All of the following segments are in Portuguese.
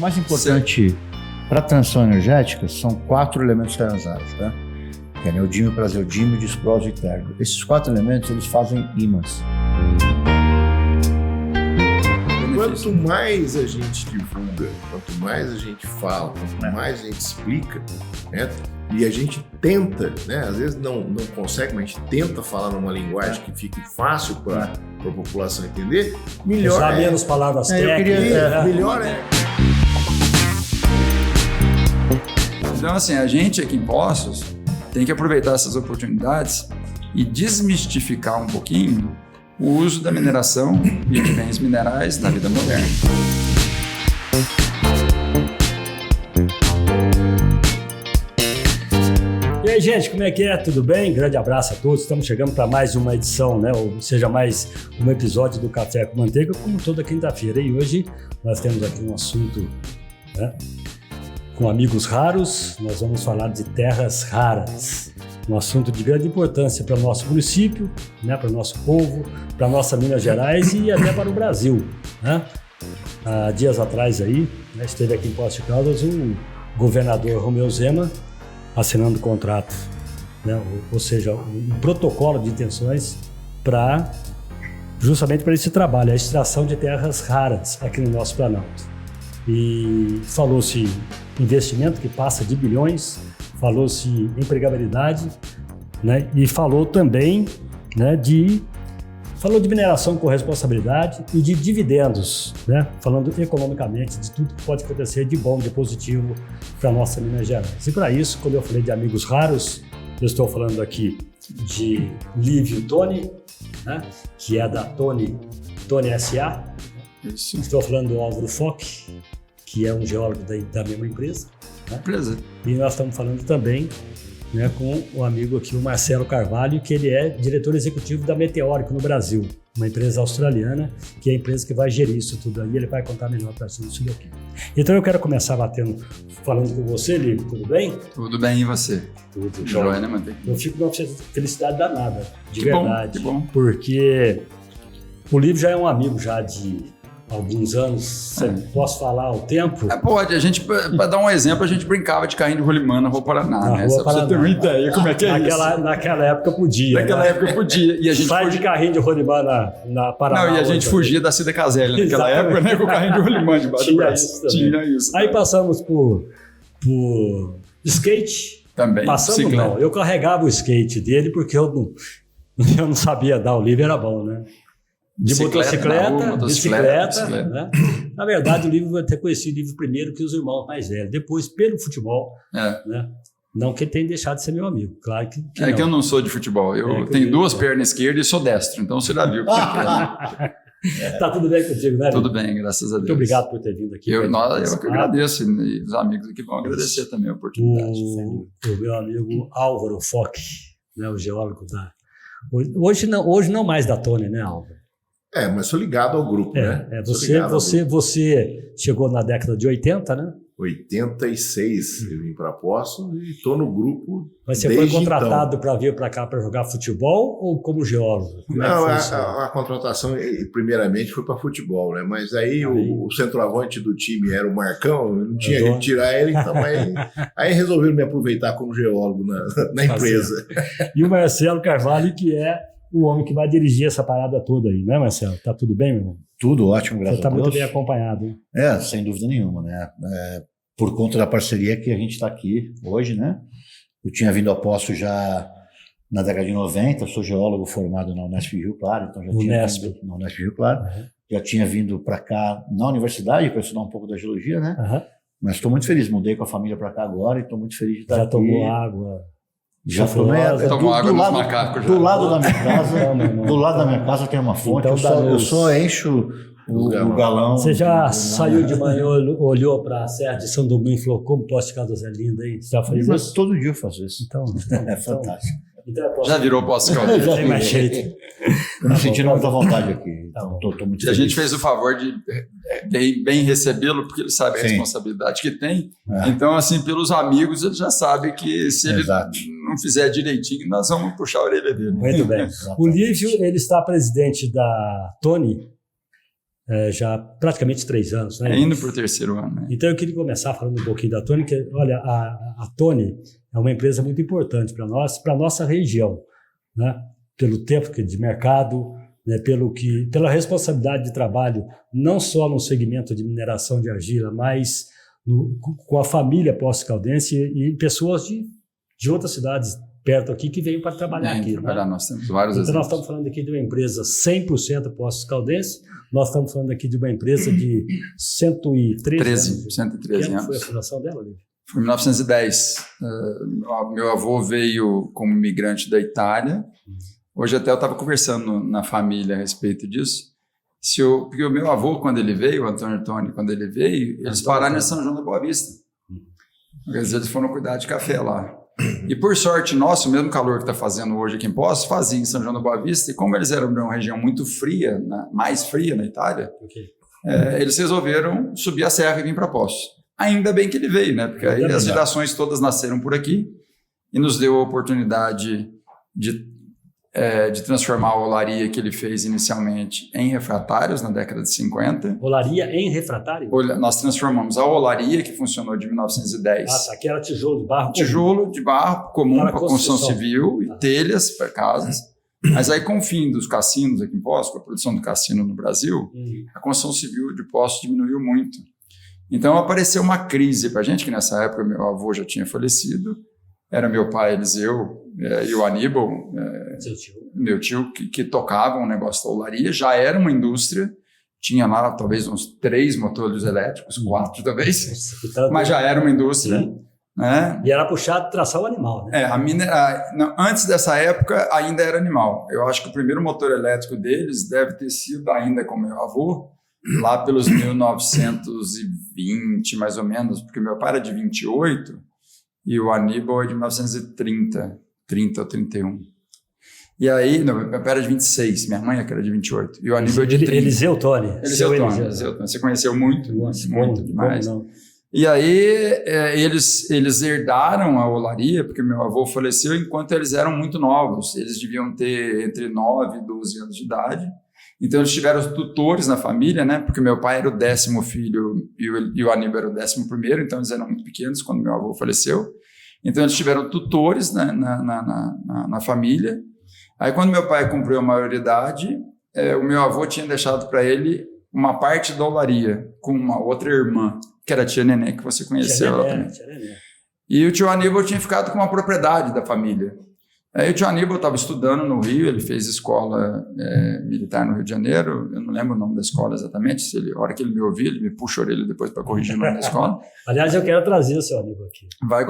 mais importante para a transição energética são 4 elementos transados, tá? Que é neodímio, praseodímio, disprosio e tergo. Esses 4 elementos, eles fazem ímãs. Quanto mais a gente divulga, quanto mais a gente fala, quanto mais a gente explica, né? E a gente tenta, né? Às vezes não consegue, mas a gente tenta falar numa linguagem que fique fácil para a população entender, melhor usar menos palavras técnicas. Melhor é. Então, assim, a gente aqui em Poços tem que aproveitar essas oportunidades e desmistificar um pouquinho o uso da mineração e de bens minerais na vida moderna. E aí, gente, como é que é? Tudo bem? Grande abraço a todos. Estamos chegando para mais uma edição, né? Ou seja, mais um episódio do Café com Manteiga, como toda quinta-feira. E hoje nós temos aqui um assunto, né, com amigos raros. Nós vamos falar de terras raras. Um assunto de grande importância para o nosso município, né, para o nosso povo, para a nossa Minas Gerais e até para o Brasil, né? Há dias atrás aí, né, esteve aqui em Poços de Caldas o governador Romeu Zema assinando contrato, né, ou seja, um protocolo de intenções justamente para esse trabalho, a extração de terras raras aqui no nosso Planalto. E falou-se investimento que passa de bilhões, falou-se empregabilidade, né? E falou também, né, falou de mineração com responsabilidade e de dividendos, né? Falando economicamente de tudo que pode acontecer de bom, de positivo para a nossa Minas Gerais. E para isso, quando eu falei de amigos raros, eu estou falando aqui de Lívio Toni, né, que é da Toni S.A. Isso. Estou falando do Álvaro Foch, que é um geólogo da mesma empresa. Né? E nós estamos falando também, né, com o amigo aqui, o Marcelo Carvalho, que ele é diretor executivo da Meteórico no Brasil, uma empresa australiana, que é a empresa que vai gerir isso tudo aí. Ele vai contar melhor para gente isso daqui. Então eu quero começar falando com você, Lívio, tudo bem? Tudo bem, e você? Tudo jóia, né, Manteiga? Eu fico com uma felicidade danada, de que verdade. Bom, que bom. Porque o Lívio já é um amigo já de alguns anos, posso falar o tempo? Pode, para dar um exemplo, a gente brincava de carrinho de rolimã na Rua Paraná, né? Só pra você ter uma ideia como é que é isso. Naquela época podia. Naquela época podia. E a gente sai de carrinho de rolimã na Paraná. Não, e a gente fugia da Cida Caselli naquela época, né? Com o carrinho de rolimã debaixo do braço. Tinha isso. Aí passamos por skate. Também. Passamos não, eu carregava o skate dele porque eu não sabia dar, o livro era bom, né? De bicicleta, né? Na verdade, o livro eu até conheci o livro primeiro que os irmãos mais velhos, depois pelo futebol, né? Não que ele tenha deixado de ser meu amigo, claro que não. Que eu não sou de futebol, eu tenho 2 pernas esquerdas e sou destro, então você já viu. Tá tudo bem contigo, né? Tudo bem, graças a Deus. Muito obrigado por ter vindo aqui. Eu que agradeço, e os amigos aqui vão agradecer também a oportunidade. O meu amigo Álvaro Foch, né, o geólogo da... Hoje não mais da Toni, né, Álvaro? Mas sou ligado ao grupo, né? Você chegou na década de 80, né? 86 eu vim para Poços e estou no grupo. Mas você foi contratado para vir para cá para jogar futebol ou como geólogo? Não, a contratação primeiramente foi para futebol, né? Mas aí o centroavante do time era o Marcão, não tinha jeito de tirar ele, então aí resolveram me aproveitar como geólogo na empresa. E o Marcelo Carvalho, que é o homem que vai dirigir essa parada toda aí, né, Marcelo? Tá tudo bem, meu irmão? Tudo ótimo, graças a Deus. Você tá muito bem acompanhado, hein? Sem dúvida nenhuma, né? Por conta da parceria que a gente está aqui hoje, né? Eu tinha vindo a Poços já na década de 90, sou geólogo formado na Unesp Rio Claro, então já tinha vindo na Unesp Rio Claro, já tinha vindo para cá na universidade para estudar um pouco da geologia, né? Mas estou muito feliz, mudei com a família para cá agora e estou muito feliz de estar aqui. Já tomou água? Já tomei água. Tomou água nos macacos. Do lado da minha casa, do lado da minha casa tem uma fonte. Então, eu só encho o galão. Você já saiu de manhã, olhou para a Serra de São Domingo e falou: como Poços de Caldas é linda, hein? Você já fez isso? Todo dia eu faço isso. Então, é fantástico. Então, já virou Poços de Caldas. Já tem mais jeito. Eu me sentindo muita vontade aqui. Então, tô muito feliz. A gente fez o favor de bem recebê-lo, porque ele sabe a responsabilidade que tem. Então, assim, pelos amigos, ele já sabe que se ele não fizer direitinho, nós vamos puxar a orelha dele. Muito bem. O Lívio, ele está presidente da Toni já praticamente 3 anos. Né? Indo para o 3º ano. Né? Então eu queria começar falando um pouquinho da Tony, que olha, a Tony é uma empresa muito importante para nós, para a nossa região, né? Pelo tempo de mercado, né? Pela responsabilidade de trabalho, não só no segmento de mineração de argila, mas com a família Poços Caldense e pessoas de outras cidades perto aqui que veio para trabalhar aqui. Trabalhar, né? nós temos vários Então exemplos. nós estamos falando aqui de uma empresa 100% Poços Caldense, nós estamos falando aqui de uma empresa de 113 anos. 113 Quando anos. foi a fundação dela, Olívio? Foi em 1910. Meu avô veio como imigrante da Itália. Hoje até eu estava conversando na família a respeito disso. Porque o meu avô, quando ele veio, o Antônio Tony, quando ele veio, eles pararam em São João da Boa Vista. Quer dizer, eles foram cuidar de café lá. E por sorte nossa, o mesmo calor que está fazendo hoje aqui em Poços, fazia em São João da Boa Vista. E como eles eram de uma região muito fria, mais fria na Itália, eles resolveram subir a serra e vir para Poços. Ainda bem que ele veio, né? Porque aí as gerações todas nasceram por aqui e nos deu a oportunidade de transformar a olaria que ele fez inicialmente em refratários na década de 50. Olaria em refratário? Nós transformamos a olaria, que funcionou de 1910. Ah, tá. Que era tijolo de barro comum. Tijolo de barro comum para construção civil e telhas para casas. Mas aí, com o fim dos cassinos aqui em Poços, com a produção do cassino no Brasil, a construção civil de Poços diminuiu muito. Então, apareceu uma crise para a gente, que nessa época meu avô já tinha falecido, era meu pai Eliseu e o Aníbal, meu tio, que tocavam o negócio da olaria, já era uma indústria, tinha lá talvez uns 3 motores elétricos, 4 talvez, mas já era uma indústria. Né? E era puxado de tração animal, né? Antes dessa época ainda era animal. Eu acho que o primeiro motor elétrico deles deve ter sido ainda com meu avô, lá pelos 1920, mais ou menos, porque meu pai era de 28 e o Aníbal é de 1930, 30 ou 31. E aí, meu pai era de 26, minha mãe era de 28, e o Aníbal é de 30. Eliseu Tony. Eliseu Tony. Você conheceu muito demais. E aí, eles herdaram a olaria, porque meu avô faleceu enquanto eles eram muito novos. Eles deviam ter entre 9 e 12 anos de idade. Então, eles tiveram tutores na família, né? Porque meu pai era o 10º filho e o Aníbal era o 11º, então eles eram muito pequenos quando meu avô faleceu. Então, eles tiveram tutores na família. Aí, quando meu pai cumpriu a maioridade, o meu avô tinha deixado para ele uma parte da olaria com uma outra irmã, que era a tia Nenê, que você conheceu. Tia Nenê. E o tio Aníbal tinha ficado com uma propriedade da família. Aí o tio Aníbal estava estudando no Rio, ele fez escola militar no Rio de Janeiro, eu não lembro o nome da escola exatamente, a hora que ele me ouvir, ele me puxa a orelha depois para corrigir o nome da escola. Aliás, eu quero trazer o seu Aníbal aqui. Vai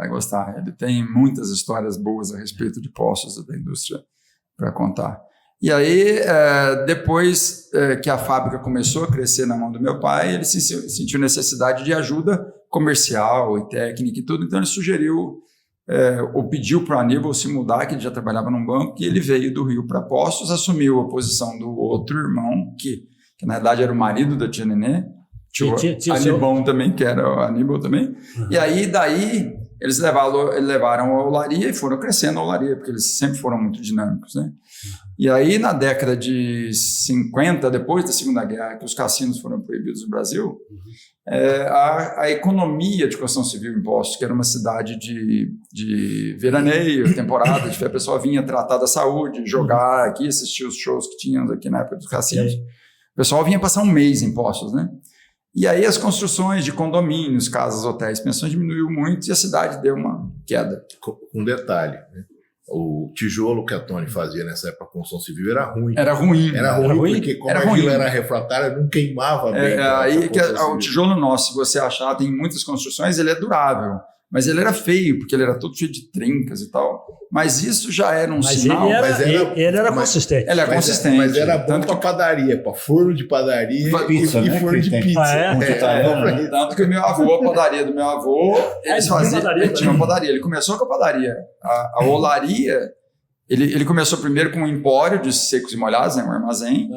gostar. Ele tem muitas histórias boas a respeito de Poços e da indústria para contar. E aí, depois que a fábrica começou a crescer na mão do meu pai, ele sentiu necessidade de ajuda comercial e técnica e tudo, então ele sugeriu ou pediu para o Aníbal se mudar, que ele já trabalhava num banco, e ele veio do Rio para Poços, assumiu a posição do outro irmão, que na verdade era o marido da tia Nenê, tio Aníbal também, que era o Aníbal também. Uhum. E aí, daí, eles levaram a olaria e foram crescendo a olaria, porque eles sempre foram muito dinâmicos, né? E aí, na década de 50, depois da Segunda Guerra, que os cassinos foram proibidos no Brasil, a economia de construção civil em Poços, que era uma cidade de veraneio, temporada, a pessoa vinha tratar da saúde, jogar aqui, assistir os shows que tínhamos aqui na época dos cassinos. O pessoal vinha passar um mês em Poços, né? E aí as construções de condomínios, casas, hotéis, pensões diminuiu muito e a cidade deu uma queda. Um detalhe, né? O tijolo que a Tony fazia nessa época, a construção civil, era ruim. Era ruim, porque como a argila era refratária, não queimava bem. Aí que o tijolo nosso, se você achar, tem muitas construções, ele é durável. Mas ele era feio, porque ele era todo cheio de trincas e tal. Mas isso já era um sinal. Ele era consistente. Ele é consistente. Mas era bom para padaria, para forno de padaria e forno de pizza. Tanto que o meu avô, a padaria do meu avô, ele tinha uma padaria. Ele começou com a padaria. A olaria, ele começou primeiro com um empório de secos e molhados, né, um armazém.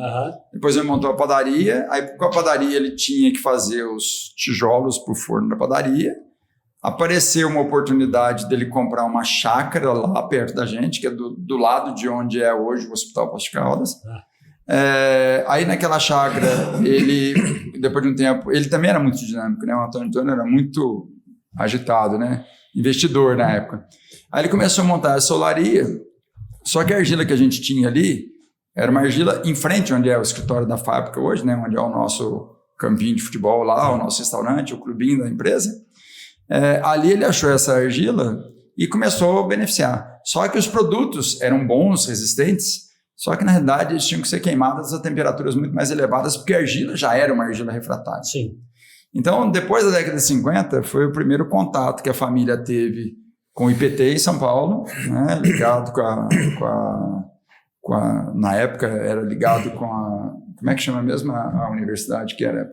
Depois ele montou a padaria. Aí com a padaria ele tinha que fazer os tijolos para o forno da padaria. Apareceu uma oportunidade dele comprar uma chácara lá perto da gente, que é do lado de onde é hoje o Hospital Poços de Caldas. Aí naquela chácara, ele, depois de um tempo, ele também era muito dinâmico, né? O Antônio era muito agitado, né? Investidor na época. Aí ele começou a montar a solaria, só que a argila que a gente tinha ali era uma argila em frente onde é o escritório da fábrica hoje, né? Onde é o nosso campinho de futebol lá, o nosso restaurante, o clubinho da empresa. Ali ele achou essa argila e começou a beneficiar. Só que os produtos eram bons, resistentes, só que na realidade eles tinham que ser queimados a temperaturas muito mais elevadas, porque a argila já era uma argila refratária. Sim. Então, depois da década de 50, foi o primeiro contato que a família teve com o IPT em São Paulo, né, ligado na época era ligado com a, como é que chama mesmo a universidade que era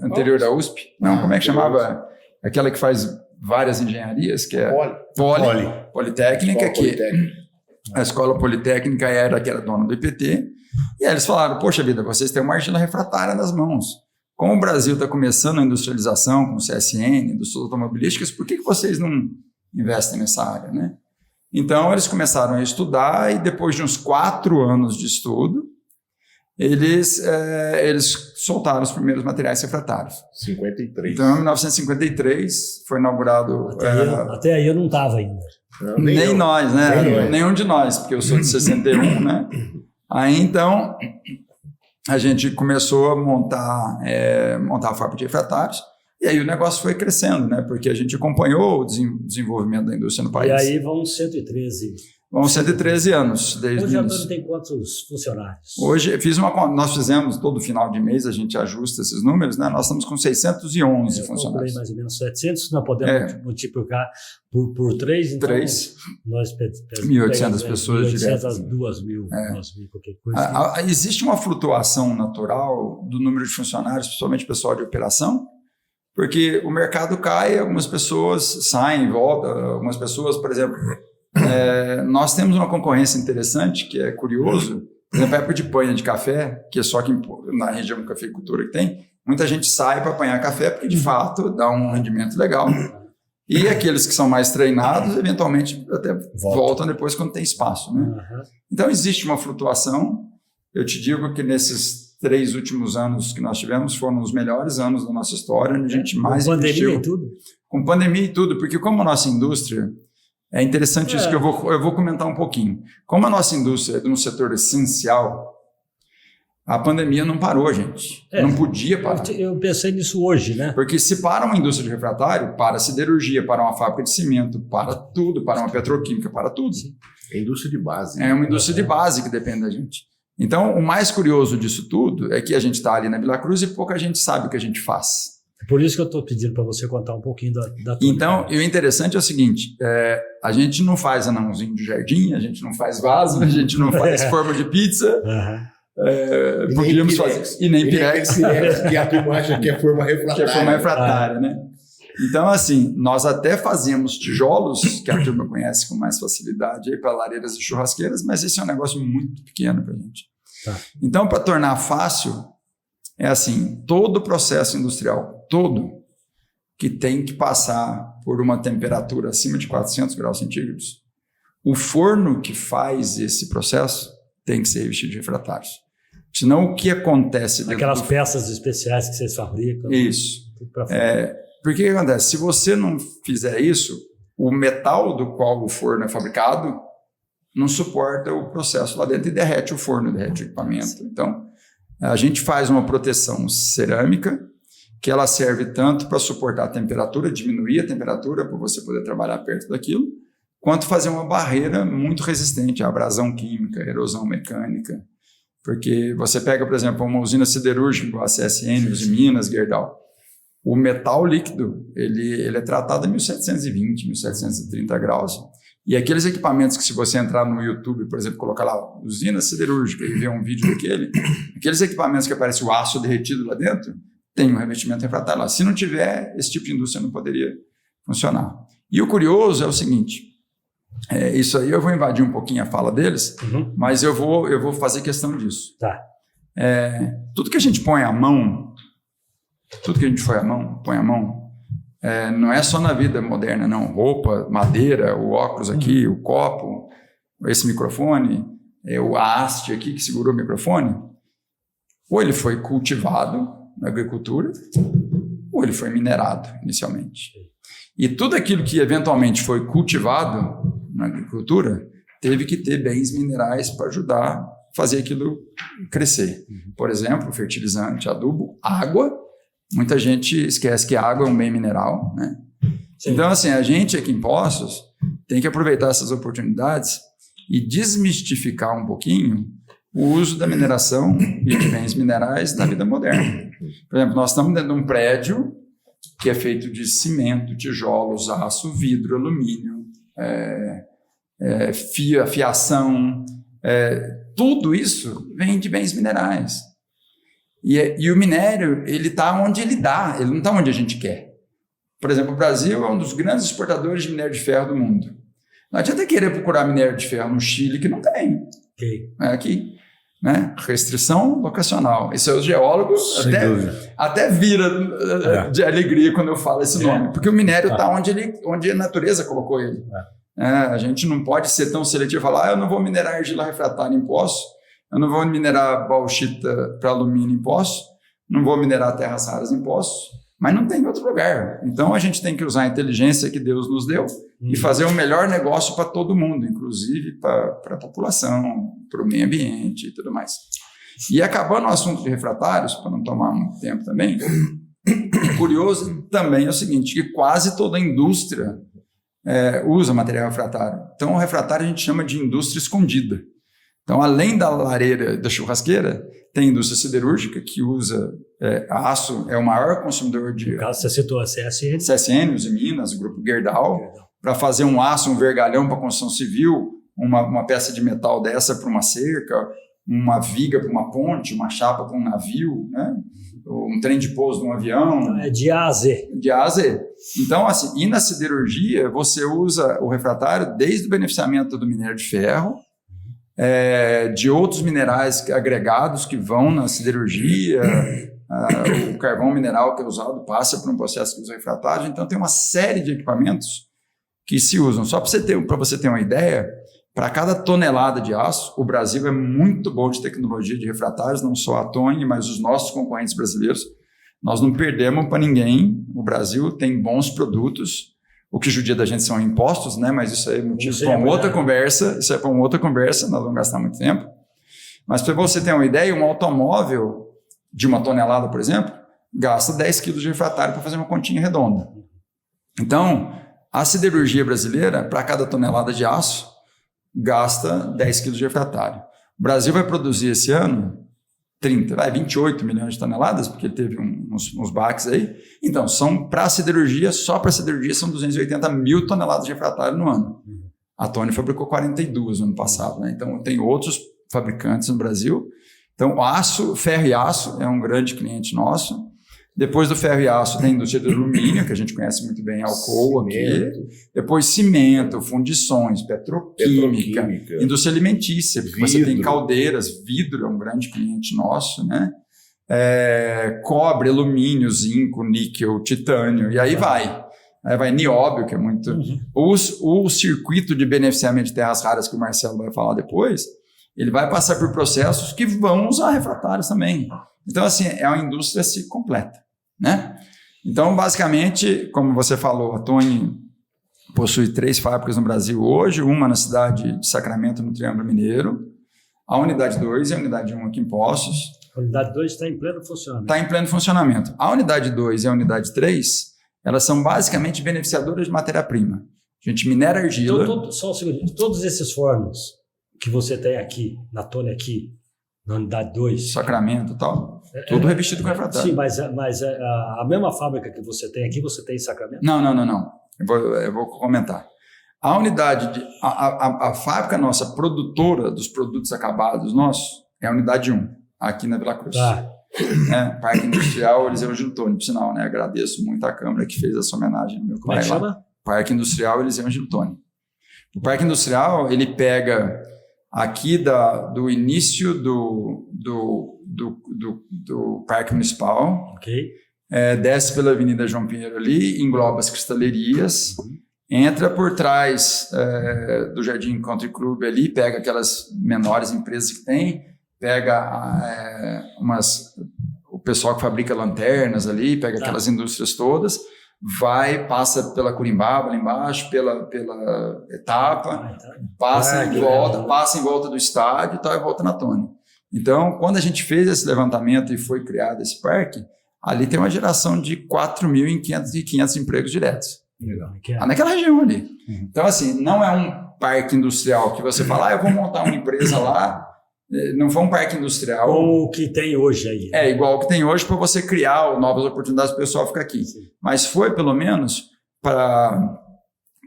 anterior da USP? Não, como é que chamava? Aquela que faz várias engenharias, que é Politécnica, que a escola Politécnica era que era dona do IPT, e aí eles falaram, poxa vida, vocês têm uma argila refratária nas mãos. Como o Brasil está começando a industrialização com o CSN, indústrias automobilísticas, por que vocês não investem nessa área, né? Então, eles começaram a estudar e depois de uns 4 anos de estudo, eles soltaram os primeiros materiais refratários. 53. Então, em 1953, foi inaugurado... Até aí eu não estava ainda. Não, nem nós, né? Nenhum de nós, porque eu sou de 61, né? Aí, então, a gente começou a montar a fábrica de refratários. E aí o negócio foi crescendo, né? Porque a gente acompanhou o desenvolvimento da indústria no país. E aí vão 113. Vão 113 anos desde Hoje o a início. tem quantos funcionários? Hoje, nós fizemos, todo final de mês, a gente ajusta esses números, né? Nós estamos com 611 funcionários. Mais ou menos 700, nós podemos multiplicar por 3, então 3. Nós 1.800 pessoas direto. 2.000, qualquer coisa. Existe uma flutuação natural do número de funcionários, principalmente pessoal de operação, porque o mercado cai, algumas pessoas saem, voltam, algumas pessoas, por exemplo, nós temos uma concorrência interessante, que é curioso, por exemplo, a época de panha de café, que é só que na região de cafeicultura que tem, muita gente sai para apanhar café, porque de fato dá um rendimento legal. E aqueles que são mais treinados, eventualmente até voltam depois quando tem espaço, né? Então existe uma flutuação, eu te digo que nesses 3 últimos anos que nós tivemos foram os melhores anos da nossa história, onde a gente mais investiu. Com pandemia e tudo? Com pandemia e tudo, porque como a nossa indústria, é interessante isso que eu vou comentar um pouquinho. Como a nossa indústria é de um setor essencial, a pandemia não parou, gente. Não podia parar. Eu pensei nisso hoje, né? Porque se para uma indústria de refratário, para a siderurgia, para uma fábrica de cimento, para tudo, para uma petroquímica, para tudo. É indústria de base. É uma indústria de base que depende da gente. Então, o mais curioso disso tudo é que a gente está ali na Vila Cruz e pouca gente sabe o que a gente faz. É por isso que eu estou pedindo para você contar um pouquinho da tua Então, e o interessante é o seguinte, a gente não faz anãozinho de jardim, a gente não faz vaso, a gente não faz forma de pizza, podíamos fazer. E nem pirex. Que a turma acha que é forma refratária. Que é forma refratária, né? Então, assim, nós até fazemos tijolos, que a turma conhece com mais facilidade para lareiras e churrasqueiras, mas esse é um negócio muito pequeno para a gente. Tá. Então, para tornar fácil, é assim, todo o processo industrial, todo, que tem que passar por uma temperatura acima de 400 graus centígrados, o forno que faz esse processo tem que ser revestido de refratários. Senão, o que acontece... Aquelas peças especiais que vocês fabricam. Isso. Porque o que acontece? Se você não fizer isso, o metal do qual o forno é fabricado não suporta o processo lá dentro e derrete o forno, derrete o equipamento. Então, a gente faz uma proteção cerâmica que ela serve tanto para suportar a temperatura, diminuir a temperatura para você poder trabalhar perto daquilo, quanto fazer uma barreira muito resistente à abrasão química, erosão mecânica. Porque você pega, por exemplo, uma usina siderúrgica, a CSN, Uzi Minas, Gerdau. O metal líquido, ele é tratado a 1720, 1730 graus. E aqueles equipamentos que se você entrar no YouTube, por exemplo, colocar lá usina siderúrgica e ver um vídeo daquele, aqueles equipamentos que aparece o aço derretido lá dentro, tem um revestimento refratário lá. Se não tiver, esse tipo de indústria não poderia funcionar. E o curioso é o seguinte, isso aí eu vou invadir um pouquinho a fala deles, mas eu vou fazer questão disso. Tá. Tudo que a gente põe à mão, põe à mão, não é só na vida moderna, não. Roupa, madeira, o óculos aqui, o copo, esse microfone, a haste aqui que segurou o microfone, ou ele foi cultivado na agricultura, ou ele foi minerado inicialmente. E tudo aquilo que eventualmente foi cultivado na agricultura teve que ter bens minerais para ajudar a fazer aquilo crescer. Por exemplo, fertilizante, adubo, água. Muita gente esquece que a água é um bem mineral, né? Então, assim, a gente aqui em Poços tem que aproveitar essas oportunidades e desmistificar um pouquinho o uso da mineração e de bens minerais na vida moderna. Por exemplo, nós estamos dentro de um prédio que é feito de cimento, tijolos, aço, vidro, alumínio, fiação, tudo isso vem de bens minerais. E o minério, ele está onde ele dá, ele não está onde a gente quer. Por exemplo, o Brasil é um dos grandes exportadores de minério de ferro do mundo. Não adianta querer procurar minério de ferro no Chile, que não tem. É aqui. Né? Restrição locacional. Isso aí os geólogos até vira de alegria quando eu falo esse nome, porque o minério está onde a natureza colocou ele. A gente não pode ser tão seletivo e falar, eu não vou minerar argila refratária em Poços, eu não vou minerar bauxita para alumínio em Poços, não vou minerar terras raras em Poços, mas não tem outro lugar. Então a gente tem que usar a inteligência que Deus nos deu e fazer o melhor negócio para todo mundo, inclusive para a população, para o meio ambiente e tudo mais. E acabando o assunto de refratários, para não tomar muito tempo também, curioso também é o seguinte, que quase toda a indústria usa material refratário. Então o refratário a gente chama de indústria escondida. Então, além da lareira da churrasqueira, tem a indústria siderúrgica, que usa aço, é o maior consumidor de... No caso, você citou a CSN. CSN, Uzi Minas, o grupo Gerdau, para fazer um aço, um vergalhão para construção civil, uma peça de metal dessa para uma cerca, uma viga para uma ponte, uma chapa para um navio, né? Um trem de pouso de um avião. É de A a Z. De A a Z. Então, assim, e na siderurgia, você usa o refratário desde o beneficiamento do minério de ferro, de outros minerais agregados que vão na siderurgia, o carvão mineral que é usado passa por um processo que usa refratário. Então tem uma série de equipamentos que se usam. Só para você ter uma ideia, para cada tonelada de aço, o Brasil é muito bom de tecnologia de refratários, não só a Tony, mas os nossos concorrentes brasileiros. Nós não perdemos para ninguém. O Brasil tem bons produtos. O que judia da gente são impostos, né? Mas isso aí é motivo para uma outra conversa. Isso é para uma outra conversa, nós vamos gastar muito tempo. Mas para você ter uma ideia, um automóvel de 1 tonelada, por exemplo, gasta 10 quilos de refratário para fazer uma continha redonda. Então, a siderurgia brasileira, para cada tonelada de aço, gasta 10 quilos de refratário. O Brasil vai produzir esse ano 28 milhões de toneladas, porque ele teve uns baques aí. Então, para a siderurgia, só para a siderurgia, são 280 mil toneladas de refratário no ano. A Tony fabricou 42 no ano passado, né? Então, tem outros fabricantes no Brasil. Então, ferro e aço é um grande cliente nosso. Depois do ferro e aço, tem a indústria do alumínio, que a gente conhece muito bem, Alcoa aqui. Depois cimento, fundições, petroquímica, indústria alimentícia, porque você tem caldeiras, vidro é um grande cliente nosso, né? Cobre, alumínio, zinco, níquel, titânio, e aí vai. Aí vai nióbio, que é muito... O circuito de beneficiamento de terras raras, que o Marcelo vai falar depois, ele vai passar por processos que vão usar refratários também. Então, assim, é uma indústria completa, né? Então, basicamente, como você falou, a Tony possui 3 fábricas no Brasil hoje, uma na cidade de Sacramento, no Triângulo Mineiro, a unidade 2 e a unidade 1 aqui em Poços. A unidade 2 está em pleno funcionamento. Está em pleno funcionamento. A unidade 2 e a unidade 3, elas são basicamente beneficiadoras de matéria-prima. A gente minera argila... Então, só um segundo. Todos esses fornos que você tem aqui, na Tony aqui, na unidade 2... Sacramento e tal. Tudo revestido com refratário. Sim, mas a mesma fábrica que você tem aqui, você tem em Sacramento? Não. Eu vou comentar. A unidade, a fábrica nossa, produtora dos produtos acabados nossos, é a unidade 1, aqui na Vila Cruz. Parque Industrial Eliseu Giltoni, por sinal, né? Agradeço muito a Câmara que fez essa homenagem no meu colega. Como é que chama? Parque Industrial Eliseu Giltoni. O Parque Industrial, ele pega aqui do início do Parque Municipal, desce pela Avenida João Pinheiro ali, engloba as cristalerias, entra por trás do Jardim Country Club ali, pega aquelas menores empresas que tem, pega o pessoal que fabrica lanternas ali, pega aquelas indústrias todas, passa pela Curimbaba lá embaixo, pela etapa, passa em volta do estádio e volta na Tony. Então, quando a gente fez esse levantamento e foi criado esse parque, ali tem uma geração de 4.500 empregos diretos. Legal. Naquela região ali. Então, assim, não é um parque industrial que você fala, eu vou montar uma empresa lá. Não foi um parque industrial. Como o que tem hoje aí. É, igual o que tem hoje para você criar novas oportunidades para o pessoal ficar aqui. Sim. Mas foi, pelo menos, para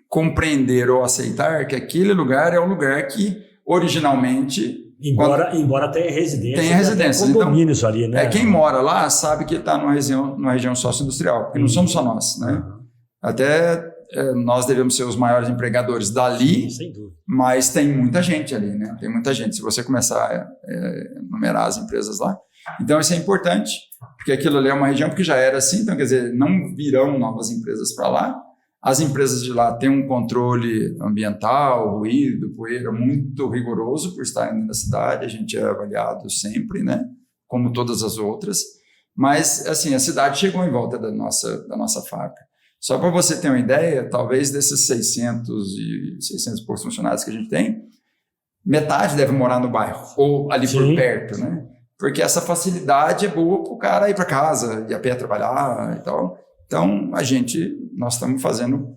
compreender ou aceitar que aquele lugar é um lugar que, originalmente... Embora tenha residência. Tem residência. Condomínios então, ali, né? Quem mora lá sabe que ele está numa região sócio-industrial, porque não somos só nós, né? Até nós devemos ser os maiores empregadores dali, sem dúvida. Mas tem muita gente ali, né? Tem muita gente. Se você começar a numerar as empresas lá. Então, isso é importante, porque aquilo ali é uma região que já era assim, então, quer dizer, não virão novas empresas para lá. As empresas de lá têm um controle ambiental, ruído, poeira, muito rigoroso por estarem dentro da cidade. A gente é avaliado sempre, né? Como todas as outras. Mas, assim, a cidade chegou em volta da nossa fábrica. Só para você ter uma ideia, talvez desses 600 e poucos funcionários que a gente tem, metade deve morar no bairro, ou ali por perto, né? Porque essa facilidade é boa para o cara ir para casa, ir a pé trabalhar e tal. Então, nós estamos fazendo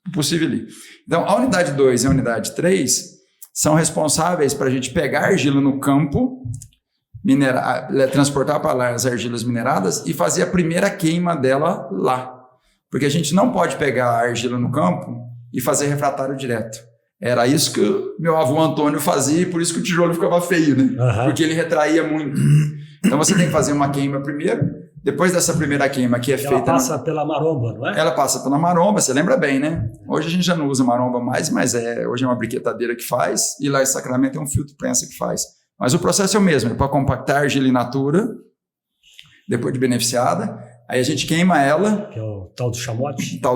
o possível ali. Então, a unidade 2 e a unidade 3 são responsáveis para a gente pegar argila no campo, transportar para lá as argilas mineradas e fazer a primeira queima dela lá. Porque a gente não pode pegar a argila no campo e fazer refratário direto. Era isso que o meu avô Antônio fazia e por isso que o tijolo ficava feio, né? Porque ele retraía muito. Então você tem que fazer uma queima primeiro, depois dessa primeira queima que é feita... Ela passa pela maromba, não é? Ela passa pela maromba, você lembra bem, né? Hoje a gente já não usa maromba mais, mas hoje é uma briquetadeira que faz e lá em Sacramento é um filtro prensa que faz. Mas o processo é o mesmo, é para compactar a argila in natura, depois de beneficiada. Aí a gente queima ela. Que é o tal do chamote. Tá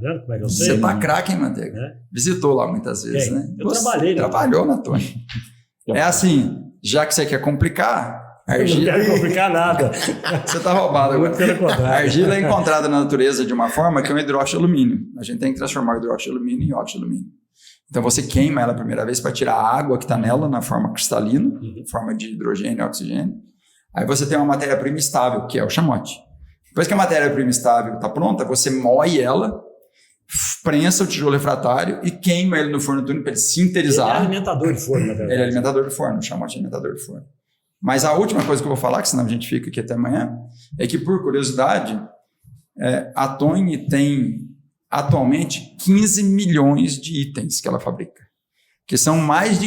vendo como é que eu sei? Você tá craque, hein, Manteiga? Visitou lá muitas vezes, né? Eu trabalhei, né? Trabalhou na Tony. É assim, já que você quer complicar, a argila... Não quero complicar nada. Você tá roubado agora. A argila é encontrada na natureza de uma forma que é um hidróxido de alumínio. A gente tem que transformar o hidróxido de alumínio em óxido de alumínio. Então você queima ela a primeira vez para tirar a água que está nela na forma cristalina, forma de hidrogênio e oxigênio. Aí você tem uma matéria-prima estável, que é o chamote. Depois que a matéria-prima estável está pronta, você moe ela, prensa o tijolo refratário e queima ele no forno túnel para ele sinterizar. Ele é alimentador de forno, na verdade. Ele é alimentador de forno, o chamote é alimentador de forno. Mas a última coisa que eu vou falar, que senão a gente fica aqui até amanhã, é que, por curiosidade, a Tony tem atualmente 15 milhões de itens que ela fabrica, que são mais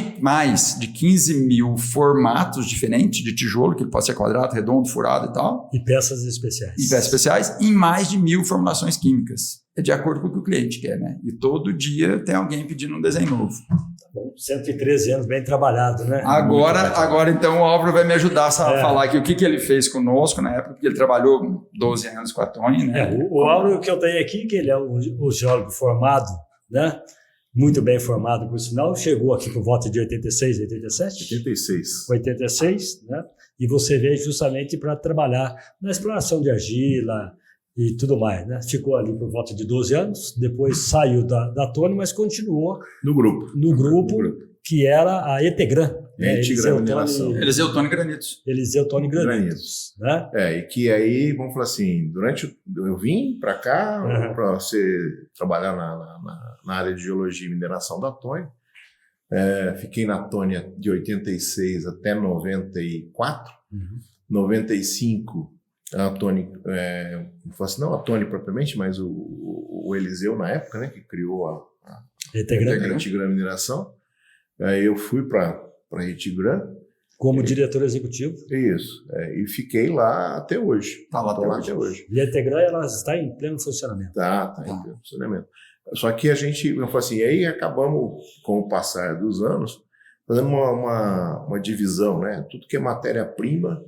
de 15 mil formatos diferentes de tijolo, que ele pode ser quadrado, redondo, furado e tal. E peças especiais. E peças especiais, e mais de 1.000 formulações químicas. É de acordo com o que o cliente quer, né? E todo dia tem alguém pedindo um desenho novo. Tá bom, 113 anos bem trabalhado, né? Agora então, o Álvaro vai me ajudar a falar aqui o que ele fez conosco na época, porque ele trabalhou 12 anos com a Tony, né? O Álvaro que eu tenho aqui, que ele é o geólogo formado, né? Muito bem formado, por sinal, chegou aqui por volta de 86, 87? 86, né? E você veio justamente para trabalhar na exploração de argila e tudo mais, né? Ficou ali por volta de 12 anos, depois saiu da Tony, mas continuou no grupo que era a Etegran. Etegran Mineração. Eliseu Tony Granitos. Eliseu Tony Granitos. Né? E que aí, vamos falar assim, eu vim para cá para trabalhar na área de geologia e mineração da Tony. Fiquei na Tony de 86 até 94. 95, a Tony, não a Tony propriamente, mas o Eliseu na época, né, que criou a Etegran Mineração. Aí eu fui para a Etegran. Como diretor executivo. Isso. E fiquei lá até hoje. Está lá até hoje. E a Etegran, ela está em pleno funcionamento. Está em pleno funcionamento. Só que a gente, eu falei assim, aí acabamos, com o passar dos anos, fazendo uma divisão, né? Tudo que é matéria-prima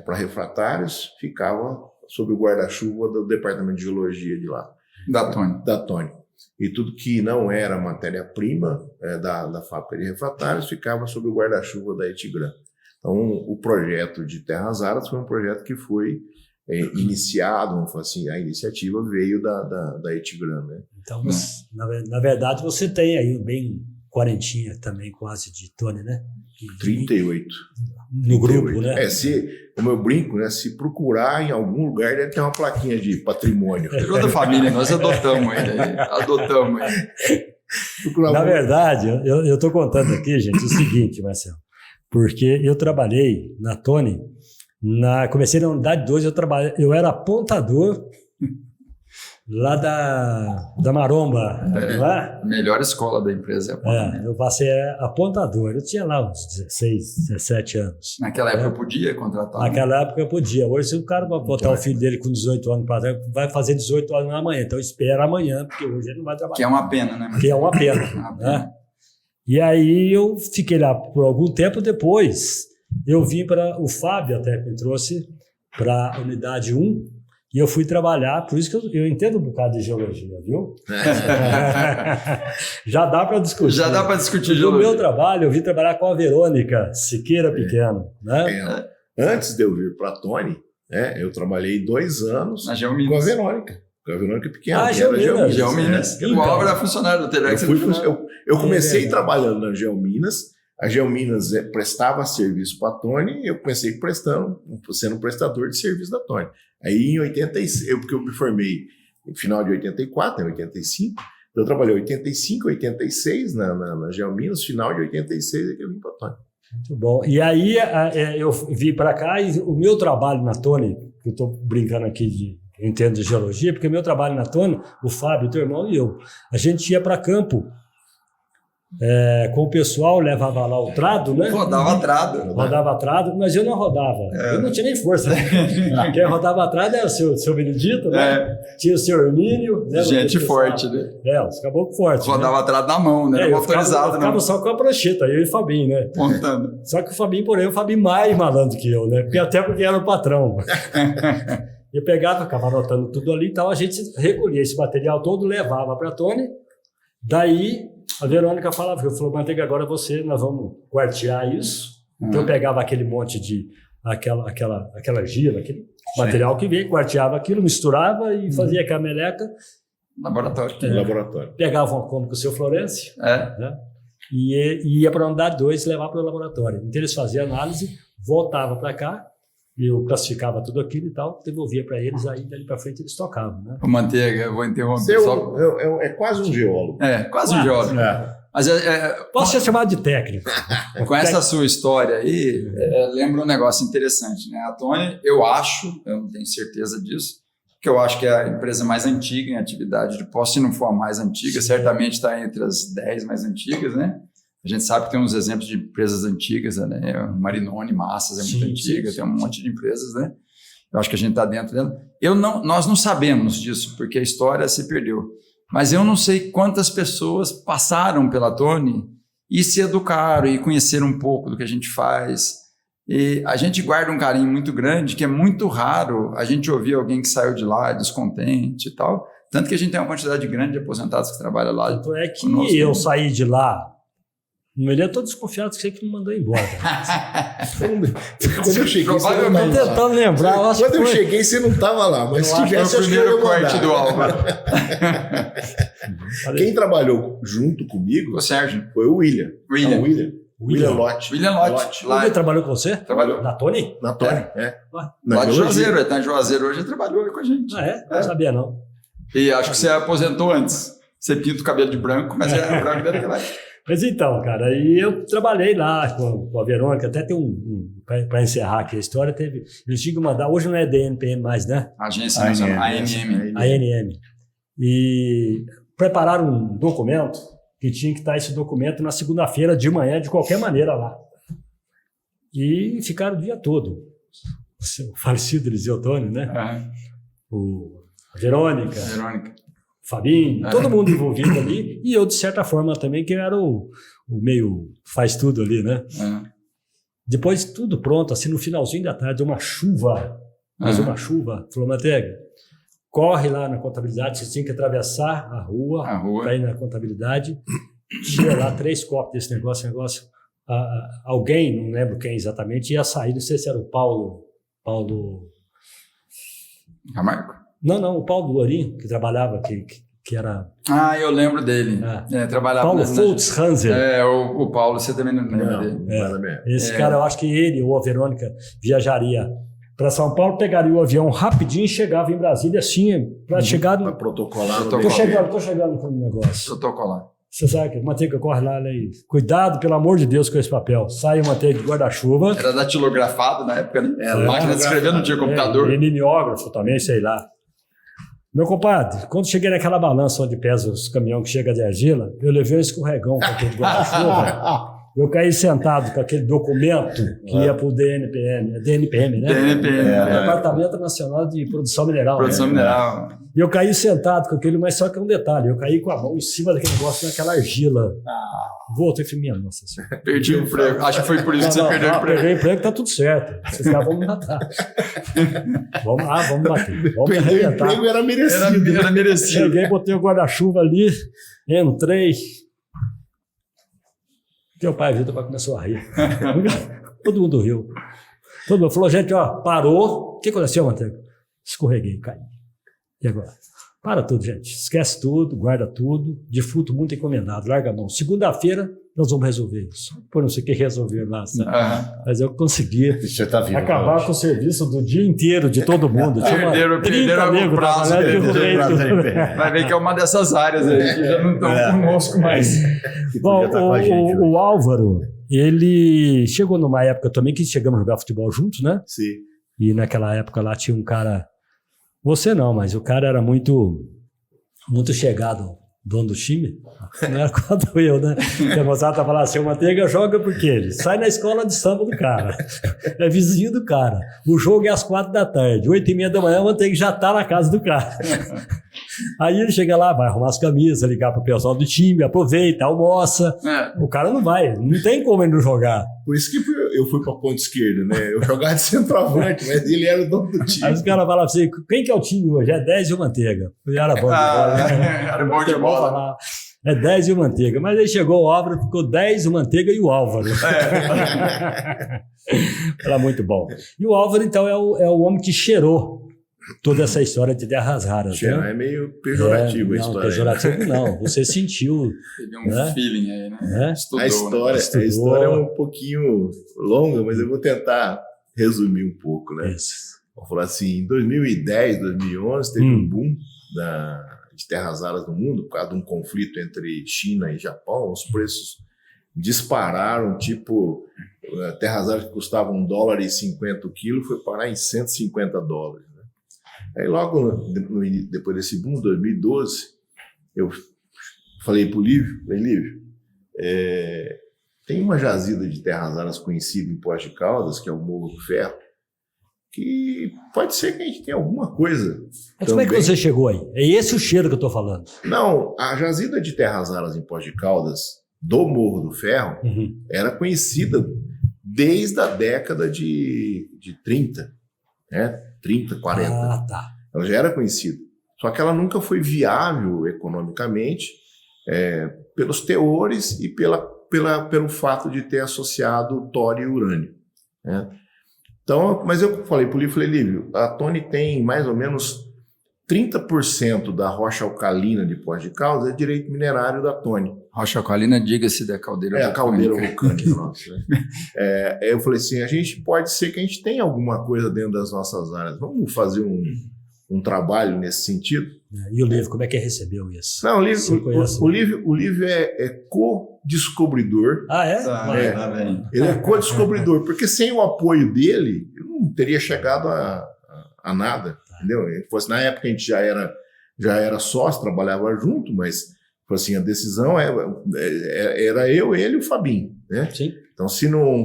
para refratários ficava sob o guarda-chuva do Departamento de Geologia de lá. Da Tony. E tudo que não era matéria-prima da fábrica de refratários ficava sob o guarda-chuva da Etegran. Então, o projeto de Terras Aras foi um projeto que foi iniciado, vamos falar assim, a iniciativa veio da Etigran, né? Então, na verdade, você tem aí bem quarentinha também, quase, de Tony, né? 38. No grupo, 38. né? Como eu brinco, né? Se procurar em algum lugar, deve ter uma plaquinha de patrimônio. Toda a família, nós adotamos ele aí. Adotamos ele. Na verdade, eu estou contando aqui, gente, o seguinte, Marcelo, porque eu trabalhei na Tony, comecei na unidade 2, eu era apontador lá da Maromba. Lá. Melhor escola da empresa é apontamento. Eu passei apontador, eu tinha lá uns 16, 17 anos. Naquela época eu podia contratar. Naquela época eu podia. Hoje, se o cara vai botar o filho dele com 18 anos para trás, vai fazer 18 anos amanhã. Então, espera amanhã, porque hoje ele não vai trabalhar. Que é uma pena, né? Que é uma pena. Né? E aí eu fiquei lá por algum tempo depois. Eu vim para o Fábio, até que me trouxe para a unidade 1. E eu fui trabalhar, por isso que eu entendo um bocado de geologia, viu? Já dá para discutir. Já dá para discutir geologia. No geologia. meu trabalho, eu vim trabalhar com a Verônica Siqueira Pequeno. Né? Antes de eu vir para a Tony, eu trabalhei 2 anos com a Verônica. Com a Verônica Pequena. Geominas. O Álvaro era funcionário do Telex. Eu comecei trabalhando na Geominas. A Geominas prestava serviço para a Tony, eu comecei sendo prestador de serviço da Tony. Aí em 86, porque eu me formei no final de 84, em 85, então eu trabalhei 85, 86 na Geominas, final de 86 é que eu vim para a Tony. Muito bom. E aí eu vim para cá e o meu trabalho na Tony, que eu estou brincando aqui de entendo de geologia, porque o meu trabalho na Tony, o Fábio, teu irmão e eu, a gente ia para campo. Com o pessoal, levava lá o trado, né? Rodava trado, mas eu não rodava. Eu não tinha nem força. Quem rodava trado era o seu Benedito, né? Tinha o seu Hermínio. Né? Gente forte, né? Os caboclos fortes. Rodava trado na mão, né? Motorizado, eu ficava só com a prancheta, eu e o Fabinho, né? Pontando. Só que o Fabinho mais malandro que eu, né? Porque era o patrão. Eu pegava, ficava anotando tudo ali e tal, a gente recolhia esse material todo, levava para a Tony, daí a Verônica falava, Manteiga, agora nós vamos quartear isso. Então eu pegava aquele monte de, aquela argila, aquele material que veio, quarteava aquilo, misturava e fazia aquela meleca. Laboratório. Pegava uma Kombi com o seu Florencio, né? E ia para a unidade 2 e levava para o laboratório. Então eles faziam análise, voltava para cá, eu classificava tudo aquilo e tal, devolvia para eles, aí dali para frente eles tocavam, né? O Manteiga, eu vou interromper. É quase um geólogo. Quase um geólogo. Mas posso ser chamado de técnico. Com essa sua história aí, lembra um negócio interessante, né? A Tony, eu não tenho certeza disso, que eu acho que é a empresa mais antiga em atividade de poço, se não for a mais antiga, certamente está entre as 10 mais antigas, né? A gente sabe que tem uns exemplos de empresas antigas, né? Marinone, Massas é muito antiga, tem um monte de empresas, né? Eu acho que a gente está dentro dela. Nós não sabemos disso, porque a história se perdeu. Mas eu não sei quantas pessoas passaram pela Tony e se educaram e conheceram um pouco do que a gente faz. E a gente guarda um carinho muito grande, que é muito raro a gente ouvir alguém que saiu de lá descontente e tal. Tanto que a gente tem uma quantidade grande de aposentados que trabalham lá. Tanto é que eu saí de lá. No meio eu estou desconfiado que você que me mandou embora. Quando eu cheguei, você não estava tentando lembrar. Quando eu cheguei, você não estava lá. Mas se tivesse, acho que foi o primeiro corte do Álvaro. Quem trabalhou junto comigo o Sérgio. Foi o William. William Lott. Ele trabalhou com você? Trabalhou. Na Tony? Na Tony, Lá de Juazeiro. Ele está em Juazeiro hoje e trabalhou com a gente. Não sabia não. E acho que você aposentou antes. Você pinta o cabelo de branco, mas é branco dele lá. Mas então, cara, aí eu trabalhei lá com a Verônica, até tem para encerrar aqui a história, eles tinham que mandar, hoje não é DNPM mais, né? Agência Nacional, ANM. ANM. E prepararam um documento que tinha que estar esse documento na segunda-feira de manhã, de qualquer maneira lá. E ficaram o dia todo. O falecido Eliseu Tônio, né? A Verônica. Fabinho, todo mundo envolvido ali, e eu, de certa forma, também, que eu era o meio faz tudo ali, né? Depois, tudo pronto, assim, no finalzinho da tarde, uma chuva, falou, Manteiga, corre lá na contabilidade, você tinha que atravessar a rua. Para ir na contabilidade, tinha lá 3 copos desse negócio, alguém, não lembro quem exatamente, ia sair, não sei se era o Paulo Camargo? Não, o Paulo Lourinho, que trabalhava, que era... Ah, eu lembro dele. Trabalhava Paulo Fultz Hanser. O Paulo, você também não lembra dele. Esse cara, eu acho que ele ou a Verônica viajaria para São Paulo, pegaria o avião rapidinho e chegava em Brasília assim, para chegar... Para protocolar. Tô chegando com o negócio. Protocolar. Você sabe que manteiga corre lá, aí. Cuidado, pelo amor de Deus, com esse papel. Sai a manteiga de guarda-chuva. Era datilografado na época, né? A máquina de escrever não tinha computador. Mimeógrafo também, sei lá. Meu compadre, quando cheguei naquela balança onde pesa os caminhões que chega de argila, eu levei um escorregão com aquele guarda-chuva. Eu caí sentado com aquele documento que ia para o DNPM. DNPM, né? Departamento Nacional de Produção Mineral. Produção Mineral. E eu caí sentado com aquele, mas só que é um detalhe. Eu caí com a mão em cima daquele negócio, naquela argila. Voltei e falei, minha nossa senhora. Perdi o emprego. Acho que foi por isso que você perdeu o emprego. Perdi o emprego, tá tudo certo. Vocês vão me matar. Vamos bater. Vamos me arrebentar. O emprego era merecido. Era merecido. Cheguei, botei o guarda-chuva ali, entrei. Teu pai viu, começou a rir. Todo mundo riu. Todo mundo falou, gente, parou. O que aconteceu, Manteiga? Escorreguei, caí. E agora? Para tudo, gente. Esquece tudo, guarda tudo. Defunto muito encomendado, larga a mão. Segunda-feira, nós vamos resolver isso. Por não sei o que resolver lá, sabe? Mas eu consegui acabar com o serviço do dia inteiro de todo mundo. Perderam o prazo. Vai ver que é uma dessas áreas aí que já não estão conosco mais. Bom, o Álvaro, ele chegou numa época também que chegamos a jogar futebol juntos, né? Sim. E naquela época lá tinha um cara... Você não, mas o cara era muito chegado, dono do time. Não era quando eu, né? A moçada tava lá assim, o Manteiga joga porque ele sai na escola de samba do cara. É vizinho do cara. O jogo é às 4 da tarde. 8h30 da manhã, o Manteiga já tá na casa do cara. Aí ele chega lá, vai arrumar as camisas, ligar pro pessoal do time, aproveita, almoça. O cara não vai, não tem como ele não jogar. Por isso que eu fui pra ponta esquerda, né? Eu jogava de centroavante, mas ele era o dono do time. Aí os caras falavam assim, quem que é o time hoje? É 10 e o Manteiga. Era bom de bola. Era bom de bola. É 10 e o Manteiga. Mas aí chegou o Álvaro, ficou 10, o Manteiga e o Álvaro. Era muito bom. E o Álvaro, então, é o homem que cheirou toda essa história de terras raras. Cheirar, né? É meio pejorativo a história. Não, pejorativo não. Você sentiu. Teve um feeling aí, né? Estudou, a história é um pouquinho longa, mas eu vou tentar resumir um pouco, né? Isso. Vou falar assim, em 2010, 2011, teve um boom de terras raras no mundo, por causa de um conflito entre China e Japão. Os preços dispararam, tipo, terras raras que custavam $1,50 o quilo, foi parar em $150. Aí logo depois desse boom, 2012, eu falei pro Lívio, tem uma jazida de terras raras conhecida em Poços de Caldas, que é o Morro do Ferro, que pode ser que a gente tenha alguma coisa. Mas como é que você chegou aí? É esse o cheiro que eu tô falando. Não, a jazida de terras raras em Poços de Caldas, do Morro do Ferro, era conhecida desde a década de 30, né? 30, 40. Tá. Ela já era conhecida. Só que ela nunca foi viável economicamente pelos teores e pelo fato de ter associado tório e urânio. Né? Então, mas eu falei para o Lívio, a Tony tem mais ou menos 30% da rocha alcalina de Poços de Caldas é direito minerário da Tony. Rocha alcalina, diga-se da caldeira vulcânica. A caldeira vulcânica nossa. Né? Eu falei assim, a gente pode ser que a gente tenha alguma coisa dentro das nossas áreas. Vamos fazer um trabalho nesse sentido? E o Lívio, como é que recebeu isso? Não, o Lívio é co-descobridor. Ah, é? Ele é co-descobridor, porque sem o apoio dele, eu não teria chegado a nada. Entendeu? Na época a gente já era sócio, trabalhava junto, mas assim, a decisão era eu, ele e o Fabinho, né? Sim. Então, se não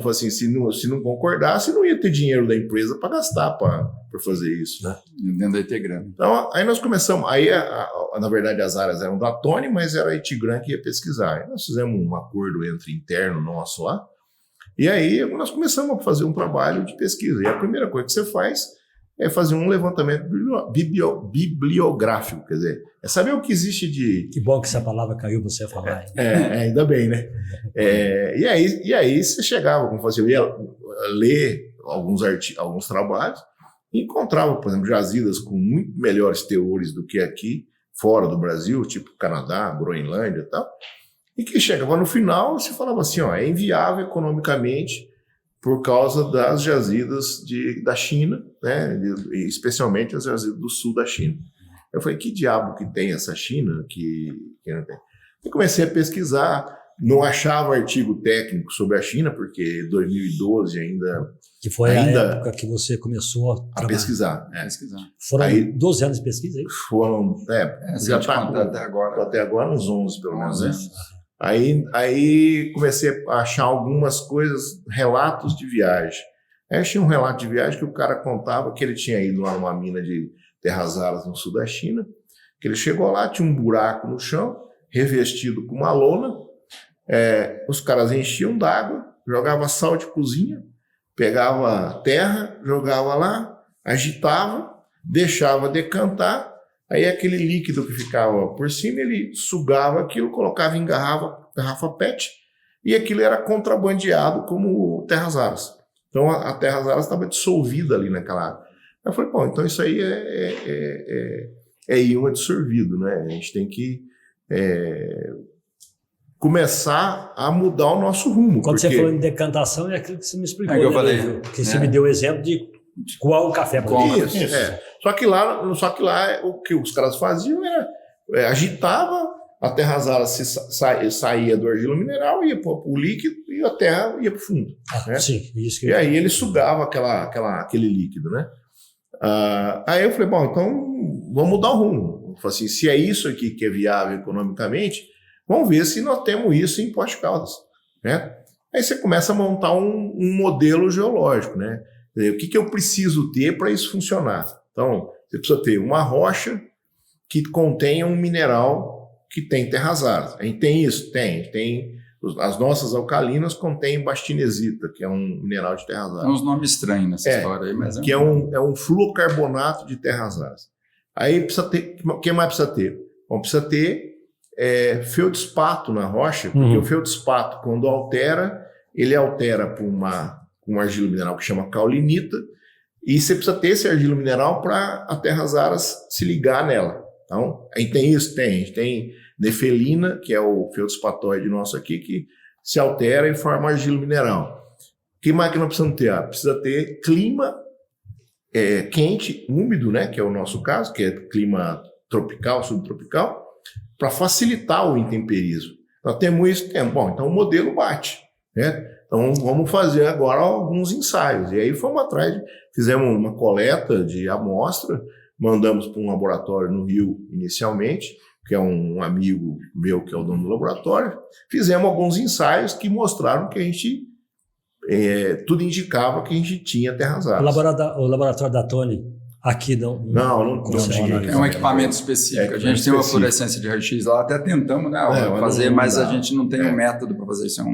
concordasse, não ia ter dinheiro da empresa para gastar para fazer isso, né? Dentro da Itegran. Então, aí nós começamos. Aí, na verdade, as áreas eram da Tony, mas era a Itegran que ia pesquisar. Aí nós fizemos um acordo interno nosso lá. E aí nós começamos a fazer um trabalho de pesquisa. E a primeira coisa que você faz fazer um levantamento bibliográfico, quer dizer, é saber o que existe de... Que bom que essa palavra caiu você a falar. Ainda bem, né? E aí você chegava, como eu ia ler alguns trabalhos e encontrava, por exemplo, jazidas com muito melhores teores do que aqui, fora do Brasil, tipo Canadá, Groenlândia e tal, e que chegava no final e se falava assim, é inviável economicamente por causa das jazidas da China, né, especialmente as jazidas do sul da China. Eu falei, que diabo que tem essa China que não tem? Eu comecei a pesquisar, não achava artigo técnico sobre a China, porque 2012 ainda... Que foi a época que você começou a pesquisar. Foram 12 anos de pesquisa, é isso? Foram, já está até agora uns 11 pelo menos, né? Aí comecei a achar algumas coisas, relatos de viagem. Aí achei um relato de viagem que o cara contava que ele tinha ido lá numa mina de terras raras no sul da China, que ele chegou lá, tinha um buraco no chão, revestido com uma lona, os caras enchiam d'água, jogavam sal de cozinha, pegava terra, jogava lá, agitava, deixava decantar, aí aquele líquido que ficava por cima, ele sugava aquilo, colocava em garrafa PET, e aquilo era contrabandeado como terras raras. Então a terras raras estava dissolvida ali naquela água. Eu falei, então isso aí é íon dissolvido, né? A gente tem que começar a mudar o nosso rumo. Quando você falou em decantação, é aquilo que você me explicou. Que eu falei. Que você me deu o exemplo de qual o café. Isso. Só que lá o que os caras faziam era agitava, a terra rasa saía do argila mineral, ia para o líquido e a terra ia para o fundo. Né? Sim, isso que e aí ele sugava aquele líquido, né? Aí eu falei, então vamos mudar o rumo. Eu falei assim, se é isso aqui que é viável economicamente, vamos ver se nós temos isso em Poços de Caldas, né? Aí você começa a montar um modelo geológico, né? O que eu preciso ter para isso funcionar? Então, você precisa ter uma rocha que contenha um mineral que tem terras raras. A gente tem isso? Tem. As nossas alcalinas contêm bastinesita, que é um mineral de terras raras. Tem uns nomes estranhos nessa história aí, mas... Que é um fluocarbonato de terras raras. Aí precisa ter... O que mais precisa ter? Bom, precisa ter feldspato na rocha, porque o feldspato, quando altera, ele altera para uma argila mineral que chama caulinita, e você precisa ter esse argila mineral para a terras raras se ligar nela. Então, a gente tem isso? Tem. A gente tem nefelina, que é o feldspatóide nosso aqui, que se altera e forma argila mineral. O que mais que nós precisamos ter? Precisa ter clima quente, úmido, né, que é o nosso caso, que é clima tropical, subtropical, para facilitar o intemperismo. Nós temos isso? Temos. Bom, então o modelo bate, né? Então vamos fazer agora alguns ensaios. E aí fomos atrás, fizemos uma coleta de amostra, mandamos para um laboratório no Rio inicialmente, que é um amigo meu que é o dono do laboratório. Fizemos alguns ensaios que mostraram que a gente, tudo indicava que a gente tinha terras raras. O laboratório da Tony aqui não consegue. É um equipamento específico. A gente tem uma fluorescência de raio-x lá, até tentamos, né, fazer, mas a gente não tem um método para fazer isso.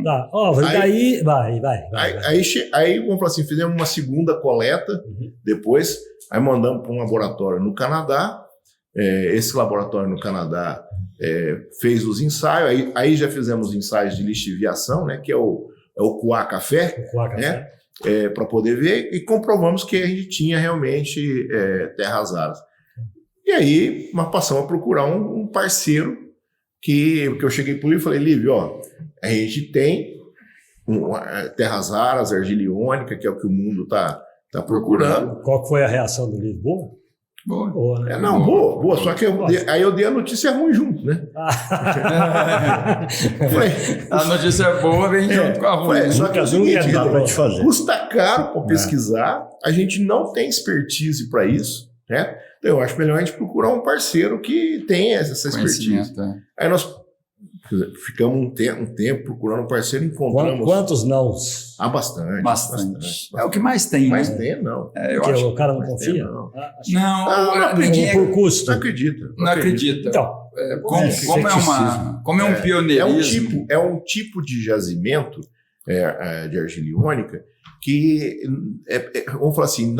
Daí vai. Aí vamos falar assim, fizemos uma segunda coleta depois, aí mandamos para um laboratório no Canadá. Esse laboratório no Canadá fez os ensaios, aí já fizemos ensaios de lixiviação, né, que é o coar café, né, para poder ver, e comprovamos que a gente tinha realmente terras raras. E aí nós passamos a procurar um parceiro que eu cheguei para ele e falei, Lívio, a gente tem terras raras, argila iônica, que é o que o mundo está procurando. Qual foi a reação do Lívio? Boa, né? Boa. Só que aí eu dei a notícia ruim junto, né? A notícia boa vem junto com a ruim. Só que é o seguinte, custa caro para pesquisar, a gente não tem expertise para isso, né? Então eu acho melhor a gente procurar um parceiro que tenha essa expertise. Aí nós ficamos um tempo procurando um parceiro, encontramos... Quantos não? Bastante. É o que mais tem. Mais tem, não. O cara não confia? Não acredita. Por custo. Não acredita. Então, como é um pioneirismo... É um tipo de jazimento de argila iônica, que, vamos falar assim,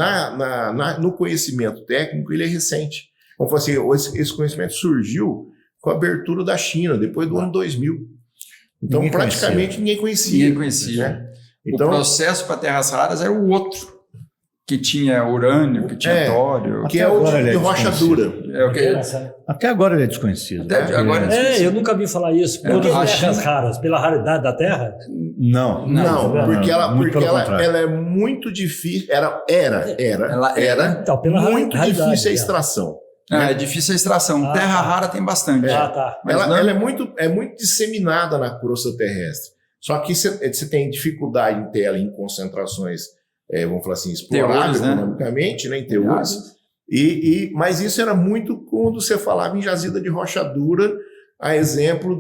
no conhecimento técnico, ele é recente. Vamos falar assim, esse conhecimento surgiu com a abertura da China, depois do ano 2000. Então, ninguém conhecia. Né? Então, o processo para terras raras era o outro, que tinha urânio, que tinha tório. Que é o de rocha dura. Até agora ele é desconhecido. Eu nunca vi falar isso. Por que terras raras? Pela raridade da terra? Não, porque ela é muito difícil. Ela era então, muito difícil a extração. É difícil a extração. Terra rara tem bastante. Mas ela é muito disseminada na crosta terrestre. Só que você tem dificuldade em ter ela em concentrações, vamos falar assim, exploráveis economicamente, né, em teores. Mas isso era muito quando você falava em jazida de rocha dura, a exemplo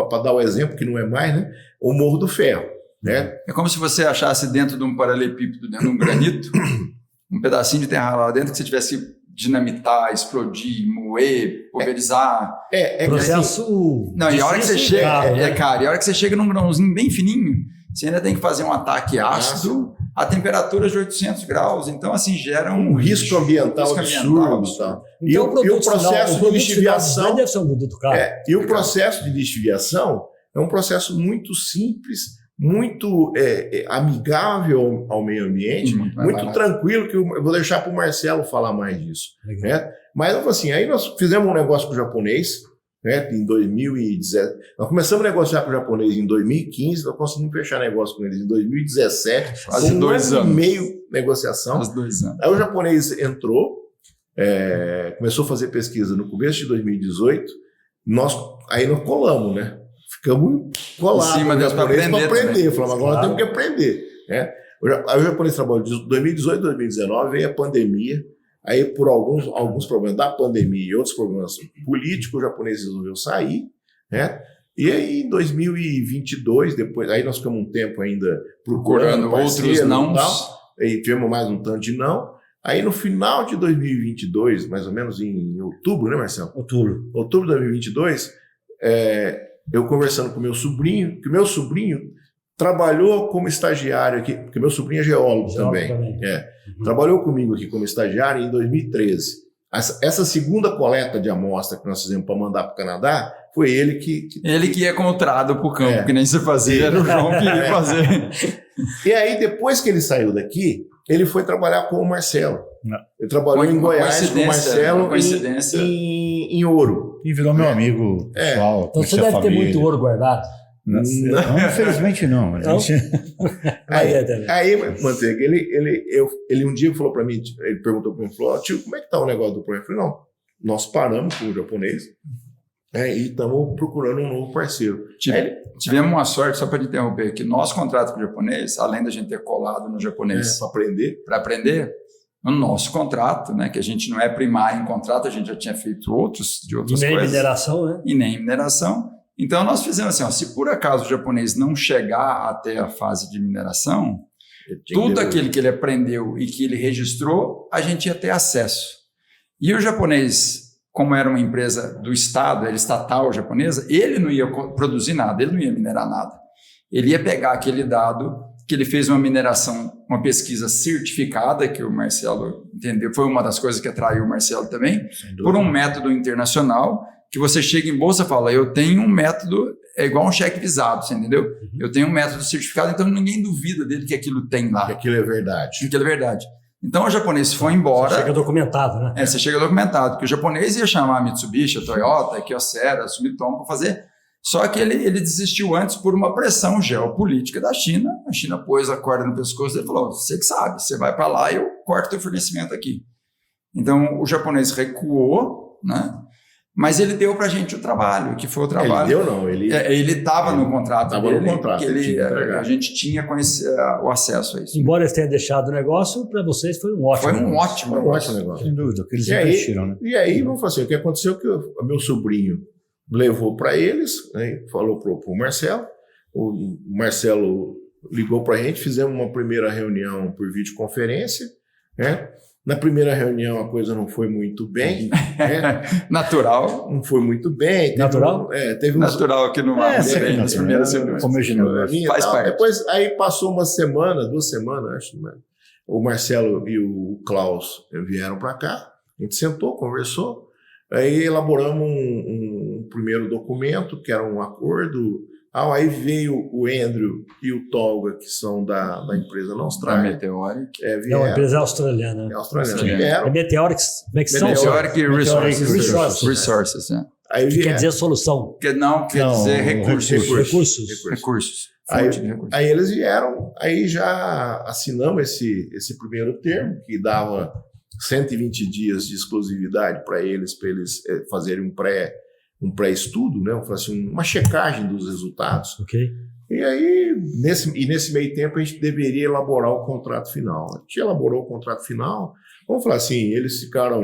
para dar o exemplo, que não é mais, né, o Morro do Ferro. Né? É como se você achasse dentro de um paralelepípedo, dentro de um granito, um pedacinho de terra lá dentro que você tivesse que dinamitar, explodir, moer, pulverizar. Processo. Não, e a hora que você chega, cara, e a hora que você chega num grãozinho bem fininho, você ainda tem que fazer um ataque ácido a temperaturas de 800 graus. Então, assim, gera um risco ambiental absurdo. Tá? E o processo de lixiviação. Deve ser um produto caro. E o processo de lixiviação é um processo muito simples, muito amigável ao meio ambiente, muito tranquilo, que eu vou deixar para o Marcelo falar mais disso. Né? Mas assim, aí nós fizemos um negócio com o japonês, né, em 2017. Nós começamos a negociar com o japonês em 2015, nós conseguimos fechar negócio com eles em 2017, quase 2 anos. E meio negociação. Quase 2 anos. Aí o japonês entrou, começou a fazer pesquisa no começo de 2018, aí nós colamos, né? Ficamos colados para aprender. Falamos, agora temos que aprender. Né? Aí o japonês trabalhou de 2018 a 2019, veio a pandemia. Aí, por alguns problemas da pandemia e outros problemas políticos, o japonês resolveu sair. Né? E aí, em 2022, depois, aí nós ficamos um tempo ainda procurando outros não. E tivemos mais um tanto de não. Aí, no final de 2022, mais ou menos em outubro, né, Marcelo? Outubro de 2022, eu conversando com meu sobrinho, que meu sobrinho trabalhou como estagiário aqui, porque meu sobrinho é geólogo também. Trabalhou comigo aqui como estagiário em 2013. Essa segunda coleta de amostra que nós fizemos para mandar para o Canadá, foi ele que... Ele que ia com o trado para o campo, que nem você fazia, era o João que ia fazer. E aí, depois que ele saiu daqui, ele foi trabalhar com o Marcelo. Ele trabalhou em Goiás com o Marcelo em Ouro. E virou meu amigo pessoal. Então você deve ter muito ouro guardado. Não, infelizmente não. Aí, Manteiga, ele um dia falou para mim, ele perguntou para mim, falou, tio, como é que tá o negócio do projeto? Eu falei, não, nós paramos com o japonês e estamos procurando um novo parceiro. Tivemos uma sorte, só para te interromper, que nosso contrato com o japonês, além da gente ter colado no japonês para aprender, no nosso contrato, né, que a gente não é primário em contrato, a gente já tinha feito outras coisas. E nem mineração, né? E nem mineração. Então, nós fizemos assim, se por acaso o japonês não chegar até a fase de mineração, tudo aquilo que ele aprendeu e que ele registrou, a gente ia ter acesso. E o japonês, como era uma empresa do Estado, era estatal japonesa, ele não ia produzir nada, ele não ia minerar nada. Ele ia pegar aquele dado que ele fez uma mineração, uma pesquisa certificada, que o Marcelo entendeu, foi uma das coisas que atraiu o Marcelo também, por um método internacional, que você chega em bolsa e fala, eu tenho um método, é igual um cheque visado, você entendeu? Eu tenho um método certificado, então ninguém duvida dele que aquilo tem lá. Que aquilo é verdade. Que aquilo é verdade. Então o japonês foi embora. Você chega documentado, né? Você chega documentado, que o japonês ia chamar a Mitsubishi, a Toyota, a Kyocera, a Sumitomo para fazer, só que ele desistiu antes por uma pressão geopolítica da China. A China pôs a corda no pescoço e falou, você que sabe, você vai para lá e eu corto teu fornecimento aqui. Então o japonês recuou, né? Mas ele deu para a gente o trabalho, que foi o trabalho... Ele deu não, ele estava no contrato dele, no contrato, que a gente tinha o acesso a isso. Embora eles tenham deixado o negócio, para vocês foi um ótimo negócio. Um ótimo negócio. Sem dúvida, porque eles investiram, né? E aí, vamos fazer, o que aconteceu que o meu sobrinho levou para eles, né, falou para o Marcelo, o Marcelo ligou para a gente, fizemos uma primeira reunião por videoconferência, né? Na primeira reunião a coisa não foi muito bem, né? Natural. Não foi muito bem. Natural? Teve Natural que não vai muito bem nas primeiras reuniões. Faz parte. Depois, aí passou uma semana, 2 semanas, acho, né? O Marcelo e o Klaus vieram para cá, a gente sentou, conversou, aí elaboramos um primeiro documento, que era um acordo. Aí veio o Andrew e o Tolga, que são da empresa na Austrália. Meteoric. É uma empresa australiana. É australiana. Vieram. É Meteoric, como é que são? Meteoric Resources. Aí Que quer dizer solução. Não, quer dizer recursos. Recursos. Aí eles vieram, aí já assinamos esse primeiro termo, que dava 120 dias de exclusividade para eles fazerem um pré-estudo, né? Assim, uma checagem dos resultados. Ok. E aí, nesse meio tempo, a gente deveria elaborar o contrato final. A gente elaborou o contrato final, vamos falar assim, eles ficaram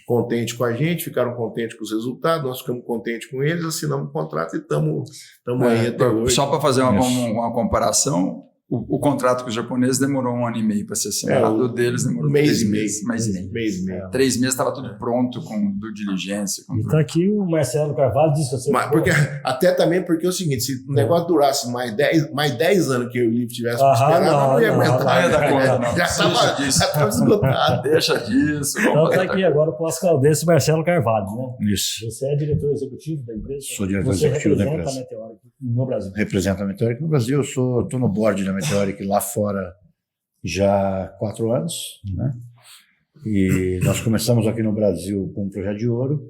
contentes com a gente, ficaram contentes com os resultados, nós ficamos contentes com eles, assinamos o contrato e estamos aí até hoje. Só para fazer uma comparação, o contrato com os japoneses demorou 1 ano e meio para ser assinado, o deles demorou 3 meses. Mais e meio. 3 meses estava tudo pronto, com due diligência. E está aqui o Marcelo Carvalho, disse que você... Até também porque é o seguinte, se o negócio durasse mais 10 anos que o livro tivesse para esperar, não ia aguentar. Já estava esgotado. Deixa disso. Então está aqui agora o pós-caldense Marcelo Carvalho, né? Isso. Você é diretor executivo da empresa? Sou diretor executivo da empresa. Você representa a Meteoric no Brasil? Representa a Meteoric no Brasil. Eu estou no board da Meteoric lá fora já há 4 anos, né? E nós começamos aqui no Brasil com um projeto de ouro.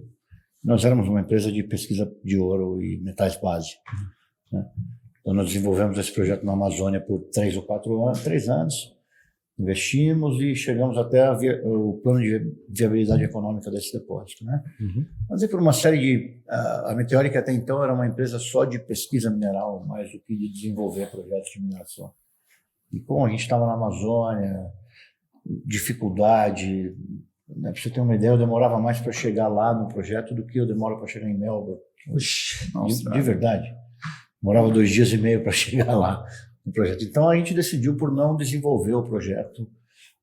Nós éramos uma empresa de pesquisa de ouro e metais base, né? Então nós desenvolvemos esse projeto na Amazônia por 3 ou 4 anos, 3 anos. Investimos e chegamos até o plano de viabilidade econômica desse depósito, né? Mas por uma série de... A Meteoric até então era uma empresa só de pesquisa mineral, mais do que de desenvolver projetos de mineração. E como a gente estava na Amazônia, dificuldade, né? Para você ter uma ideia, eu demorava mais para chegar lá no projeto do que eu demoro para chegar em Melbourne. De verdade. Demorava 2 dias e meio para chegar lá no projeto. Então a gente decidiu por não desenvolver o projeto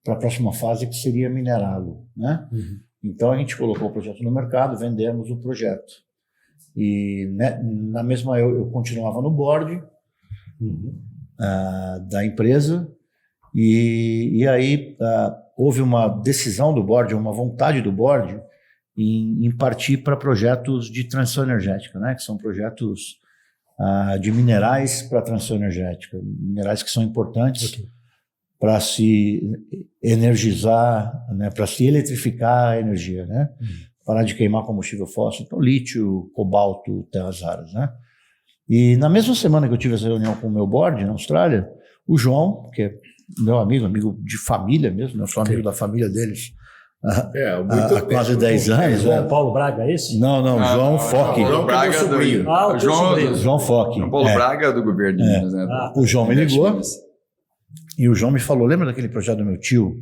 para a próxima fase, que seria minerá-lo, né? Então a gente colocou o projeto no mercado, vendemos o projeto. E né, na mesma eu continuava no board da empresa e aí houve uma decisão do board, uma vontade do board em partir para projetos de transição energética, né? Que são projetos de minerais para transição energética, minerais que são importantes para se energizar, né? Para se eletrificar a energia, né? Parar de queimar combustível fóssil, então lítio, cobalto, terras raras, né? E na mesma semana que eu tive essa reunião com o meu board na Austrália, o João, que é meu amigo de família mesmo, eu sou amigo da família deles há quase 10 anos. João Paulo Braga, é esse? Não, João Foque. João Braga João Foque. João Paulo Braga do governo de Minas, né? O João me ligou e o João me falou, lembra daquele projeto do meu tio,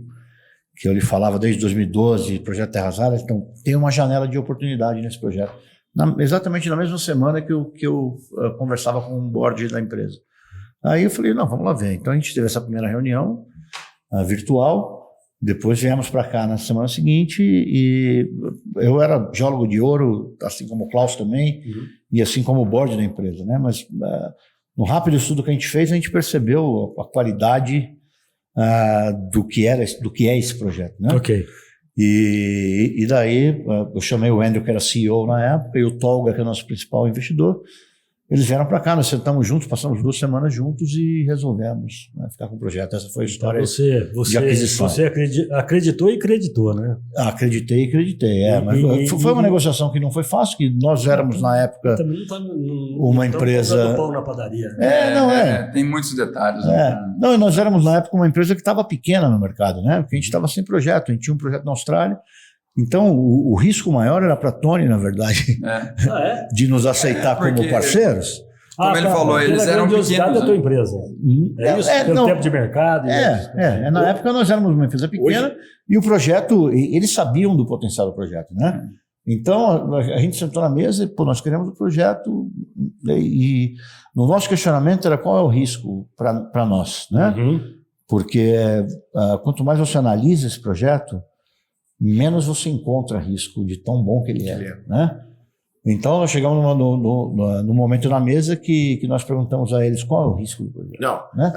que eu lhe falava desde 2012, projeto Terras Raras? Então tem uma janela de oportunidade nesse projeto. Exatamente na mesma semana que eu conversava com o board da empresa. Aí eu falei, não, vamos lá ver. Então a gente teve essa primeira reunião virtual, depois viemos para cá na semana seguinte e eu era geólogo de ouro, assim como o Klaus também, e assim como o board da empresa, né? Mas no rápido estudo que a gente fez, a gente percebeu a qualidade do que é esse projeto, né? Ok. E daí eu chamei o Andrew, que era CEO na época, e o Tolga, que é o nosso principal investidor. Eles vieram para cá, nós sentamos juntos, passamos 2 semanas juntos e resolvemos, né, ficar com o projeto. Essa foi a história de aquisição. Você acreditou e creditou, né? Acreditei, mas foi uma negociação que não foi fácil, que nós éramos na época uma empresa... pão na padaria. Tem muitos detalhes. Não, nós éramos na época uma empresa que estava pequena no mercado, né? Porque a gente estava sem projeto, a gente tinha um projeto na Austrália. Então, o risco maior era para a Tony, na verdade, de nos aceitar como parceiros. Como ele falou, eles eram pequenos. Da tua empresa. É isso? Pelo tempo de mercado. Na época nós éramos uma empresa pequena e o projeto, eles sabiam do potencial do projeto, né? Então, a gente sentou na mesa e, nós queremos o projeto e no nosso questionamento era qual é o risco para nós, né? Porque quanto mais você analisa esse projeto, menos você encontra risco de tão bom que ele é. Né? Então, nós chegamos no momento na mesa que nós perguntamos a eles qual é o risco do projeto. Não. Né?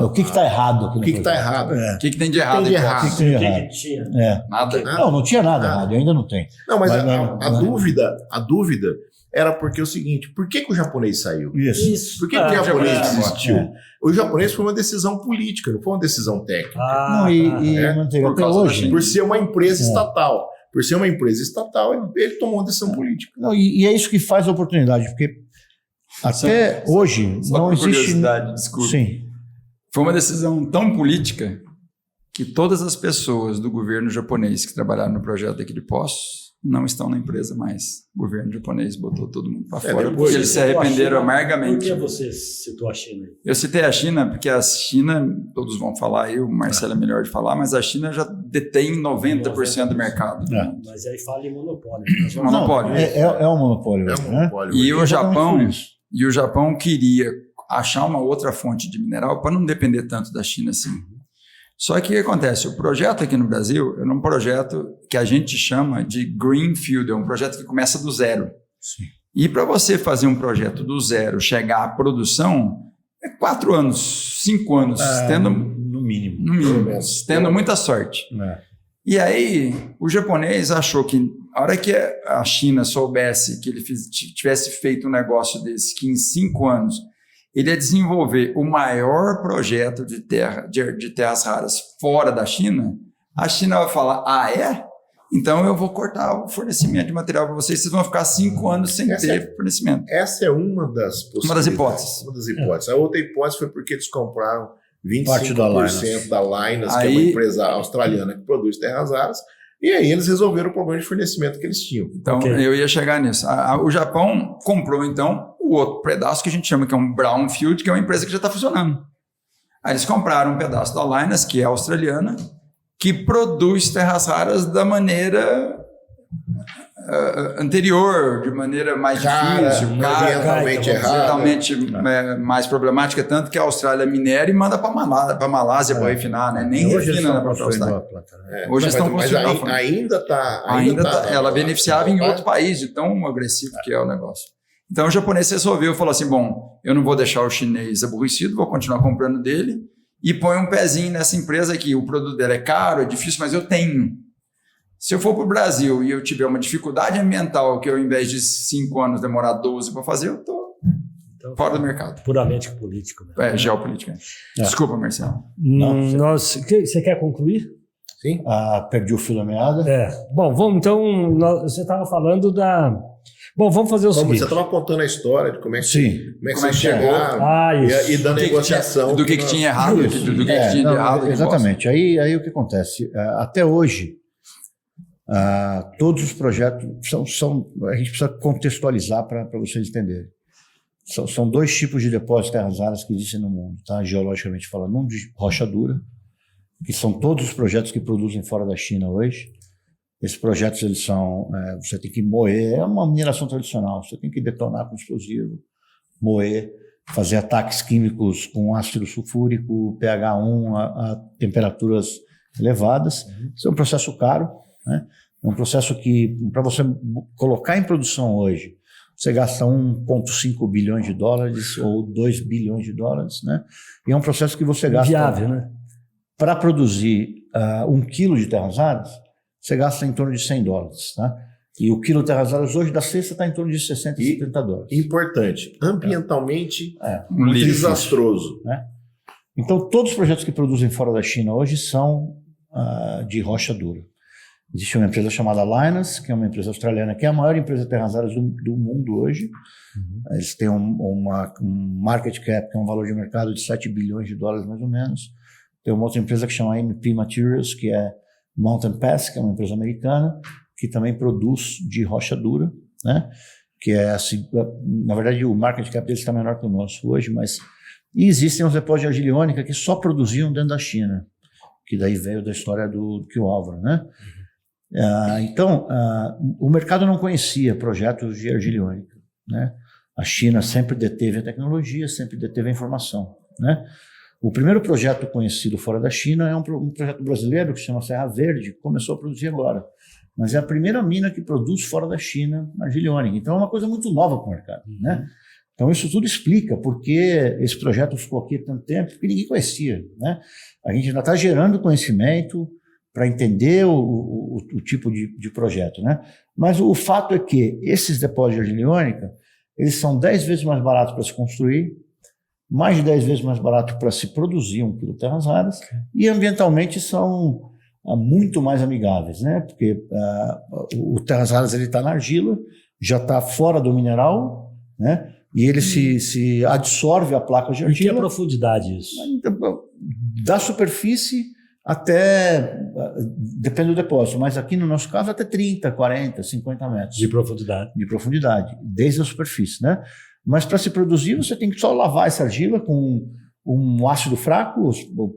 O que está errado aqui O que está errado? O que tem de errado? O que tem de errado? tinha? Nada. Não tinha nada errado, ainda não tem. Não, mas a dúvida era porque é o seguinte, por que o japonês saiu? Isso. Por que o japonês desistiu? É. O japonês foi uma decisão política, não foi uma decisão técnica. Manteiga, Por até causa da hoje... China. Por ser uma empresa estatal. Por ser uma empresa estatal, ele tomou uma decisão política. Não, e é isso que faz a oportunidade, porque até hoje Só não por existe... curiosidade, desculpa. Sim. Foi uma decisão tão política que todas as pessoas do governo japonês que trabalharam no projeto aqui de Poços não estão na empresa mais. O governo japonês botou todo mundo para fora depois porque eles se arrependeram Por amargamente. que você citou a China? Eu citei a China porque a China, todos vão falar aí, o Marcelo é melhor de falar, mas a China já detém 90% do mercado. Mas aí fala em monopólio. Monopólio. É um monopólio. É um monopólio. E o Exatamente Japão queria achar uma outra fonte de mineral para não depender tanto da China assim. Só que o que acontece? O projeto aqui no Brasil é um projeto que a gente chama de Greenfield, é um projeto que começa do zero. Sim. E para você fazer um projeto do zero, chegar à produção, é 4 anos, 5 anos, No mínimo. tendo muita sorte. E aí, o japonês achou que a hora que a China soubesse que ele tivesse feito um negócio desse, que em 5 anos ele ia desenvolver o maior projeto de terras raras fora da China, a China vai falar, é? Então eu vou cortar o fornecimento de material para vocês vão ficar 5 anos sem ter fornecimento. Essa é uma das possibilidades. Uma das hipóteses. Uma das hipóteses. A outra hipótese foi porque eles compraram 25% da Lynas, que é uma empresa australiana que produz terras raras, e aí eles resolveram o problema de fornecimento que eles tinham. Então eu ia chegar nisso. O Japão comprou então o outro pedaço que a gente chama que é um brownfield, que é uma empresa que já está funcionando. Aí eles compraram um pedaço da Lynas, que é australiana, que produz terras raras da maneira anterior, de maneira mais difícil, ambientalmente mais problemática, tanto que a Austrália minera e manda para a Malásia para refinar, né? Nem refina na própria Austrália. Hoje estão construindo. Mas ainda está. Ela beneficiava em outro país, de tão agressivo que é o negócio. Então o japonês resolveu, falou assim, bom, eu não vou deixar o chinês aborrecido, vou continuar comprando dele e põe um pezinho nessa empresa aqui. O produto dela é caro, é difícil, mas eu tenho. Se eu for para o Brasil e eu tiver uma dificuldade ambiental que eu, ao invés de 5 anos, demorar 12 para fazer, eu estou fora do mercado. Puramente político. Né? Geopolítica. Desculpa, Marcelo. Você quer concluir? Sim. Perdi o fio da meada. Bom, vamos então. Você estava falando da... Bom, vamos fazer o seguinte. Você estava contando a história de como é que vocês chegaram e da negociação. Do que tinha errado. Do que tinha de errado. Exatamente. Aí o que acontece? Até hoje, todos os projetos a gente precisa contextualizar para vocês entenderem. São 2 tipos de depósitos de terras raras que existem no mundo, tá? Geologicamente falando. Um de rocha dura, que são todos os projetos que produzem fora da China hoje. Esses projetos, eles são, você tem que moer, é uma mineração tradicional, você tem que detonar com explosivo, moer, fazer ataques químicos com ácido sulfúrico, pH 1 a temperaturas elevadas. Isso é um processo caro, né? É um processo que, para você colocar em produção hoje, você gasta 1,5 bilhões de dólares ou 2 bilhões de dólares, né? E é um processo que você gasta... Viável, né? Para produzir 1 quilo de terras raras, você gasta em torno de $100, tá? E o quilo de terras raras hoje da cesta está em torno de 60 e 70 dólares. Importante, ambientalmente muito desastroso. Né? Então, todos os projetos que produzem fora da China hoje são de rocha dura. Existe uma empresa chamada Lynas, que é uma empresa australiana, que é a maior empresa de terras raras do mundo hoje. Eles têm um market cap, que é um valor de mercado de 7 bilhões de dólares, mais ou menos. Tem uma outra empresa que chama MP Materials, que é Mountain Pass, que é uma empresa americana, que também produz de rocha dura, né? Que é assim, na verdade o market cap deles está menor que o nosso hoje, mas e existem os depósitos de argila iônica que só produziam dentro da China, que daí veio da história do Álvaro, né? Então, o mercado não conhecia projetos de argila iônica, né? A China sempre deteve a tecnologia, sempre deteve a informação, né? O primeiro projeto conhecido fora da China é um projeto brasileiro que se chama Serra Verde, que começou a produzir agora. Mas é a primeira mina que produz fora da China argila iônica. Então é uma coisa muito nova para o mercado, né? Então isso tudo explica por que esse projeto ficou aqui há tanto tempo, porque ninguém conhecia, né? A gente ainda está gerando conhecimento para entender o tipo de projeto, né? Mas o fato é que esses depósitos de argila iônica, eles são 10 vezes mais baratos para se construir, mais de 10 vezes mais barato para se produzir 1 quilo de terras raras, e ambientalmente são muito mais amigáveis, né? Porque o terras raras está na argila, já está fora do mineral, né? E ele se absorve a placa de E que argila. profundidade isso? Da superfície até, depende do depósito, mas aqui no nosso caso até 30, 40, 50 metros. De profundidade. De profundidade, desde a superfície, né? Mas para se produzir você tem que só lavar essa argila com um ácido fraco,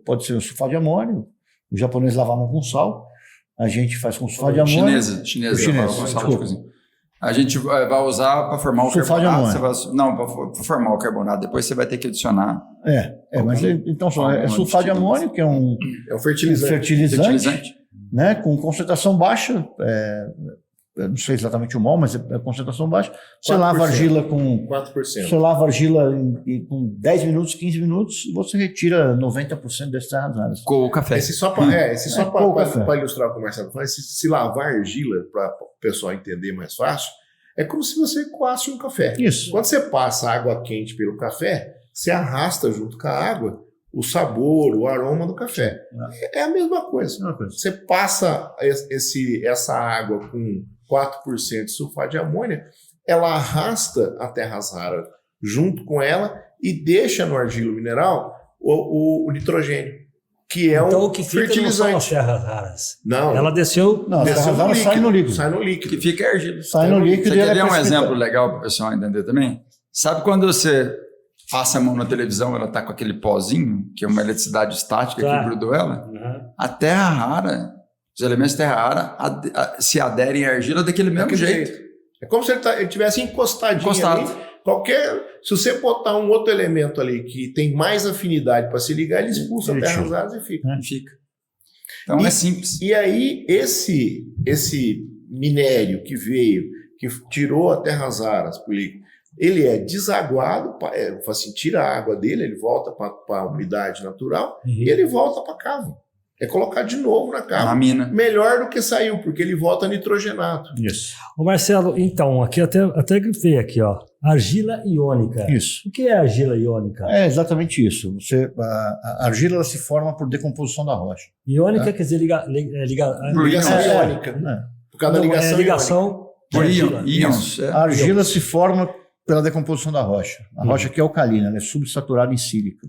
pode ser um sulfato de amônio, os japoneses lavavam com sal, a gente faz com sulfato de amônio. Chinesa. A gente vai usar para formar o sulfato carbonato. Não, para formar o carbonato. Depois você vai ter que adicionar. Mas então é sulfato de amônio, que é um fertilizante, né, com concentração baixa. Eu não sei exatamente o mol, mas é concentração baixa. Você 4%. lava a argila com 4%. Você lava a argila com 10 minutos, 15 minutos, você retira 90% dessas terras raras. Com o café. Esse só para ilustrar o que o Marcelo falou, se lavar argila, para o pessoal entender mais fácil, é como se você coasse um café. Isso. Quando você passa água quente pelo café, você arrasta junto com a água o sabor, o aroma do café. É a mesma coisa. Você passa essa água com 4% de sulfato de amônia, ela arrasta a terras raras junto com ela e deixa no argilo mineral o nitrogênio, que é então, um o que fica fertilizante. Não são as terras raras. Não. Ela desceu... Não, Desceu as terras raras saem no líquido. Sai no líquido. Que fica argila. Sai no líquido. Você quer ver um exemplo legal para o pessoal entender também? Sabe quando você passa a mão na televisão, ela está com aquele pozinho, que é uma eletricidade estática que grudou ela? A terra rara, os elementos de terra rara se aderem à argila daquele mesmo jeito. É como se ele tivesse encostadinho ali. Se você botar um outro elemento ali que tem mais afinidade para se ligar, ele expulsa a terras raras e fica. Então é simples. E aí, esse minério que veio, que tirou a terras raras, ele é desaguado, assim, tira a água dele, ele volta para a umidade natural e ele volta para a cava. É colocar de novo na cava. Na mina. Melhor do que saiu, porque ele volta nitrogenado. Isso. Ô Marcelo, então, aqui até grifei aqui, ó. Argila iônica. Isso. O que é argila iônica? É exatamente isso. A argila ela se forma por decomposição da rocha. Iônica quer dizer Ligação iônica. Por causa da ligação por íons. A argila se forma pela decomposição da rocha. A rocha aqui é alcalina, ela é subsaturada em sílica.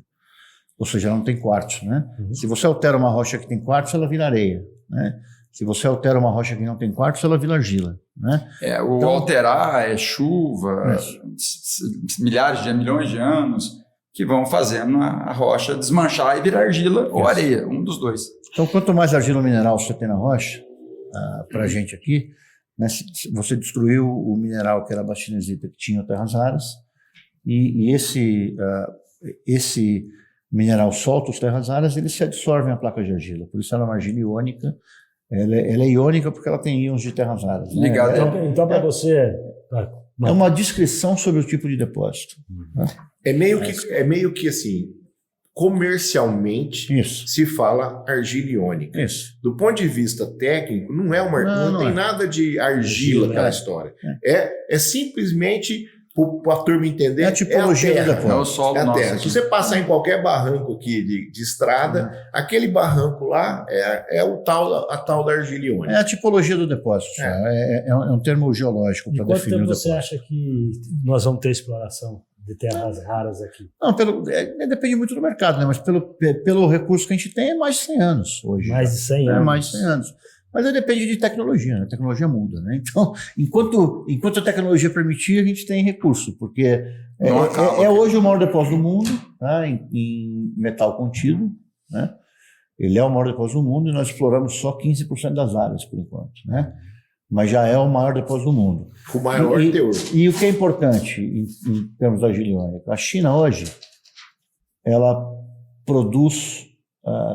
Ou seja, ela não tem quartzo, né? Se você altera uma rocha que tem quartzo, ela vira areia, né? Se você altera uma rocha que não tem quartzo, ela vira argila, né? Então, alterar é chuva, milhões de anos, que vão fazendo a rocha desmanchar e virar argila ou areia, um dos dois. Então, quanto mais argila mineral você tem na rocha, para a gente aqui, né, você destruiu o mineral que era a bastinesita, que tinha terras raras, e esse mineral solta os terras raras, eles se absorvem a placa de argila. Por isso ela é uma argila iônica. Ela é iônica porque ela tem íons de terras raras. Né? Então para você... É uma descrição sobre o tipo de depósito. É meio que assim, comercialmente se fala argila iônica. Isso. Do ponto de vista técnico, não tem nada de argila naquela história. É simplesmente... Para a turma entender, é a tipologia do depósito. É o solo nosso. Aqui. Se você passar em qualquer barranco aqui de estrada, aquele barranco lá é a tal da argila iônica. É a tipologia do depósito. É um termo geológico para definir o depósito. Quanto tempo você acha que nós vamos ter exploração de terras raras aqui? Não, depende muito do mercado, né? Mas pelo recurso que a gente tem, é mais de 100 anos hoje. Mais de 100 anos. É mais de 100 anos. Mas aí depende de tecnologia, né? A tecnologia muda, né? Então, enquanto a tecnologia permitir, a gente tem recurso, porque hoje o maior depósito do mundo, tá? em metal contido, né? Ele é o maior depósito do mundo e nós exploramos só 15% das áreas, por enquanto, né? Mas já é o maior depósito do mundo. O maior teor. E o que é importante em termos da argila iônica? A China hoje, ela produz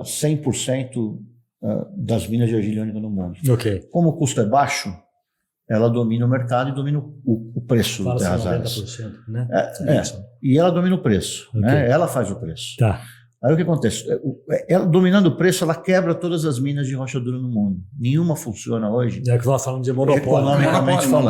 100% das minas de argila iônica no mundo. Ok. Como o custo é baixo, ela domina o mercado e domina o preço das terras raras. 90%, né? E ela domina o preço, Ok. né? Ela faz o preço. Tá. Aí o que acontece? Ela, dominando o preço, ela quebra todas as minas de rocha dura no mundo. Nenhuma funciona hoje. É que nós falamos de monopólio. Economicamente Não falando,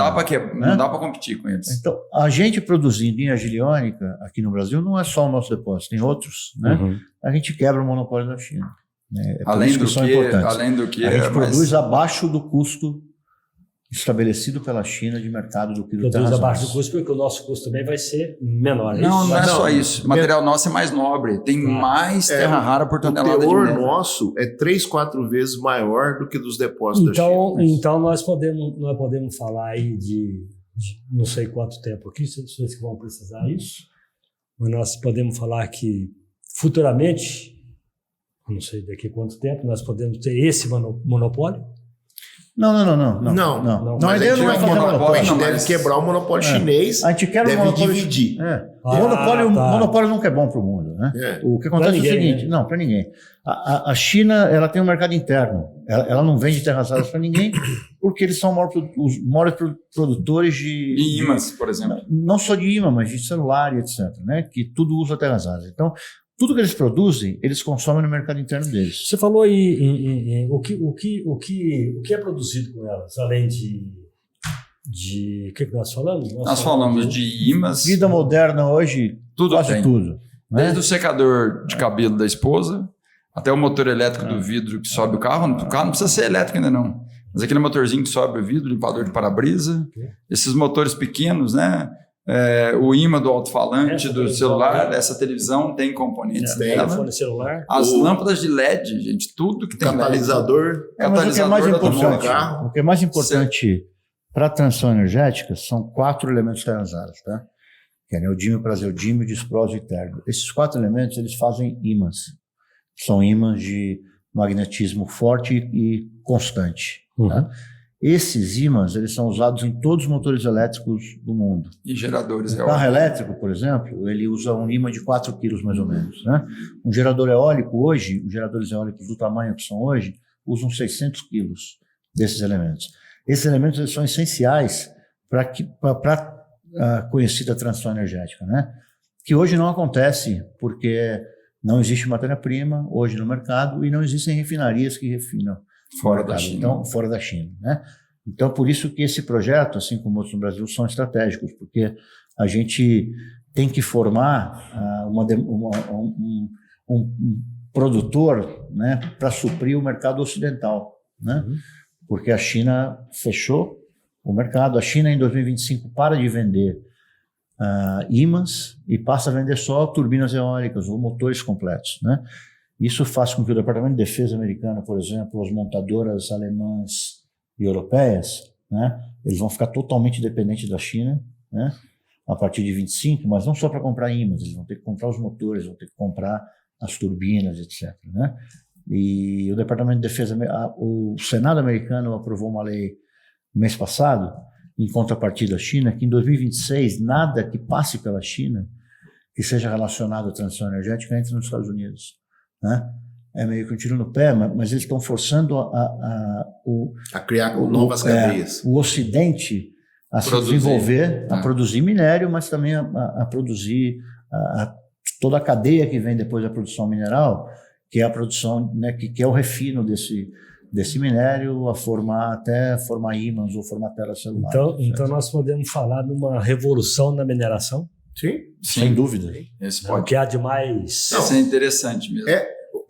não dá para competir com eles. Então, a gente produzindo em argila iônica aqui no Brasil não é só o nosso depósito, tem outros, né? Uhum. A gente quebra o monopólio da China. Né? É por Além isso que do são que, importantes. além do que A gente é, produz abaixo do custo estabelecido pela China de mercado do quilo de Produz terras abaixo do raras. custo, porque o nosso custo também vai ser menor. Não, não é Não, só isso. O material nosso é mais nobre. Tem mais terra rara por O tonelada de teor minério. nosso é 3, 4 vezes maior do que dos depósitos da China. Então nós podemos falar aí de não sei quanto tempo aqui, vocês que vão precisar isso, mas nós podemos falar que futuramente, não sei daqui a quanto tempo, nós podemos ter esse monopólio. Não. Não. A ideia não é fazer monopólio. A gente não, deve mas- quebrar o monopólio chinês, A gente quer um deve monopólio. dividir. Monopólio nunca é bom para o mundo, né? O que acontece Pra ninguém, é o seguinte, né? não, para ninguém. A China, ela tem um mercado interno. Ela não vende terras raras para ninguém, porque eles são os maiores produtores E imãs, por exemplo. não só de imã, mas de celular e etc, né? Que tudo usa terras raras. Então, tudo que eles produzem, eles consomem no mercado interno deles. Você falou aí o que é produzido com elas, além de o que nós falamos? Nós falamos de imãs, Vida moderna hoje, tudo quase tem. tudo. Né? Desde o secador de cabelo da esposa até o motor elétrico do vidro que sobe o carro. O carro não precisa ser elétrico ainda não. Mas aquele motorzinho que sobe o vidro, limpador de para-brisa, esses motores pequenos, né? O imã do alto-falante, do celular, essa televisão tem componentes dela. Telefone celular. As lâmpadas de LED, gente, tudo que tem Catalisador. Mas o que é mais Catalisador da importante, carro. o que é mais importante para a transição energética são 4 elementos terras raras, tá? Que é neodímio, praseodímio, disprosio e termo. Esses 4 elementos, eles fazem ímãs. São ímãs de magnetismo forte e constante. Tá? Esses ímãs, eles são usados em todos os motores elétricos do mundo. E geradores O carro elétrico, por exemplo, ele usa um ímã de 4 quilos mais ou menos, né? Um gerador eólico hoje, os geradores eólicos do tamanho que são hoje, usam 600 quilos desses elementos. Esses elementos eles são essenciais para a conhecida transição energética, né? Que hoje não acontece porque não existe matéria-prima hoje no mercado e não existem refinarias que refinam fora da China. Então, fora da China, né? Então, por isso que esse projeto, assim como outros no Brasil, são estratégicos, porque a gente tem que formar um produtor, né, para suprir o mercado ocidental, né? Porque a China fechou o mercado. A China, em 2025, para de vender ímãs e passa a vender só turbinas eólicas ou motores completos, né? Isso faz com que o Departamento de Defesa americano, por exemplo, as montadoras alemãs e europeias, né, eles vão ficar totalmente dependentes da China, né, a partir de 25, mas não só para comprar ímãs, eles vão ter que comprar os motores, vão ter que comprar as turbinas, etc, né? E o Departamento de Defesa, o Senado americano aprovou uma lei no mês passado, em contrapartida à China, que em 2026 nada que passe pela China que seja relacionado à transição energética entre nos Estados Unidos, né? É meio que um tiro no pé, mas eles estão forçando a criar novas cadeias. O Ocidente a se desenvolver, a produzir minério, mas também a produzir toda a cadeia que vem depois da produção mineral, que é a produção, né, que é o refino desse minério até formar ímãs ou formar telas celulares. Então nós podemos falar numa revolução na mineração? Sim. Sem dúvida. Esse O pode. que há de mais... Esse é interessante mesmo.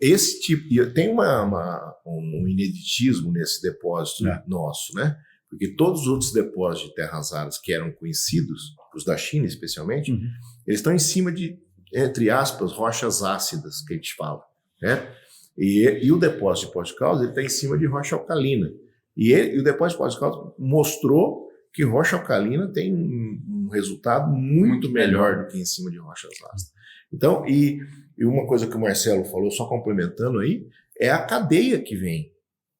Esse tipo, tem um ineditismo nesse depósito nosso, né? Porque todos os outros depósitos de terras raras que eram conhecidos, os da China especialmente, eles estão em cima de, entre aspas, rochas ácidas, que a gente fala, né? E o depósito de Poços de Caldas está em cima de rocha alcalina. E o depósito de Poços de Caldas mostrou que rocha alcalina tem um resultado muito melhor do que em cima de rochas ácidas. Então, e uma coisa que o Marcelo falou, só complementando aí, é a cadeia que vem.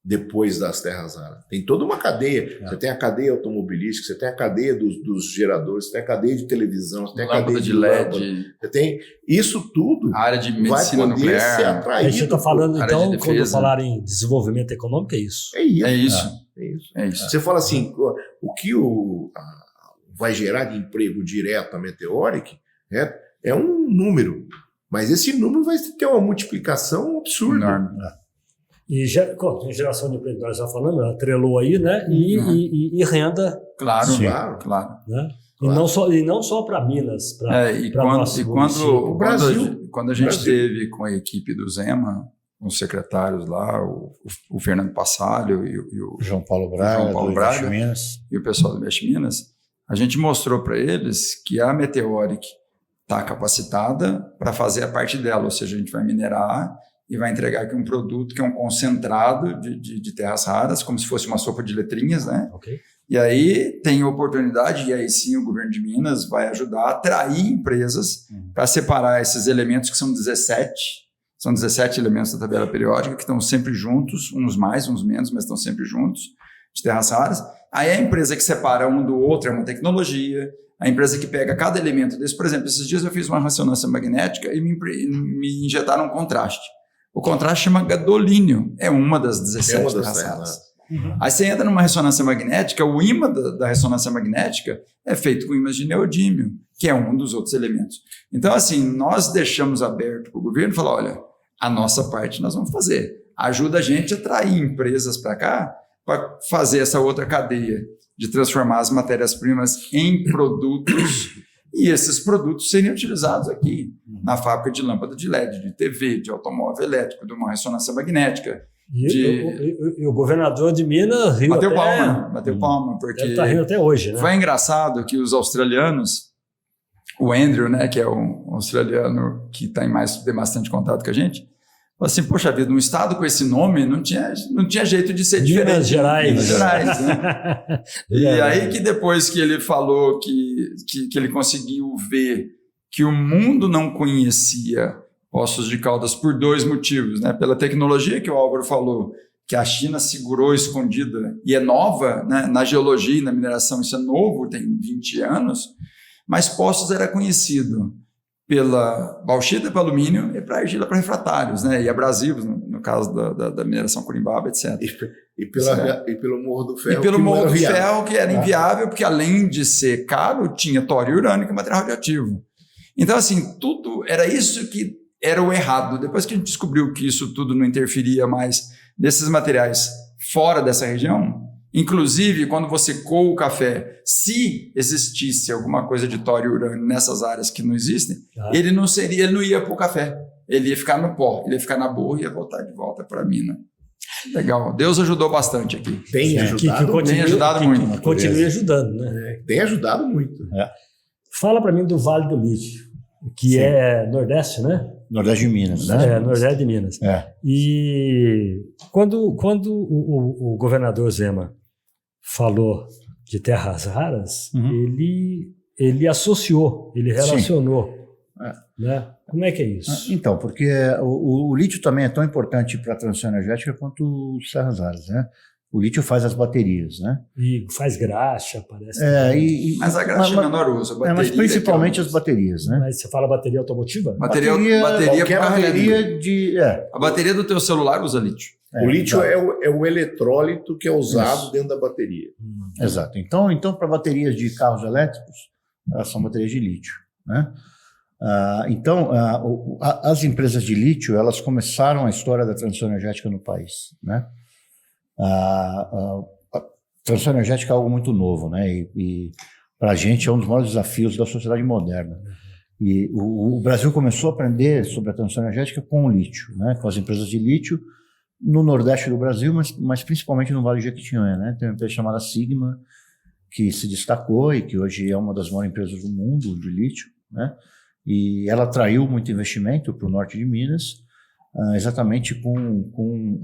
depois das terras raras. Tem toda uma cadeia. Você tem a cadeia automobilística, você tem a cadeia dos geradores, você tem a cadeia de televisão, você tem a cadeia de LED, você tem isso tudo. A área de medicina vai poder nuclear. ser atraído. A gente está falando, área de então, quando defesa. falar em desenvolvimento econômico, é isso. É isso. É isso. É isso. É isso. Você fala assim, o que vai gerar de emprego direto a Meteoric é um número, mas esse número vai ter uma multiplicação absurda. Enorme. E geração de emprego, nós já falamos, atrelou aí, né? E renda, Claro, Sim. claro. né? Claro. E não só para Minas, para Quando a gente teve com a equipe do Zema, os secretários lá, o Fernando Passalho e o João Paulo Braga, João Paulo do Braga. Invest Minas. e o pessoal do Invest Minas, a gente mostrou para eles que a Meteoric está capacitada para fazer a parte dela, ou seja, a gente vai minerar e vai entregar aqui um produto que é um concentrado de terras raras, como se fosse uma sopa de letrinhas, né? Ok. E aí tem oportunidade, e aí sim o governo de Minas vai ajudar a atrair empresas para separar esses elementos, que são 17. São 17 elementos da tabela periódica que estão sempre juntos, uns mais, uns menos, mas estão sempre juntos, de terras raras. Aí a empresa que separa um do outro é uma tecnologia, a empresa que pega cada elemento desse. Por exemplo, esses dias eu fiz uma ressonância magnética e me injetaram um contraste. O contraste chama gadolínio, é uma das 17 terras raras. Aí você entra numa ressonância magnética, o ímã da ressonância magnética é feito com ímãs de neodímio, que é um dos outros elementos. Então, assim, nós deixamos aberto para o governo falar, olha, a nossa parte nós vamos fazer. Ajuda a gente a atrair empresas para cá para fazer essa outra cadeia de transformar as matérias-primas em produtos e esses produtos serem utilizados aqui na fábrica de lâmpada de LED, de TV, de automóvel elétrico, de uma ressonância magnética. E o governador de Minas riu Bateu até... palma, porque Ele está rindo até hoje, né? foi engraçado que os australianos, o Andrew, né, que é um australiano que tem bastante contato com a gente, falou assim, poxa vida, um estado com esse nome não tinha jeito de ser diferente. Minas Gerais. Minas Gerais, né? E aí que depois que ele falou que ele conseguiu ver que o mundo não conhecia Poços de Caldas por dois motivos, né? Pela tecnologia que o Álvaro falou, que a China segurou escondida e é nova, né? Na geologia e na mineração, isso é novo, tem 20 anos, mas Poços era conhecido pela bauxita para alumínio e para argila para refratários, né? E abrasivos, no caso da mineração corimbaba, etc. E pelo Morro do Ferro. E pelo Morro do Ferro, que era inviável, porque além de ser caro, tinha tório urânico e material radioativo. Então, assim, tudo era isso que era o errado. Depois que a gente descobriu que isso tudo não interferia mais nesses materiais fora dessa região, inclusive quando você coa o café, se existisse alguma coisa de tório e urânio nessas áreas que não existem, ele não ia para o café, ele ia ficar no pó, ele ia ficar na borra e ia voltar de volta para a mina. Legal, Deus ajudou bastante aqui. Tem ajudado muito. Continue ajudando, né? Tem ajudado muito. Fala para mim do Vale do Lítio, que é Nordeste, né? Nordeste de Minas, né? Nordeste de Minas. E quando o governador Zema falou de terras raras, ele associou, ele relacionou. Né? Como é que é isso? Então, porque o lítio também é tão importante para a transição energética quanto os terras raras, né? O lítio faz as baterias, né? E faz graxa, parece. Mas a graxa é menor uso. Mas principalmente as baterias, né? Mas você fala bateria automotiva? Bateria qualquer bateria de... A bateria do teu celular usa lítio. O lítio é o eletrólito que é usado dentro da bateria. Exato. Então para baterias de carros elétricos, elas são baterias de lítio, né? As empresas de lítio, elas começaram a história da transição energética no país, né? A transição energética é algo muito novo, né? E para a gente é um dos maiores desafios da sociedade moderna. E o Brasil começou a aprender sobre a transição energética com o lítio, né? Com as empresas de lítio no Nordeste do Brasil, mas principalmente no Vale do Jequitinhonha, né? Tem uma empresa chamada Sigma, que se destacou e que hoje é uma das maiores empresas do mundo de lítio, né? E ela atraiu muito investimento para o norte de Minas, exatamente com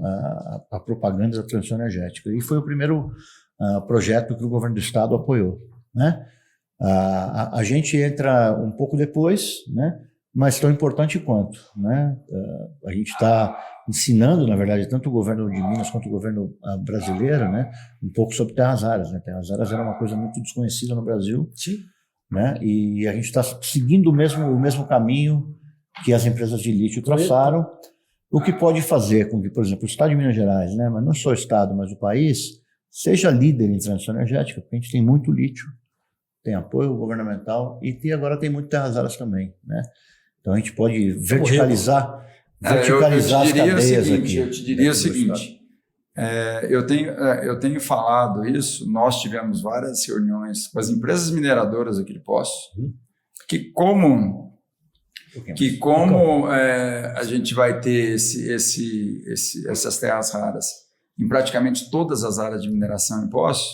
a propaganda da transição energética. E foi o primeiro projeto que o governo do estado apoiou, né? A gente entra um pouco depois, né? mas tão importante quanto, né? A gente está ensinando, na verdade, tanto o governo de Minas quanto o governo brasileiro, né, um pouco sobre terras raras, né? Terras raras era uma coisa muito desconhecida no Brasil, Sim. né? E a gente está seguindo o mesmo caminho que as empresas de lítio traçaram, o que pode fazer com que, por exemplo, o Estado de Minas Gerais, né, mas não só o Estado, mas o país, seja líder em transição energética, porque a gente tem muito lítio, tem apoio governamental e agora tem muito terras raras também, né? Então a gente pode verticalizar as cadeias aqui. Eu te diria o seguinte, eu tenho falado isso, nós tivemos várias reuniões com as empresas mineradoras aqui de Poços, que como a gente vai ter essas terras raras em praticamente todas as áreas de mineração em Poços,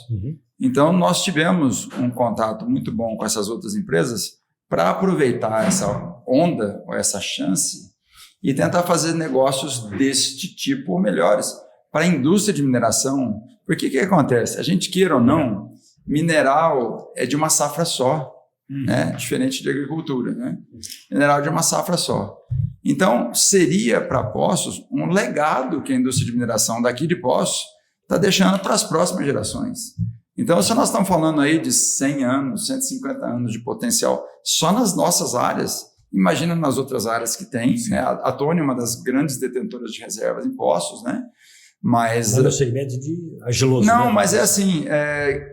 então nós tivemos um contato muito bom com essas outras empresas para aproveitar essa onda ou essa chance e tentar fazer negócios deste tipo ou melhores para a indústria de mineração. Porque o que acontece? A gente queira ou não, mineral é de uma safra só, né? Diferente de agricultura, né? Mineral é de uma safra só. Então, seria para Poços um legado que a indústria de mineração daqui de Poços está deixando para as próximas gerações. Então, se nós estamos falando aí de 100 anos, 150 anos de potencial só nas nossas áreas, imagina nas outras áreas que tem, né? A Tônia é uma das grandes detentoras de reservas em Poços, né? Mas no segmento de argiloso. Não, né? mas é assim,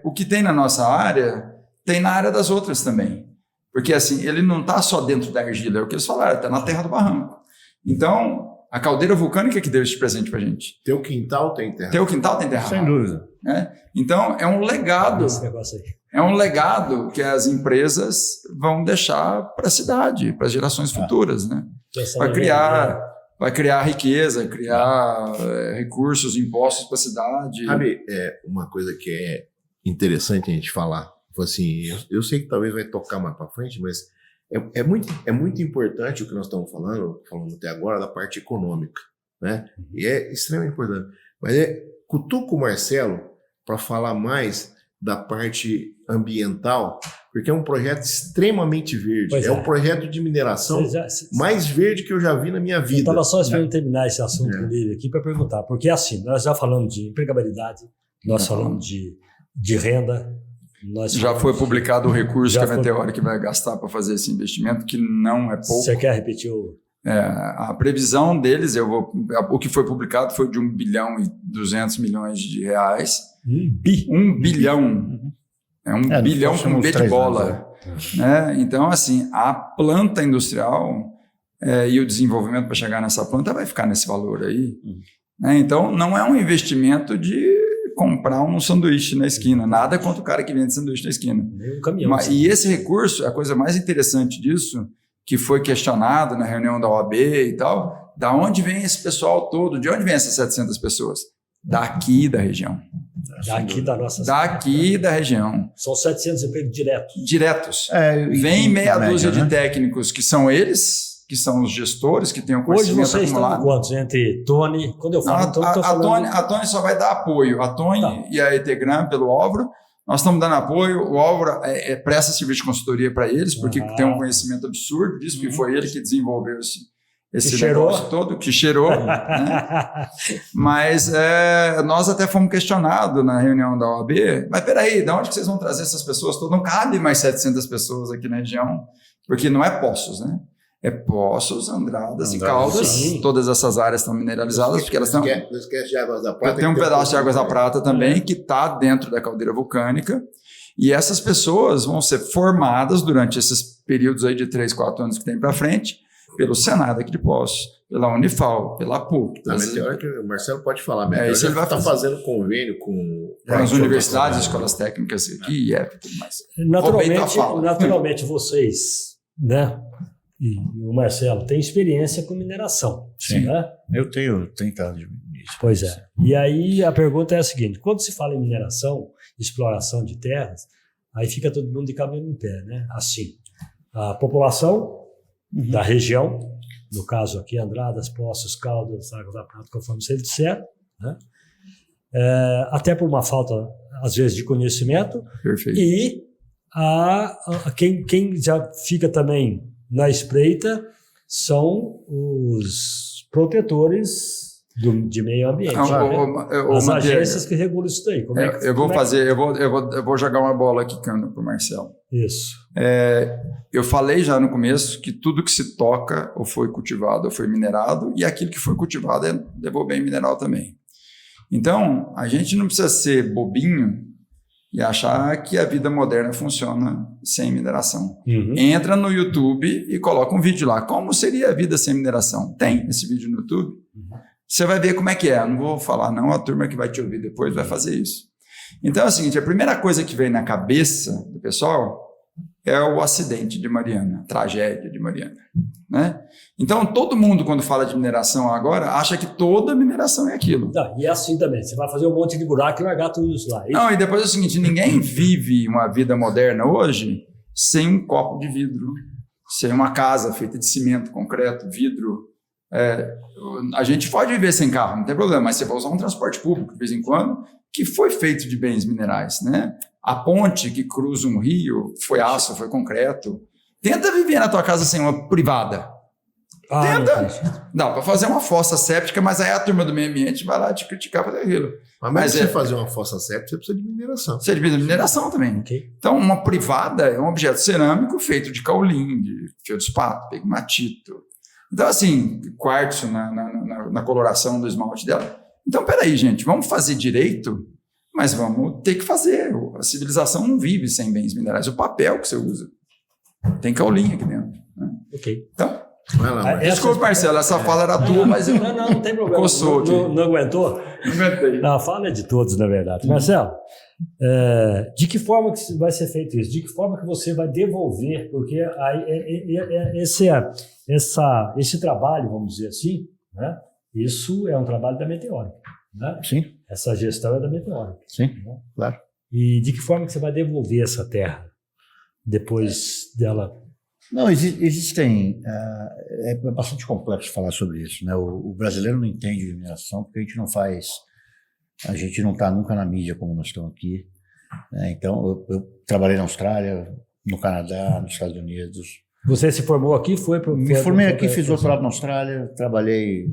o que tem na nossa área, tem na área das outras também. Porque assim, ele não está só dentro da argila, é o que eles falaram, está na terra do barranco. Então, a caldeira vulcânica que deu esse presente para a gente. Teu quintal tem terra. Teu quintal tem terra. Sem dúvida. Né? Então, é um legado. Esse negócio aí. É um legado que as empresas vão deixar para a cidade, para as gerações futuras, né? Vai criar riqueza, criar recursos, impostos para a cidade. Sabe, uma coisa que é interessante a gente falar, assim, eu sei que talvez vai tocar mais para frente, mas é muito importante o que nós estamos falando até agora da parte econômica, né? E é extremamente importante. Mas cutuca o Marcelo para falar mais da parte ambiental, porque é um projeto extremamente verde. É um projeto de mineração mais verde que eu já vi na minha vida. Eu estava só esperando terminar esse assunto dele aqui para perguntar, porque assim, nós já falamos de empregabilidade, nós falamos de renda. Já foi publicado o recurso que a Meteora que vai gastar para fazer esse investimento, que não é pouco. Você quer repetir o... A previsão deles, o que foi publicado foi de 1 bilhão e 200 milhões de reais. 1 bilhão. É 1 bilhão com B de bola. Né? Então, assim, a planta industrial e o desenvolvimento para chegar nessa planta vai ficar nesse valor aí. Né? Então, não é um investimento de comprar um sanduíche na esquina. Nada contra o cara que vende sanduíche na esquina. Um caminhão. E esse recurso, a coisa mais interessante disso, que foi questionado na reunião da OAB e tal, da onde vem esse pessoal todo? De onde vem essas 700 pessoas? Daqui da região. Daqui da nossa Daqui da região. São 700 empregos diretos. Diretos. Vem meia dúzia de técnicos que são eles, que são os gestores, que têm o conhecimento acumulado. Hoje vocês acumulado. estão quantos? Entre Tony... Quando eu falo a Tony só vai dar apoio. A Tony e a Etegram pelo Álvaro. Nós estamos dando apoio. O Álvaro presta serviço de consultoria para eles, porque tem um conhecimento absurdo disso, porque foi ele que desenvolveu esse negócio todo, que cheirou. Né? Mas nós até fomos questionados na reunião da OAB, mas peraí, de onde que vocês vão trazer essas pessoas todas? Não cabe mais 700 pessoas aqui na região, porque não é Poços, né? É Poços, Andradas e Caldas. Sim. Todas essas áreas estão mineralizadas, porque elas estão... Não esquece de Águas da Prata. Tem um pedaço de Águas da Prata também, que está dentro da caldeira vulcânica. E essas pessoas vão ser formadas durante esses períodos aí de 3, 4 anos que tem para frente, pelo Senado aqui de Poços, pela Unifal, pela PUC. A Meteora que o Marcelo pode falar. Isso ele vai estar fazendo convênio com as universidades, escolas técnicas aqui e tudo mais. Naturalmente vocês, né? E o Marcelo tem experiência com mineração. Sim. Né? Eu tenho 30 anos de experiência. Pois é. E aí a pergunta é a seguinte: quando se fala em mineração, exploração de terras, aí fica todo mundo de cabelo em pé, né? Assim, a população da região, no caso aqui, Andradas, Poços, Caldas, Águas da Prata, conforme vocês disseram, né? Até por uma falta, às vezes, de conhecimento. Perfeito. E quem já fica também na espreita são os protetores de meio ambiente. As agências que regulam isso daí. Eu vou jogar uma bola aqui para o Marcelo. Isso. Eu falei já no começo que tudo que se toca ou foi cultivado ou foi minerado, e aquilo que foi cultivado levou bem mineral também. Então, a gente não precisa ser bobinho e achar que a vida moderna funciona sem mineração. Uhum. Entra no YouTube e coloca um vídeo lá. Como seria a vida sem mineração? Tem esse vídeo no YouTube. Uhum. Você vai ver como é que é. Eu não vou falar não, a turma que vai te ouvir depois vai fazer isso. Então é o seguinte, a primeira coisa que vem na cabeça do pessoal é o acidente de Mariana, a tragédia de Mariana, né? Então todo mundo, quando fala de mineração agora, acha que toda mineração é aquilo. Não, e é assim também, você vai fazer um monte de buraco e largar tudo isso lá. Não, e depois é o seguinte, ninguém vive uma vida moderna hoje sem um copo de vidro, sem uma casa feita de cimento, concreto, vidro. A gente pode viver sem carro, não tem problema, mas você vai usar um transporte público de vez em quando, que foi feito de bens minerais, né? A ponte que cruza um rio foi aço, foi concreto. Tenta viver na tua casa sem uma privada. Tenta. Dá para fazer uma fossa séptica, mas aí a turma do meio ambiente vai lá te criticar por aquilo. Mas se você fazer uma fossa séptica, você precisa de mineração. Você precisa de mineração também. Okay. Então, uma privada é um objeto cerâmico feito de caulim, de feldspato, pegmatito. Então, assim, quartzo na coloração do esmalte dela. Então, peraí, gente, vamos fazer direito, mas vamos ter que fazer. A civilização não vive sem bens minerais. O papel que você usa tem caulim aqui dentro. Né? Ok. Então, vai lá, desculpa, Marcelo, essa fala era tua, mas eu... Não tem problema. Coçou, não aguentou? Não aguentei. A fala é de todos, na verdade. Marcelo, de que forma que vai ser feito isso? De que forma que você vai devolver? Porque esse trabalho, vamos dizer assim, né? Isso é um trabalho da Meteórica. Né? Sim. Essa gestão é da Meteórica. Sim, né? claro. E de que forma que você vai devolver essa terra depois dela? Não, existem... é bastante complexo falar sobre isso, né? O brasileiro não entende de mineração porque a gente não está nunca na mídia como nós estamos aqui. Né? Então, eu trabalhei na Austrália, no Canadá, nos Estados Unidos. Você se formou aqui? Me formei aqui, fiz doutorado na Austrália, trabalhei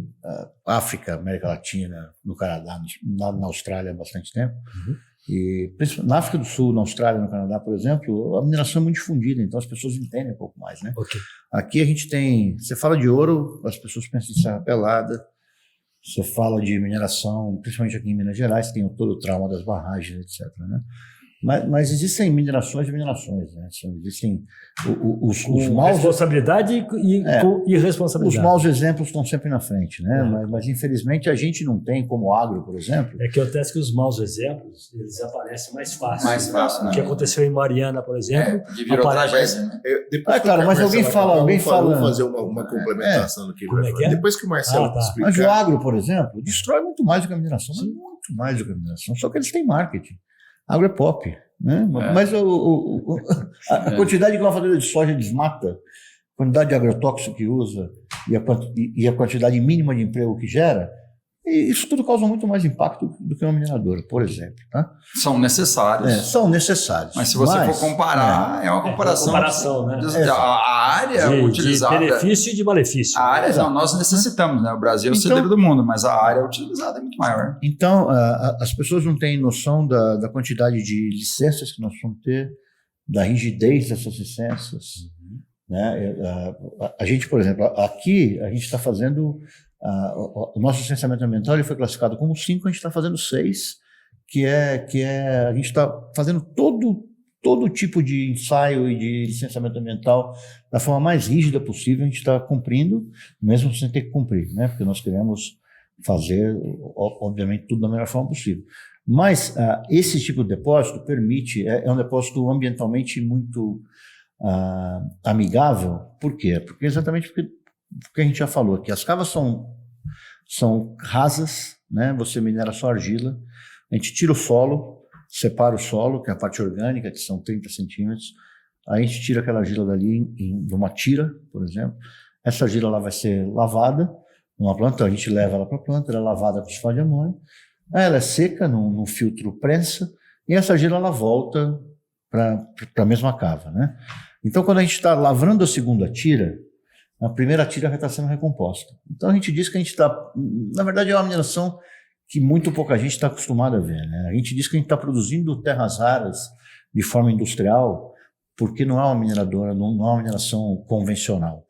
África, América Latina, no Canadá, na Austrália há bastante tempo. Uhum. E na África do Sul, na Austrália, no Canadá, por exemplo, a mineração é muito difundida, então as pessoas entendem um pouco mais, né? Okay. Aqui a gente tem, você fala de ouro, as pessoas pensam em Serra Pelada, você fala de mineração, principalmente aqui em Minas Gerais, tem todo o trauma das barragens, etc., né? Mas existem minerações e minerações, né? Existem os maus... Responsabilidade e irresponsabilidade. Os maus exemplos estão sempre na frente, né? Mas infelizmente a gente não tem, como agro, por exemplo... É que acontece que os maus exemplos, eles aparecem mais fácil. Mais fácil, né? O que aconteceu em Mariana, por exemplo... que virou tragédia, né? Claro, mas alguém fala... Vamos fazer uma complementação do que ele vai falar. Depois que o Marcelo explicar... Mas o agro, por exemplo, destrói muito mais do que a mineração. Mas muito mais do que a mineração. Só que eles têm marketing. Agro é pop, né? Mas a quantidade que uma fazenda de soja desmata, a quantidade de agrotóxico que usa e a quantidade mínima de emprego que gera, isso tudo causa muito mais impacto do que uma mineradora, por exemplo. Tá? São necessários. São necessários. Mas se você for comparar, é uma comparação. Né? A área utilizada... De benefício e de malefício. A área, não, nós necessitamos, né? O Brasil é o celeiro do mundo, mas a área utilizada é muito maior. Então, as pessoas não têm noção da quantidade de licenças que nós vamos ter, da rigidez dessas licenças. Né? A gente, por exemplo, aqui a gente está fazendo... o nosso licenciamento ambiental ele foi classificado como 5, a gente está fazendo 6, que é a gente está fazendo todo tipo de ensaio e de licenciamento ambiental da forma mais rígida possível, a gente está cumprindo, mesmo sem ter que cumprir, né? Porque nós queremos fazer, obviamente, tudo da melhor forma possível. Mas esse tipo de depósito permite, é um depósito ambientalmente muito amigável. Por quê? Porque exatamente porque a gente já falou aqui, as cavas são rasas, né? Você minera só argila, a gente tira o solo, separa o solo, que é a parte orgânica, que são 30 centímetros, aí a gente tira aquela argila dali numa tira, por exemplo, essa argila lá vai ser lavada numa planta, a gente leva ela para a planta, ela é lavada com sulfato de amônio, aí ela é seca num filtro prensa, e essa argila ela volta para a mesma cava, né? Então, quando a gente está lavrando a segunda tira, a primeira tira já está sendo recomposta. Então, a gente diz que a gente está... Na verdade, é uma mineração que muito pouca gente está acostumada a ver, né? A gente diz que a gente está produzindo terras raras de forma industrial, porque não é uma mineradora, não é uma mineração convencional.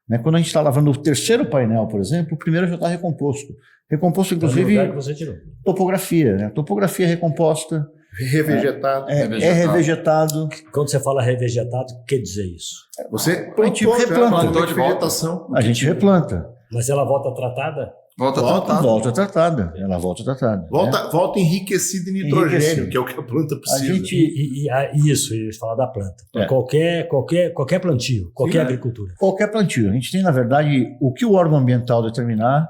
Né? Quando a gente está lavando o terceiro painel, por exemplo, o primeiro já está recomposto. Recomposto, inclusive, lugar que você tirou. Topografia. Né? Topografia recomposta. Revegetado. É revegetado. Quando você fala revegetado, o que quer dizer isso? Você A gente replanta. plantou de volta. vegetação. A gente replanta. Mas ela volta tratada? Volta tratada. Volta tratada. Ela volta tratada. Né? Volta enriquecida em nitrogênio, Enriquecido. que é o que a planta precisa. A gente... Isso, eu ia falar da planta. É. Qualquer plantio, qualquer agricultura. Qualquer plantio. A gente tem, na verdade, o que o órgão ambiental determinar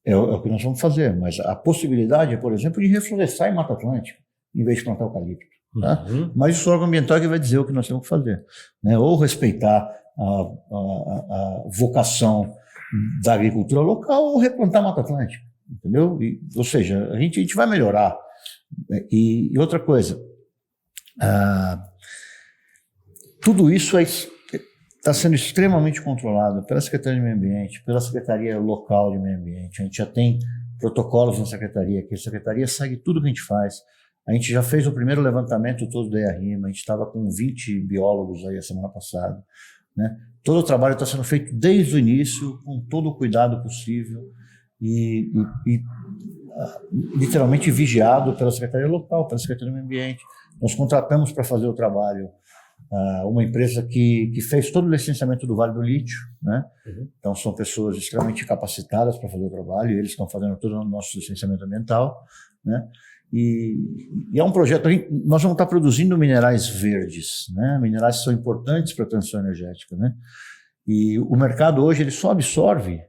é o que nós vamos fazer. Mas a possibilidade é, por exemplo, de reflorestar em Mata Atlântica, em vez de plantar eucalipto. Tá? Uhum. Mas o órgão ambiental é que vai dizer o que nós temos que fazer. Né? Ou respeitar a vocação da agricultura local ou replantar Mata Atlântica. Entendeu? Ou seja, a gente vai melhorar. E outra coisa, tudo isso está sendo extremamente controlado pela Secretaria de Meio Ambiente, pela Secretaria Local de Meio Ambiente. A gente já tem protocolos na Secretaria, que a Secretaria segue tudo que a gente faz. A gente já fez o primeiro levantamento todo da EARIMA, a gente estava com 20 biólogos aí a semana passada. Né? Todo o trabalho está sendo feito desde o início, com todo o cuidado possível e literalmente vigiado pela Secretaria Local, pela Secretaria do Meio Ambiente. Nós contratamos para fazer o trabalho uma empresa que fez todo o licenciamento do Vale do Lítio, né? Uhum. Então são pessoas extremamente capacitadas para fazer o trabalho, e eles estão fazendo todo o nosso licenciamento ambiental, né? E é um projeto, nós vamos estar produzindo minerais verdes, né? Minerais que são importantes para a transição energética, né? E o mercado hoje ele só absorve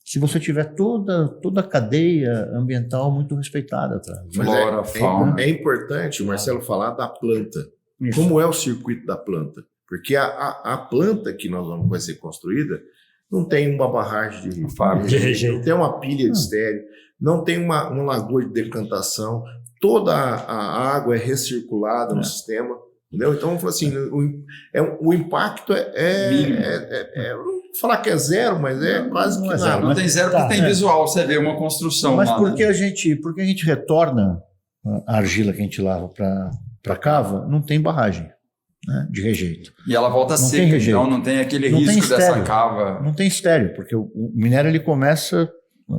se você tiver toda a cadeia ambiental muito respeitada atrás. Mas Flora, fauna. é importante o Marcelo falar da planta. Isso. Como é o circuito da planta? Porque a planta que vai ser construída não tem uma barragem de rejeito, não tem uma pilha de estéreo, não tem uma lagoa de decantação, toda a água é recirculada no sistema, entendeu? Então, vamos falar assim, o impacto não vou falar que é zero, mas é quase que nada. Não tem zero porque tem visual, você vê uma construção. Mas por que a gente retorna a argila que a gente lava para cava? Não tem barragem, né, de rejeito. E ela volta Não seca, tem rejeito. então não tem aquele Não tem risco dessa estéreo. cava. Não tem estéreo, porque o minério ele começa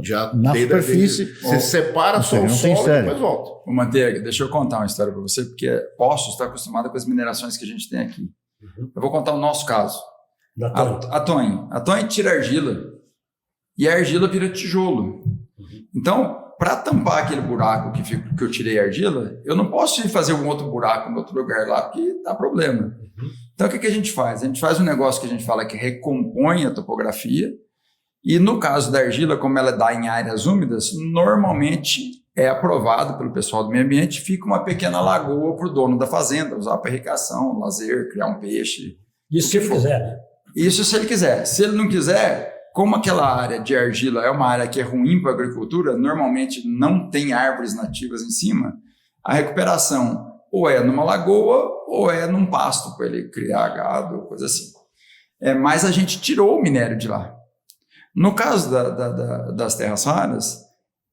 Já na superfície. Você separa só o não tem solo e estéreo. depois volta. Ô, Manteiga, deixa eu contar uma história para você, porque Poços está acostumado com as minerações que a gente tem aqui. Eu vou contar o nosso caso. Da A Tonho tira argila e a argila vira tijolo. Então, para tampar aquele buraco que eu tirei a argila, eu não posso ir fazer um outro buraco em outro lugar lá, porque dá problema. Então, o que a gente faz? A gente faz um negócio que a gente fala que recompõe a topografia, e no caso da argila, como ela dá em áreas úmidas, normalmente é aprovado pelo pessoal do meio ambiente, fica uma pequena lagoa para o dono da fazenda, usar para irrigação, lazer, criar um peixe. Isso se ele quiser, né? Isso se ele quiser. Se ele não quiser, como aquela área de argila é uma área que é ruim para a agricultura, normalmente não tem árvores nativas em cima, a recuperação ou é numa lagoa ou é num pasto para ele criar gado, coisa assim. Mas a gente tirou o minério de lá. No caso das terras raras,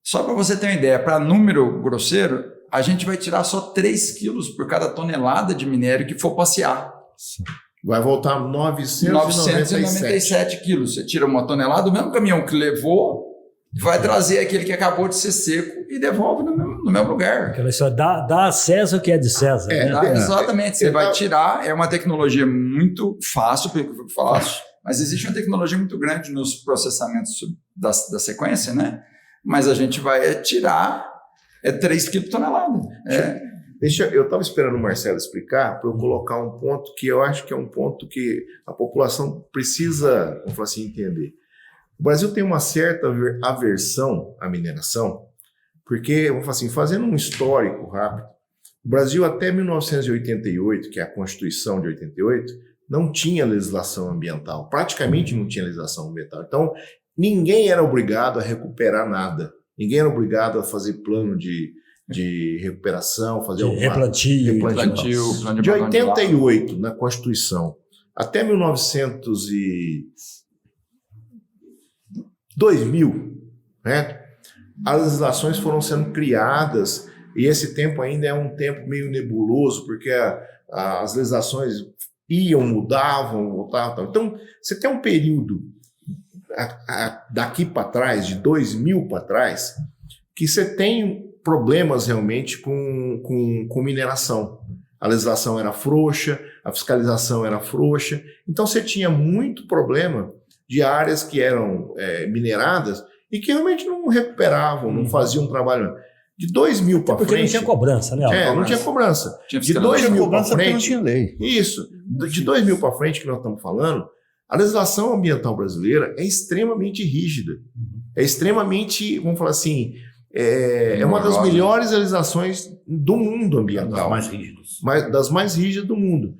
só para você ter uma ideia, para número grosseiro, a gente vai tirar só 3 quilos por cada tonelada de minério que for passear. Vai voltar 997 quilos. Você tira uma tonelada, o mesmo caminhão que levou, vai trazer aquele que acabou de ser seco e devolve no mesmo lugar. Aquela história, dá a César o que é de César. Né? Exatamente. Você vai tirar, é uma tecnologia muito fácil, mas existe uma tecnologia muito grande nos processamentos da sequência, né? Mas a gente vai tirar 3 quilos por tonelada. Eu estava esperando o Marcelo explicar para eu colocar um ponto que eu acho que é um ponto que a população precisa, vamos falar assim, entender. O Brasil tem uma certa aversão à mineração, porque, vamos falar assim, fazendo um histórico rápido, o Brasil até 1988, que é a Constituição de 88, não tinha legislação ambiental, praticamente não tinha legislação ambiental. Então, ninguém era obrigado a recuperar nada, ninguém era obrigado a fazer plano de de recuperação, fazer De replantio. Plantio, plano de abandono de lavoura. 88, na Constituição, até 2000, né, as legislações foram sendo criadas, e esse tempo ainda é um tempo meio nebuloso, porque as legislações iam, mudavam, voltavam. Então, você tem um período daqui para trás, de 2000 para trás, que você tem problemas realmente com mineração. A legislação era frouxa, a fiscalização era frouxa, então você tinha muito problema de áreas que eram mineradas e que realmente não recuperavam, não faziam um trabalho. De 2000 para frente... Porque não tinha cobrança, né? Não tinha cobrança. Tinha De fiscalização. 2000 para Cobrança porque não frente... tinha lei. Isso. De 2000 para frente, que nós estamos falando, a legislação ambiental brasileira é extremamente rígida. É extremamente, vamos falar assim, é uma das melhores legislações do mundo ambiental. Mais rígidos. Das mais rígidas do mundo.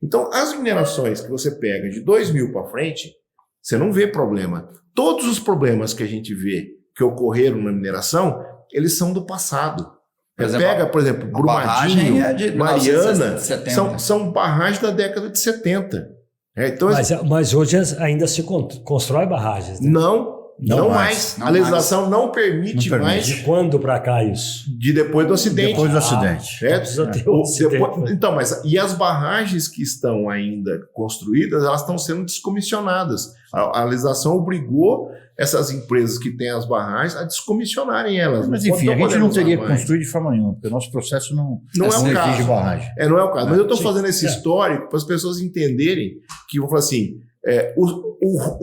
Então, as minerações que você pega de 2000 para frente, você não vê problema. Todos os problemas que a gente vê que ocorreram na mineração, eles são do passado. Por exemplo, Pega, por exemplo, a barragem Brumadinho, é de Mariana, 1970. são barragens da década de 70. Então, Mas hoje ainda se constrói barragens, né? não mais. Não A legislação não permite Não permite. mais De quando para cá isso? de depois do acidente. Depois do acidente. Certo? Precisa ter um acidente. Então, e as barragens que estão ainda construídas, elas estão sendo descomissionadas. A legislação obrigou essas empresas que têm as barragens a descomissionarem elas. Mas Não enfim, a podem gente não usar teria que mais. construir de forma nenhuma, porque o nosso processo não Não é o exige caso. barragem. Não é o caso. Mas eu estou Sim. fazendo esse histórico para as pessoas entenderem que, vou falar assim,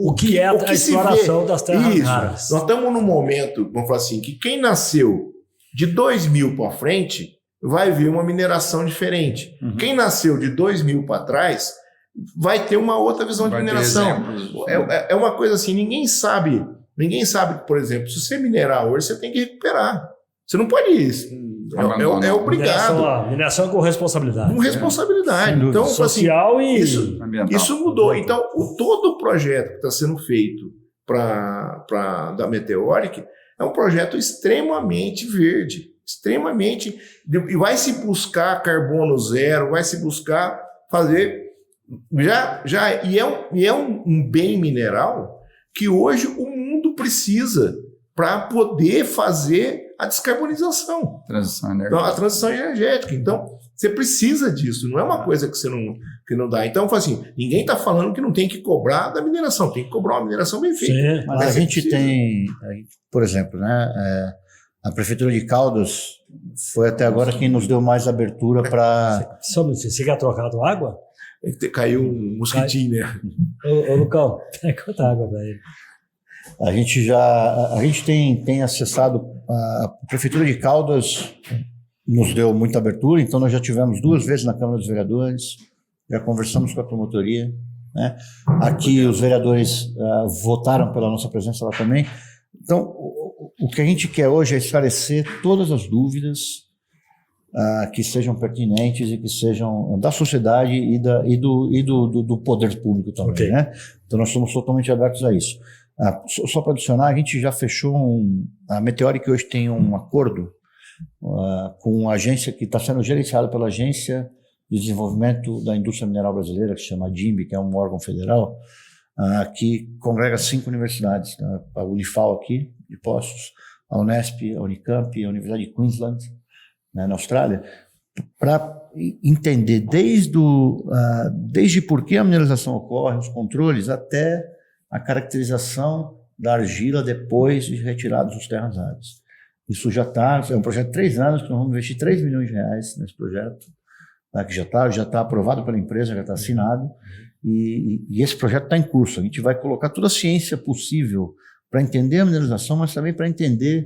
O que é o a que se exploração vê. das terras Isso. raras? Nós estamos num momento, vamos falar assim, que quem nasceu de 2000 para frente vai ver uma mineração diferente. Uhum. Quem nasceu de 2000 para trás vai ter uma outra visão de Vai ter mineração. exemplos. É uma coisa assim, ninguém sabe que, por exemplo, se você minerar hoje, você tem que recuperar. Você não pode ir. É obrigado. Mineração com responsabilidade. Com responsabilidade. Sem dúvida. Então, assim, Social e... Ambiental. isso mudou. Então, todo o projeto que está sendo feito da Meteoric é um projeto extremamente verde, extremamente... E vai se buscar carbono zero, vai se buscar fazer... E é um bem mineral que hoje o mundo precisa para poder fazer a descarbonização. Transição Então, energética. a transição energética. Então, você precisa disso, não é uma coisa que não dá. Então, assim, ninguém está falando que não tem que cobrar da mineração, tem que cobrar uma mineração bem feita. Sim. Mas a gente tem, por exemplo, né, a Prefeitura de Caldas foi até agora quem nos deu mais abertura para... Só um minutinho, você quer trocar a água? Caiu um mosquitinho, né? Ô Lucão, conta água para ele. A gente tem acessado, a Prefeitura de Caldas nos deu muita abertura, então nós já tivemos 2 vezes na Câmara dos Vereadores, já conversamos com a promotoria, né? Aqui os vereadores votaram pela nossa presença lá também. Então, o que a gente quer hoje é esclarecer todas as dúvidas que sejam pertinentes e que sejam da sociedade e do poder público também, Ok. né? Então nós somos totalmente abertos a isso. Só para adicionar, a gente já fechou a Meteoric hoje tem um acordo com uma agência que está sendo gerenciada pela Agência de Desenvolvimento da Indústria Mineral Brasileira, que se chama DIMB, que é um órgão federal, que congrega 5 universidades, né? A Unifal aqui, de Poços, a Unesp, a Unicamp, a Universidade de Queensland, né, na Austrália, para entender desde por que a mineralização ocorre, os controles, até a caracterização da argila depois de retirados os terras raras. Isso já está, é um projeto de 3 anos, que nós vamos investir R$3 milhões nesse projeto, tá, que já está aprovado pela empresa, já está assinado, e esse projeto está em curso. A gente vai colocar toda a ciência possível para entender a mineralização, mas também para entender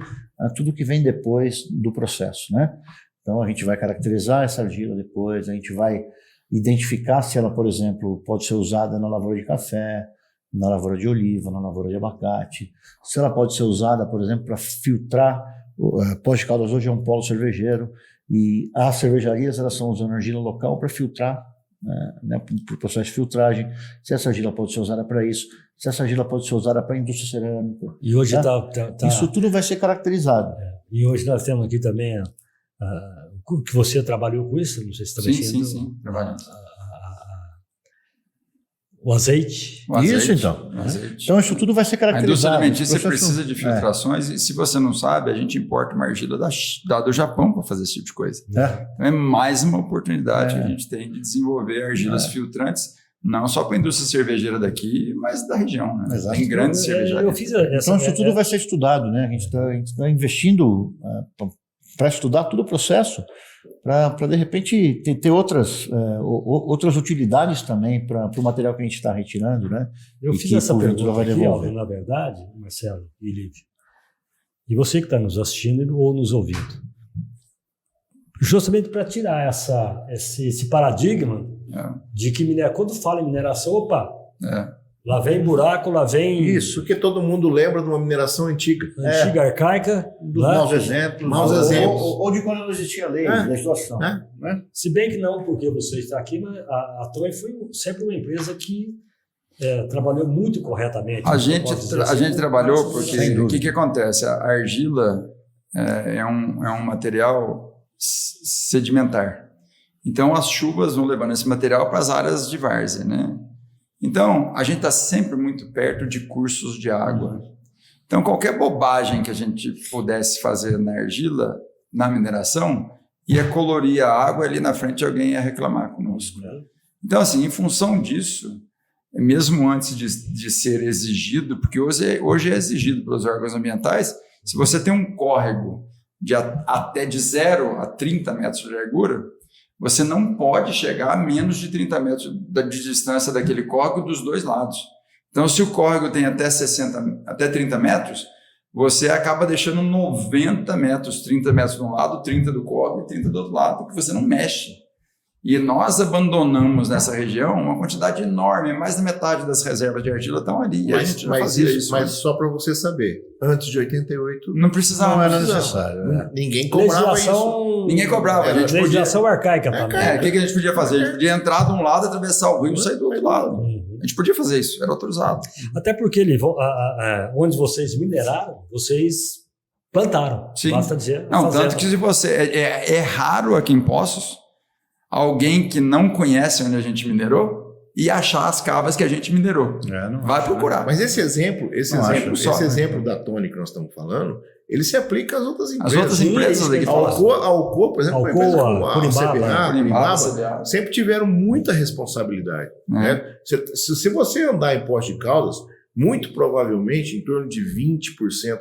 tudo que vem depois do processo, né? Então, a gente vai caracterizar essa argila depois, a gente vai identificar se ela, por exemplo, pode ser usada na lavoura de café, na lavoura de oliva, na lavoura de abacate, se ela pode ser usada, por exemplo, para filtrar. Poços de Caldas hoje é um polo cervejeiro, e as cervejarias elas estão usando argila local para filtrar, né, para o processo de filtragem, se essa argila pode ser usada para isso, se essa argila pode ser usada para a indústria cerâmica. E hoje tá? Isso tudo vai ser caracterizado. E hoje nós temos aqui também que você trabalhou com isso, não sei se está mexendo. Sim, trabalhando. O azeite. Isso, então. Então, isso tudo vai ser caracterizado. A indústria alimentícia precisa de filtrações e, se você não sabe, a gente importa uma argila do Japão para fazer esse tipo de coisa. Então, é mais uma oportunidade que a gente tem de desenvolver argilas filtrantes, não só para a indústria cervejeira daqui, mas da região. Né? Tem grandes cervejarias. Então, isso tudo vai ser estudado, né? A gente está investindo para estudar todo o processo, para de repente ter outras utilidades também para o material que a gente está retirando, né? Eu fiz essa pergunta aqui, na verdade, Marcelo e Lívia, e você que está nos assistindo ou nos ouvindo, justamente para tirar esse paradigma de que quando fala em mineração, lá vem buraco, lá vem... Isso, que todo mundo lembra de uma mineração antiga. Antiga, arcaica. Dos maus exemplos. Ou de quando não existia lei, legislação. Né? Se bem que não, porque você está aqui, mas a Tony foi sempre uma empresa que trabalhou muito corretamente. A gente trabalhou porque o que acontece? A argila é um material sedimentar. Então, as chuvas vão levando esse material para as áreas de várzea, né? Então, a gente está sempre muito perto de cursos de água. Então, qualquer bobagem que a gente pudesse fazer na argila, na mineração, ia colorir a água, ali na frente alguém ia reclamar conosco. Então, assim, em função disso, mesmo antes de ser exigido, porque hoje é exigido pelos órgãos ambientais, se você tem um córrego até de 0 a 30 metros de largura, você não pode chegar a menos de 30 metros de distância daquele córrego dos dois lados. Então, se o córrego tem até 30 metros, você acaba deixando 90 metros, 30 metros de um lado, 30 do córrego e 30 do outro lado, porque você não mexe. E nós abandonamos nessa região uma quantidade enorme, mais da metade das reservas de argila estão ali. E a gente já fazia isso. Mas só para você saber, antes de 88... Não precisava. Não era necessário. Ninguém cobrava isso. Ninguém cobrava. A gente legislação arcaica também. O que a gente podia fazer? A gente podia entrar de um lado, atravessar o rio e sair do outro lado. A gente podia fazer isso, era autorizado. Até porque onde vocês mineraram, vocês plantaram. Sim. Basta dizer. Não, tanto que se você... É raro aqui em Poços alguém que não conhece onde a gente minerou e achar as cavas que a gente minerou. Vai procurar. Mas esse exemplo da Tony que nós estamos falando, ele se aplica às outras empresas. As outras empresas aqui. A Alcoa, por exemplo, a Curibaba, sempre tiveram muita responsabilidade. Né? Se você andar em Poços de Caldas, muito provavelmente em torno de 20%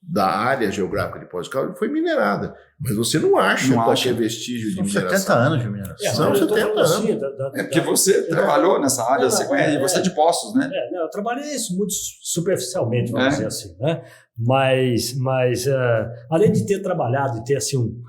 da área geográfica de Poços de Caldas foi minerada. Mas você não acha qualquer vestígio de mineração. São 70 anos de mineração. São 70 anos. É porque você trabalhou nessa área, você conhece, você é de Poços, né? Eu trabalhei isso muito superficialmente, vamos dizer assim, né? Mas além de ter trabalhado e ter assim um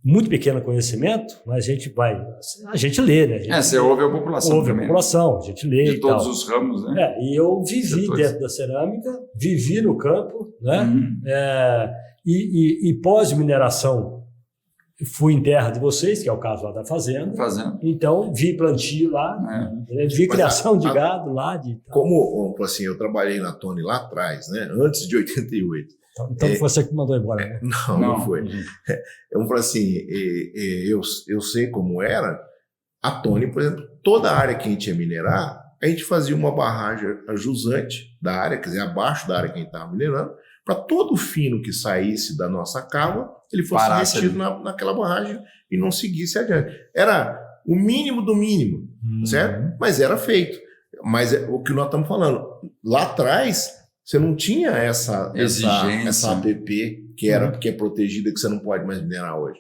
muito pequeno conhecimento, mas a gente lê, né? Você ouve a população ouve também. A população, a gente lê de todos os ramos, né? E eu vivi dentro da cerâmica, vivi no campo, né? E pós-mineração, fui em terra de vocês, que é o caso lá da fazenda. Então, vi plantio lá, vi criação de gado lá. Como assim, eu trabalhei na Tony lá atrás, né? Antes de 88. Então foi você que mandou embora, né? Não foi. Eu falei assim, eu sei como era. A Tony, por exemplo, toda a área que a gente ia minerar, a gente fazia uma barragem ajusante da área, quer dizer, abaixo da área que a gente estava minerando, para todo o fino que saísse da nossa cava, ele fosse metido naquela barragem e não seguisse adiante. Era o mínimo do mínimo, certo? Mas era feito. Mas o que nós estamos falando, lá atrás, você não tinha essa APP que é protegida, que você não pode mais minerar hoje.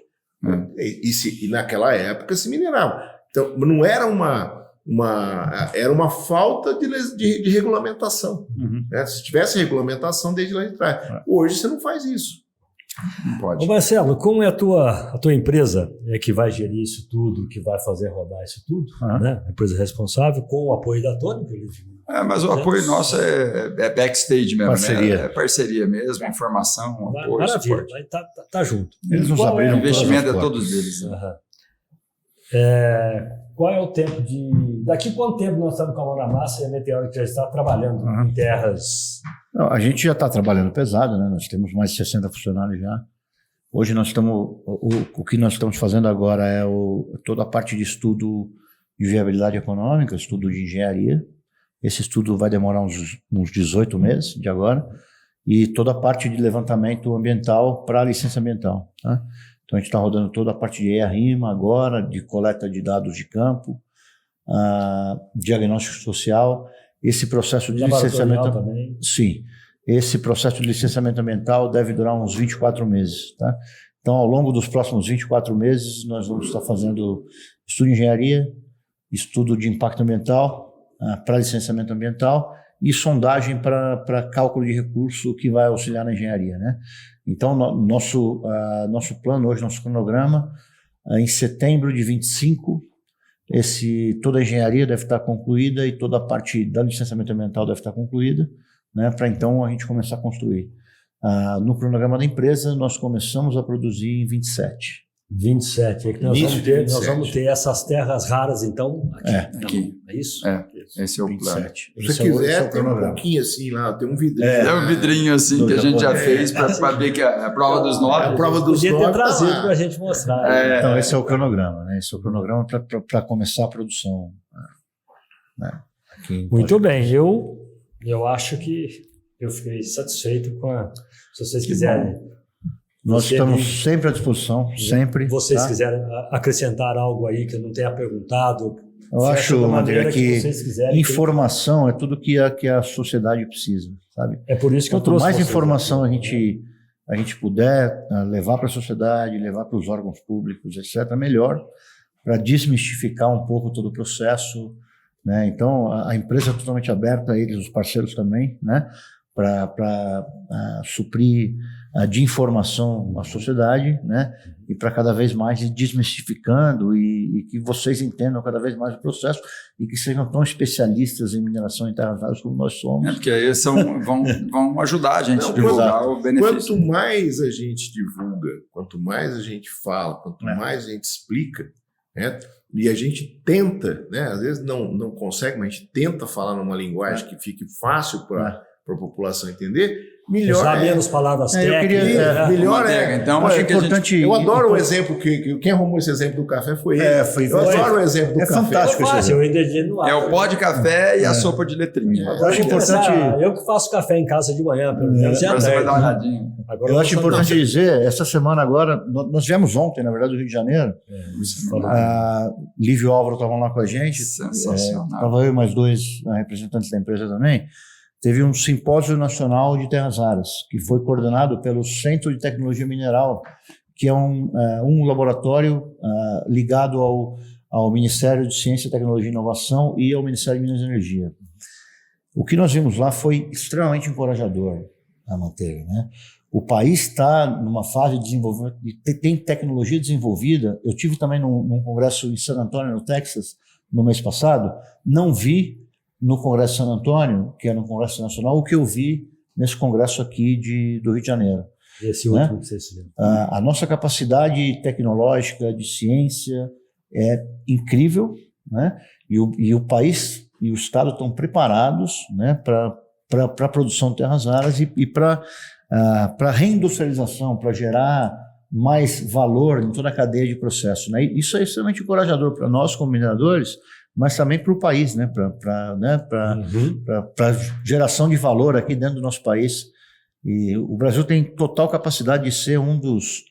E naquela época se minerava. Então, não era era uma falta de regulamentação. Né? Se tivesse regulamentação desde lá de trás. Hoje você não faz isso. Não pode. Ô Marcelo, como é a tua empresa que vai gerir isso tudo, que vai fazer rodar isso tudo, né? A empresa responsável, com o apoio da Tony, que eu mas o apoio nosso é backstage mesmo, parceria. Né? É parceria mesmo, informação, apoio, maravilha, suporte. Tá junto. Eles nos abriram. O investimento é todos eles. Qual é o tempo daqui quanto tempo nós estamos com a mão na massa e a Meteoro já está trabalhando em terras? Não, a gente já está trabalhando pesado, né? Nós temos mais de 60 funcionários já. Hoje nós estamos, o que nós estamos fazendo agora é toda a parte de estudo de viabilidade econômica, estudo de engenharia. Esse estudo vai demorar uns 18 meses de agora, e toda a parte de levantamento ambiental para a licença ambiental. Tá? Então a gente está rodando toda a parte de EIA-RIMA agora, de coleta de dados de campo, diagnóstico social, esse processo de licenciamento também. Sim, esse processo de licenciamento ambiental deve durar uns 24 meses, tá? Então, ao longo dos próximos 24 meses, nós vamos estar fazendo estudo de engenharia, estudo de impacto ambiental, para licenciamento ambiental e sondagem para cálculo de recurso que vai auxiliar na engenharia, né? Então, nosso plano hoje, nosso cronograma, em setembro de 25, toda a engenharia deve estar concluída e toda a parte da licenciamento ambiental deve estar concluída, né, para então a gente começar a construir. No cronograma da empresa, nós começamos a produzir em 27. 27, é que nós vamos ter essas terras raras, então, aqui. É isso? Esse é o 27. Plano. Se você quiser, tem um pouquinho assim lá, tem um vidrinho. É um vidrinho assim que a gente já fez para ver que é a prova dos 9. A prova dos 9 podia ter trazido para a gente mostrar. Então, esse é o cronograma, né? Esse é o cronograma para começar a produção. Né? Muito bem, eu acho que eu fiquei satisfeito se vocês quiserem. Nós estamos sempre à disposição, sempre. Vocês quiserem acrescentar algo aí que eu não tenha perguntado. Eu acho, André, que informação é tudo que a sociedade precisa, sabe? É por isso que quanto mais informação a gente puder levar para a sociedade, levar para os órgãos públicos, etc., melhor, para desmistificar um pouco todo o processo, né? Então, a empresa é totalmente aberta a eles, os parceiros também, né? Para suprir de informação à sociedade, né? E para cada vez mais ir desmistificando e que vocês entendam cada vez mais o processo e que sejam tão especialistas em mineração em terras raras como nós somos. Porque aí vão ajudar a gente a divulgar o benefício. Quanto mais a gente divulga, quanto mais a gente fala, quanto mais a gente explica, né? E a gente tenta, né? Às vezes não consegue, mas a gente tenta falar numa linguagem que fique fácil para a população entender, melhor usar menos palavras técnicas. Melhor Então, acho importante. Eu adoro o exemplo que quem arrumou esse exemplo do café foi ele. Eu adoro o exemplo do café. Fantástico esse exemplo. É o pó de café e a sopa de letrinha. Eu acho importante. Eu que faço café em casa de manhã, pelo menos. Você vai dar uma olhadinha. Eu acho importante dizer, essa semana agora, nós viemos ontem, na verdade, do Rio de Janeiro. Lívio e Álvaro estavam lá com a gente. Sensacional. Estava eu e mais 2 representantes da empresa também. Teve um simpósio nacional de terras raras, que foi coordenado pelo Centro de Tecnologia Mineral, que é um laboratório ligado ao Ministério de Ciência, Tecnologia e Inovação e ao Ministério de Minas e Energia. O que nós vimos lá foi extremamente encorajador, a Manteiga, né? O país está numa fase de desenvolvimento, tem tecnologia desenvolvida. Eu tive também num congresso em San Antonio, no Texas, no mês passado, não vi no Congresso de San Antônio, que era um congresso nacional, o que eu vi nesse congresso aqui do Rio de Janeiro. Esse último que vocês fizeram. A nossa capacidade tecnológica de ciência é incrível, né? E o país e o Estado estão preparados, né, para a produção de terras raras e para a reindustrialização, para gerar mais valor em toda a cadeia de processo, né? Isso é extremamente encorajador para nós como mineradores, mas também para o país, né? Para geração de valor aqui dentro do nosso país. E o Brasil tem total capacidade de ser um dos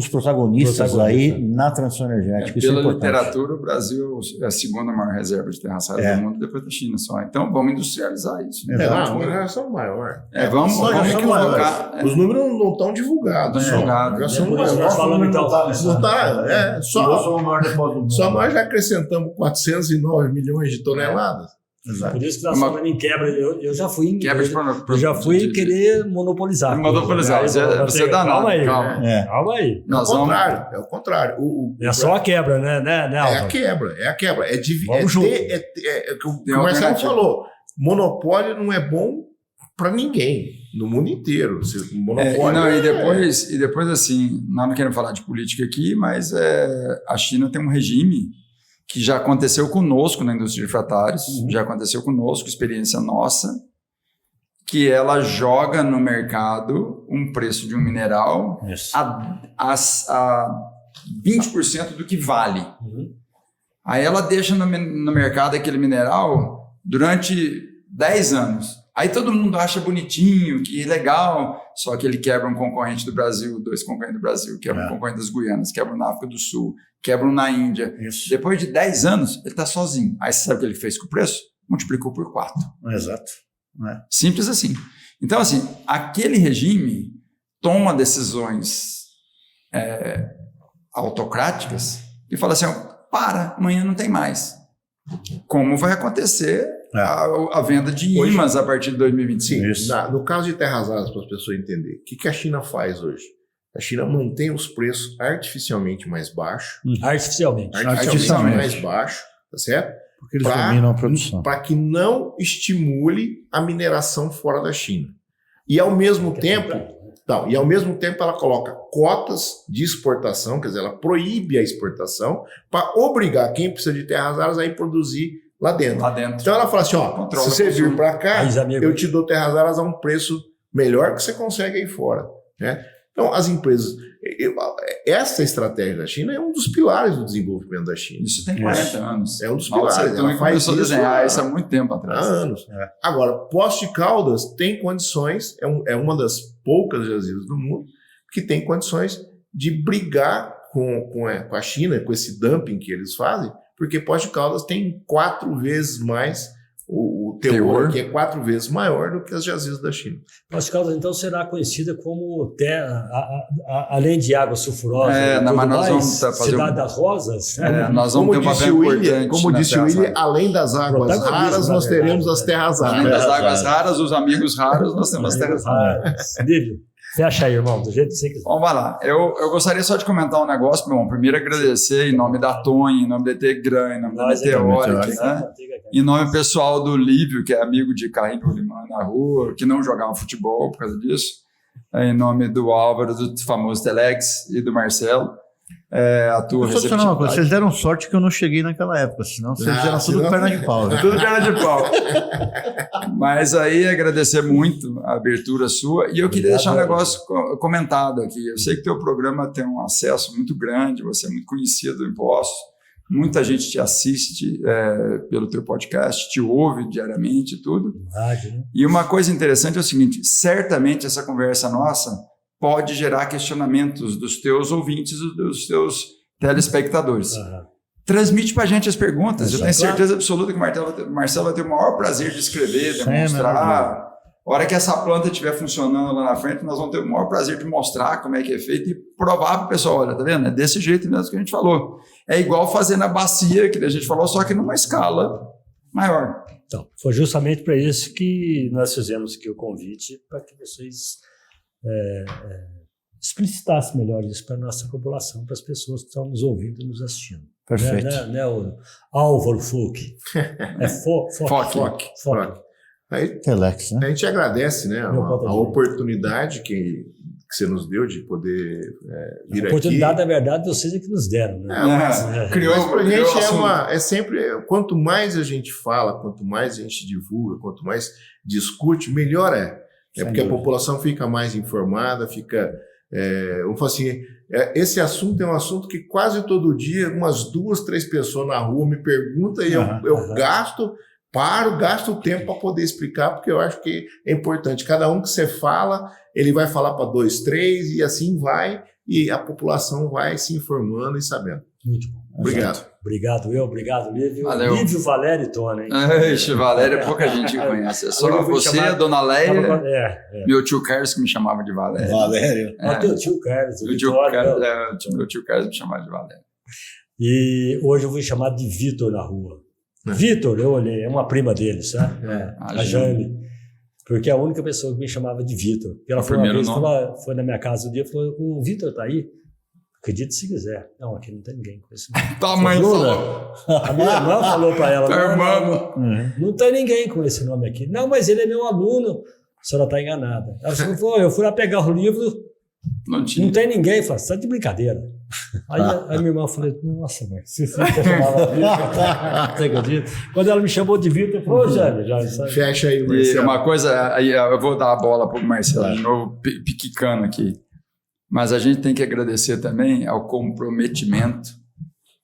protagonistas aí na transição energética. Pela literatura, o Brasil é a segunda maior reserva de terras raras do mundo, depois da China só. Então, vamos industrializar isso. Né? Já são maior. Vamos colocar. Os números não estão divulgados. Já são maiores. Só nós já acrescentamos 409 milhões de toneladas. Exato. Por isso que nós estamos em quebra. Eu já fui em querer monopolizar. Você dá nada. Calma aí. É o contrário. É só a quebra, né? É a quebra. É o que o Marcelo falou. Monopólio não é bom para ninguém no mundo inteiro. E depois assim, nós não queremos falar de política aqui, mas a China tem um regime que já aconteceu conosco na indústria de refratários, já aconteceu conosco, experiência nossa, que ela joga no mercado um preço de um mineral a 20% do que vale. Aí ela deixa no mercado aquele mineral durante 10 anos. Aí todo mundo acha bonitinho, que legal, só que ele quebra um concorrente do Brasil, 2 concorrentes do Brasil, quebra um concorrente das Guianas, quebra um na África do Sul, quebra um na Índia. Isso. Depois de 10 anos, ele está sozinho. Aí você sabe o que ele fez com o preço? Multiplicou por 4. Exato. Simples assim. Então, assim, aquele regime toma decisões autocráticas e fala assim, para, amanhã não tem mais. Como vai acontecer a venda de imãs a partir de 2025? Sim, no caso de terras raras, para as pessoas entenderem, o que a China faz hoje? A China mantém os preços artificialmente mais baixos. Artificialmente mais baixos, tá certo? Porque eles dominam a produção. Para que não estimule a mineração fora da China. E ao mesmo tempo, ela coloca cotas de exportação, quer dizer, ela proíbe a exportação para obrigar quem precisa de terras raras a ir produzir lá dentro. Então ela fala assim, se você vir para cá, eu te dou terras raras a um preço melhor que você consegue aí fora, né? Então, as empresas... Essa estratégia da China é um dos pilares do desenvolvimento da China. Isso tem 40 anos. É um dos pilares. Ela começou a desenhar isso há muito tempo atrás. Há anos. Agora, Poços de Caldas tem condições, é uma das poucas jazidas do mundo, que tem condições de brigar com a China, com esse dumping que eles fazem, porque Poços de Caldas tem 4 vezes mais o teor, que é 4 vezes maior do que as jazidas da China. Poços de Caldas, então, será conhecida como terra, além de água sulfurosa, mas nós vamos fazer Cidade das Rosas. Nós vamos ter um papel importante. Como disse o William, além das águas raras, nós teremos as terras raras. Além das águas raras, os amigos raros, nós temos as terras raras. Lívio, fecha aí, irmão, do jeito que você quiser. Vamos lá. Eu gostaria só de comentar um negócio, meu irmão. Primeiro, agradecer em nome da Tony, em nome da Tegran, em nome da Meteoric, né? Em nome pessoal do Lívio, que é amigo de carrinho de rolimã na rua, que não jogava futebol por causa disso. Em nome do Álvaro, do famoso Telex e do Marcelo. A tua receptividade. Vocês deram sorte que eu não cheguei naquela época, senão vocês eram tudo perna de pau. Tudo perna de pau. Mas aí agradecer muito a abertura sua e eu queria deixar um negócio comentado aqui. Eu sei que teu programa tem um acesso muito grande, você é muito conhecido em Poços, muita gente te assiste pelo teu podcast, te ouve diariamente e tudo. E uma coisa interessante é o seguinte, certamente essa conversa nossa pode gerar questionamentos dos teus ouvintes, dos teus telespectadores. Transmite para a gente as perguntas. Eu tenho certeza absoluta que o Marcelo vai ter o maior prazer de escrever, demonstrar. A hora que essa planta estiver funcionando lá na frente, nós vamos ter o maior prazer de mostrar como é que é feito e provar para o pessoal, olha, tá vendo? É desse jeito mesmo que a gente falou. É igual fazer na bacia, que a gente falou, só que numa escala maior. Então, foi justamente para isso que nós fizemos aqui o convite, para que vocês explicitassem melhor isso para a nossa população, para as pessoas que estão nos ouvindo e nos assistindo. Perfeito. O Álvaro Fluke. Foque. Telex, né? A gente agradece, né, a oportunidade que você nos deu de poder vir aqui. A oportunidade, na verdade, vocês é que nos deram. Né? Mas para a gente é sempre, quanto mais a gente fala, quanto mais a gente divulga, quanto mais discute, melhor é. Porque a população fica mais informada, vamos falar assim, esse assunto é um assunto que quase todo dia, umas 2, 3 pessoas na rua me perguntam e eu gasto o tempo para poder explicar, porque eu acho que é importante. Cada um que você fala, ele vai falar para 2, 3 e assim vai, e a população vai se informando e sabendo. Muito bom. Obrigado. Obrigado, Lívio. Valeu. Lívio, Valério e Tony. Valério, pouca gente conhece. É só você, a dona Leia, meu tio Carlos que me chamava de Valério. Teu tio Carlos. Meu tio Carlos me chamava de Valério. E hoje eu vou chamar de Vitor na rua. Vitor, eu olhei, é uma prima dele, sabe? A Jane. Porque é a única pessoa que me chamava de Vitor. Ela foi uma vez, foi na minha casa um dia e falou, o Vitor tá aí? Acredite se quiser. Não, aqui não tem ninguém com esse nome. Tua mãe falou. A minha irmã falou para ela. Não tem ninguém com esse nome aqui. Não, mas ele é meu aluno. A senhora está enganada. Ela falou, eu fui lá pegar o livro, não tem ninguém. Eu falei, você está de brincadeira. Aí minha irmã falou, nossa, mãe, você chamava Vitor. Quando ela me chamou de Vitor, eu falei, Jânio, já sabe. Fecha aí, Marcelo. E uma coisa, aí eu vou dar a bola para o Marcelo de novo, piquicando aqui. Mas a gente tem que agradecer também ao comprometimento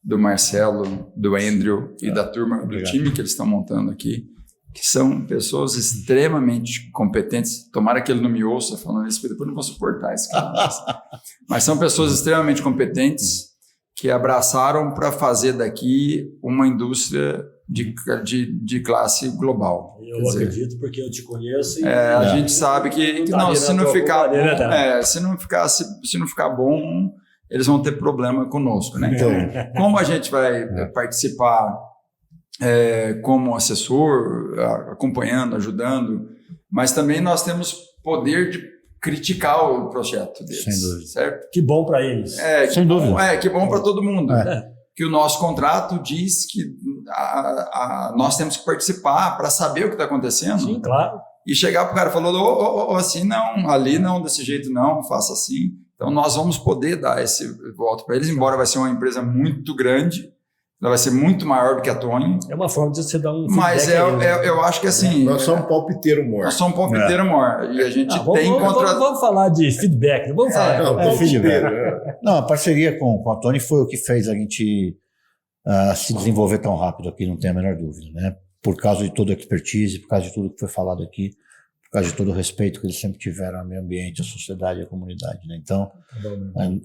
do Marcelo, do Andrew e da turma, do time que eles estão montando aqui, que são pessoas extremamente competentes. Tomara que ele não me ouça falando isso, porque depois eu não vou suportar esse cara. Mas são pessoas extremamente competentes que abraçaram para fazer daqui uma indústria de classe global. Eu acredito porque eu te conheço. A gente sabe que se não ficar bom, se não ficar bom, eles vão ter problema conosco, né? Então, como a gente vai participar como assessor, acompanhando, ajudando, mas também nós temos poder de criticar o projeto deles. Sem dúvida. Certo? Que bom para eles. Sem dúvida. Que bom para todo mundo. Que o nosso contrato diz que nós temos que participar para saber o que está acontecendo. Sim, claro. E chegar para o cara e falar, assim não, ali não, desse jeito não, faça assim. Então nós vamos poder dar esse voto para eles, embora vai ser uma empresa muito grande, ela vai ser muito maior do que a Tony. É uma forma de você dar um feedback. Mas eu acho que assim... Nós somos palpiteiro mor. Nós somos palpiteiro mor. E a gente tem contra... Vamos falar de feedback, não vamos falar de feedback. Não, a parceria com a Tony foi o que fez a gente se desenvolver tão rápido aqui, não tem a menor dúvida, né? Por causa de toda a expertise, por causa de tudo que foi falado aqui, por causa de todo o respeito que eles sempre tiveram ao meio ambiente, à sociedade e à comunidade, né? Então,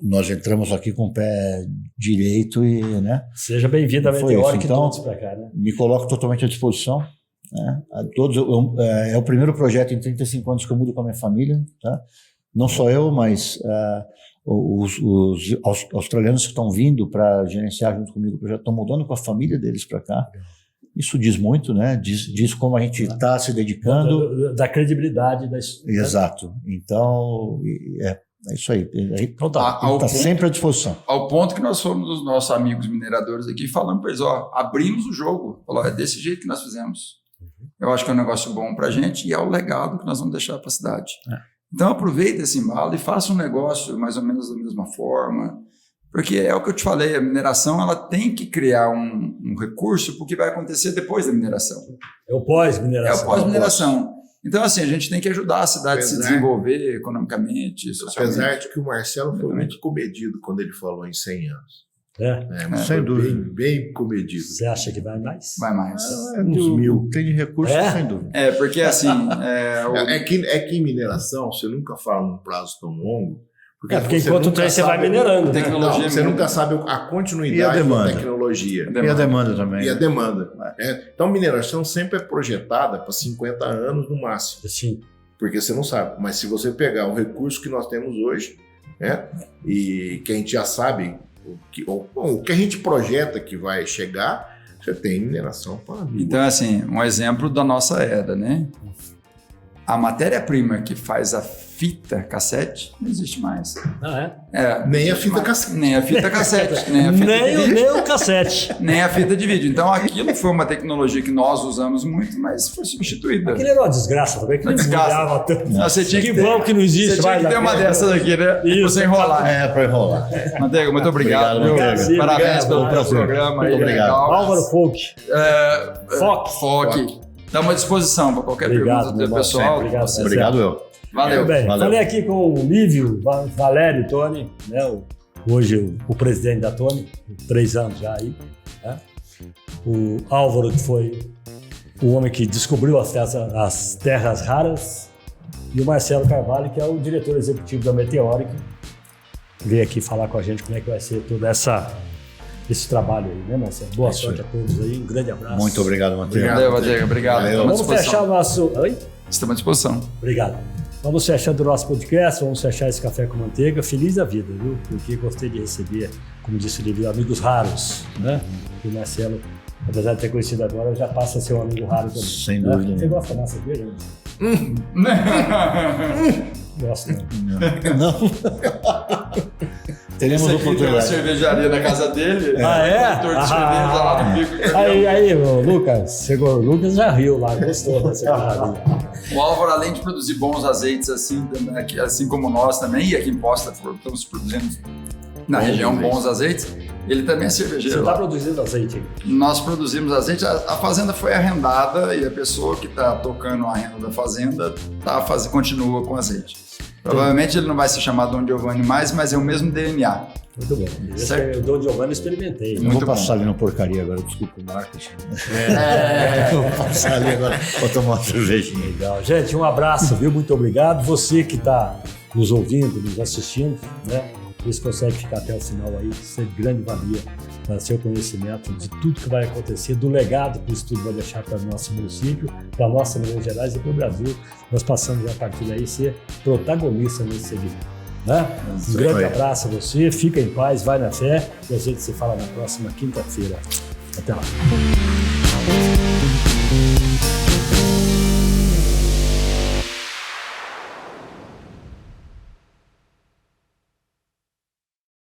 nós entramos aqui com o pé direito e, né? Seja bem-vindo a Meteoric então, todos para cá, né? Me coloco totalmente à disposição, né? É o primeiro projeto em 35 anos que eu mudo com a minha família, tá? Não só eu, mas os australianos que estão vindo para gerenciar junto comigo o projeto estão mudando com a família deles para cá. Isso diz muito, né? Diz como a gente está se dedicando. Da credibilidade da história. Exato. Então, é isso aí. Então está sempre à disposição. Ao ponto que nós fomos dos nossos amigos mineradores aqui falando para eles, abrimos o jogo. Falou, é desse jeito que nós fizemos. Eu acho que é um negócio bom para a gente e é o legado que nós vamos deixar para a cidade. Então, aproveita esse embalo e faça um negócio mais ou menos da mesma forma. Porque é o que eu te falei, a mineração ela tem que criar um recurso porque vai acontecer depois da mineração. É o pós-mineração. É o pós-mineração. Então, assim, a gente tem que ajudar a cidade a se desenvolver economicamente, socialmente. Apesar de que o Marcelo foi muito comedido quando ele falou em 100 anos. Sem dúvida. Bem comedido. Você acha que vai mais? Vai mais. Uns 1000. Tem de recurso, sem dúvida. Porque assim... É que em mineração, você nunca fala num prazo tão longo, porque enquanto você vai minerando. Tecnologia você nunca sabe a continuidade da tecnologia. E a demanda também. E a demanda. Então, mineração sempre é projetada para 50 anos no máximo. Sim. Porque você não sabe. Mas se você pegar o recurso que nós temos hoje, e que a gente já sabe, o que a gente projeta que vai chegar, você tem mineração para mim. Então, assim, um exemplo da nossa era, né? A matéria-prima que faz a fita cassete não existe mais. Nem a fita cassete. Nem a fita cassete. Nem o cassete. Nem a fita de vídeo. Então aquilo foi uma tecnologia que nós usamos muito, mas foi substituída. Aquilo era uma desgraça também. Que desgraça. Que bom que não existe. Você tinha que ter uma dessas aqui, né? Isso. Você enrolar. Para enrolar. Manteiga, muito obrigado. Parabéns pelo programa. Muito obrigado. Álvaro Folk. Foque. Estamos à disposição para qualquer pergunta do pessoal. Obrigado, eu. Valeu. Bem, falei aqui com o Lívio, Valério Tony, né, hoje o presidente da Tony, 3 anos já aí. Né? O Álvaro, que foi o homem que descobriu as terras raras. E o Marcelo Carvalho, que é o diretor executivo da Meteoric, veio aqui falar com a gente como é que vai ser todo esse trabalho aí, né, Marcelo? Boa sorte a todos aí, um grande abraço. Muito obrigado, Manteiga. Valeu, Manteiga. Obrigado. Vamos fechar o nosso... Oi? Estamos à disposição. Obrigado. Vamos fechando o nosso podcast, vamos fechar esse Café com Manteiga. Feliz da vida, viu? Porque gostei de receber, como disse o Lívio, amigos raros, né? E o Marcelo, apesar de ter conhecido agora, já passa a ser um amigo raro também. Sem dúvida. Você gosta da nossa cerveja? Gosto, não. Teremos oportunidade. Uma cervejaria na casa dele. De cerveja lá no Pico. Aí, o Lucas, chegou. O Lucas já riu lá, gostou da cervejaria. O Álvaro, além de produzir bons azeites assim como nós também, e aqui em Posta estamos produzindo na região Bons Azeites. Ele também é cervejeiro. Você está lá. produzindo azeite aí? Nós produzimos azeite, a fazenda foi arrendada e a pessoa que está tocando a renda da fazenda continua com azeite. Provavelmente ele não vai ser chamado Dom Giovanni mais, mas é o mesmo DNA. Muito bom. Certo. O Dom Giovanni eu experimentei. Eu Muito vou passar bom. ali no porcaria agora, desculpa o marketing. Eu vou passar ali agora para tomar uma cervejinha. Legal. Gente, um abraço, viu? Muito obrigado. Você que está nos ouvindo, nos assistindo, né? Você consegue ficar até o final aí, isso é de grande valia para seu conhecimento de tudo que vai acontecer, do legado que o estudo vai deixar para o nosso município, para a nossa Minas Gerais e para o Brasil. Nós passamos a partir daí a ser protagonista nesse segmento. Né? Um grande abraço a você, fica em paz, vai na fé e a gente se fala na próxima quinta-feira. Até lá.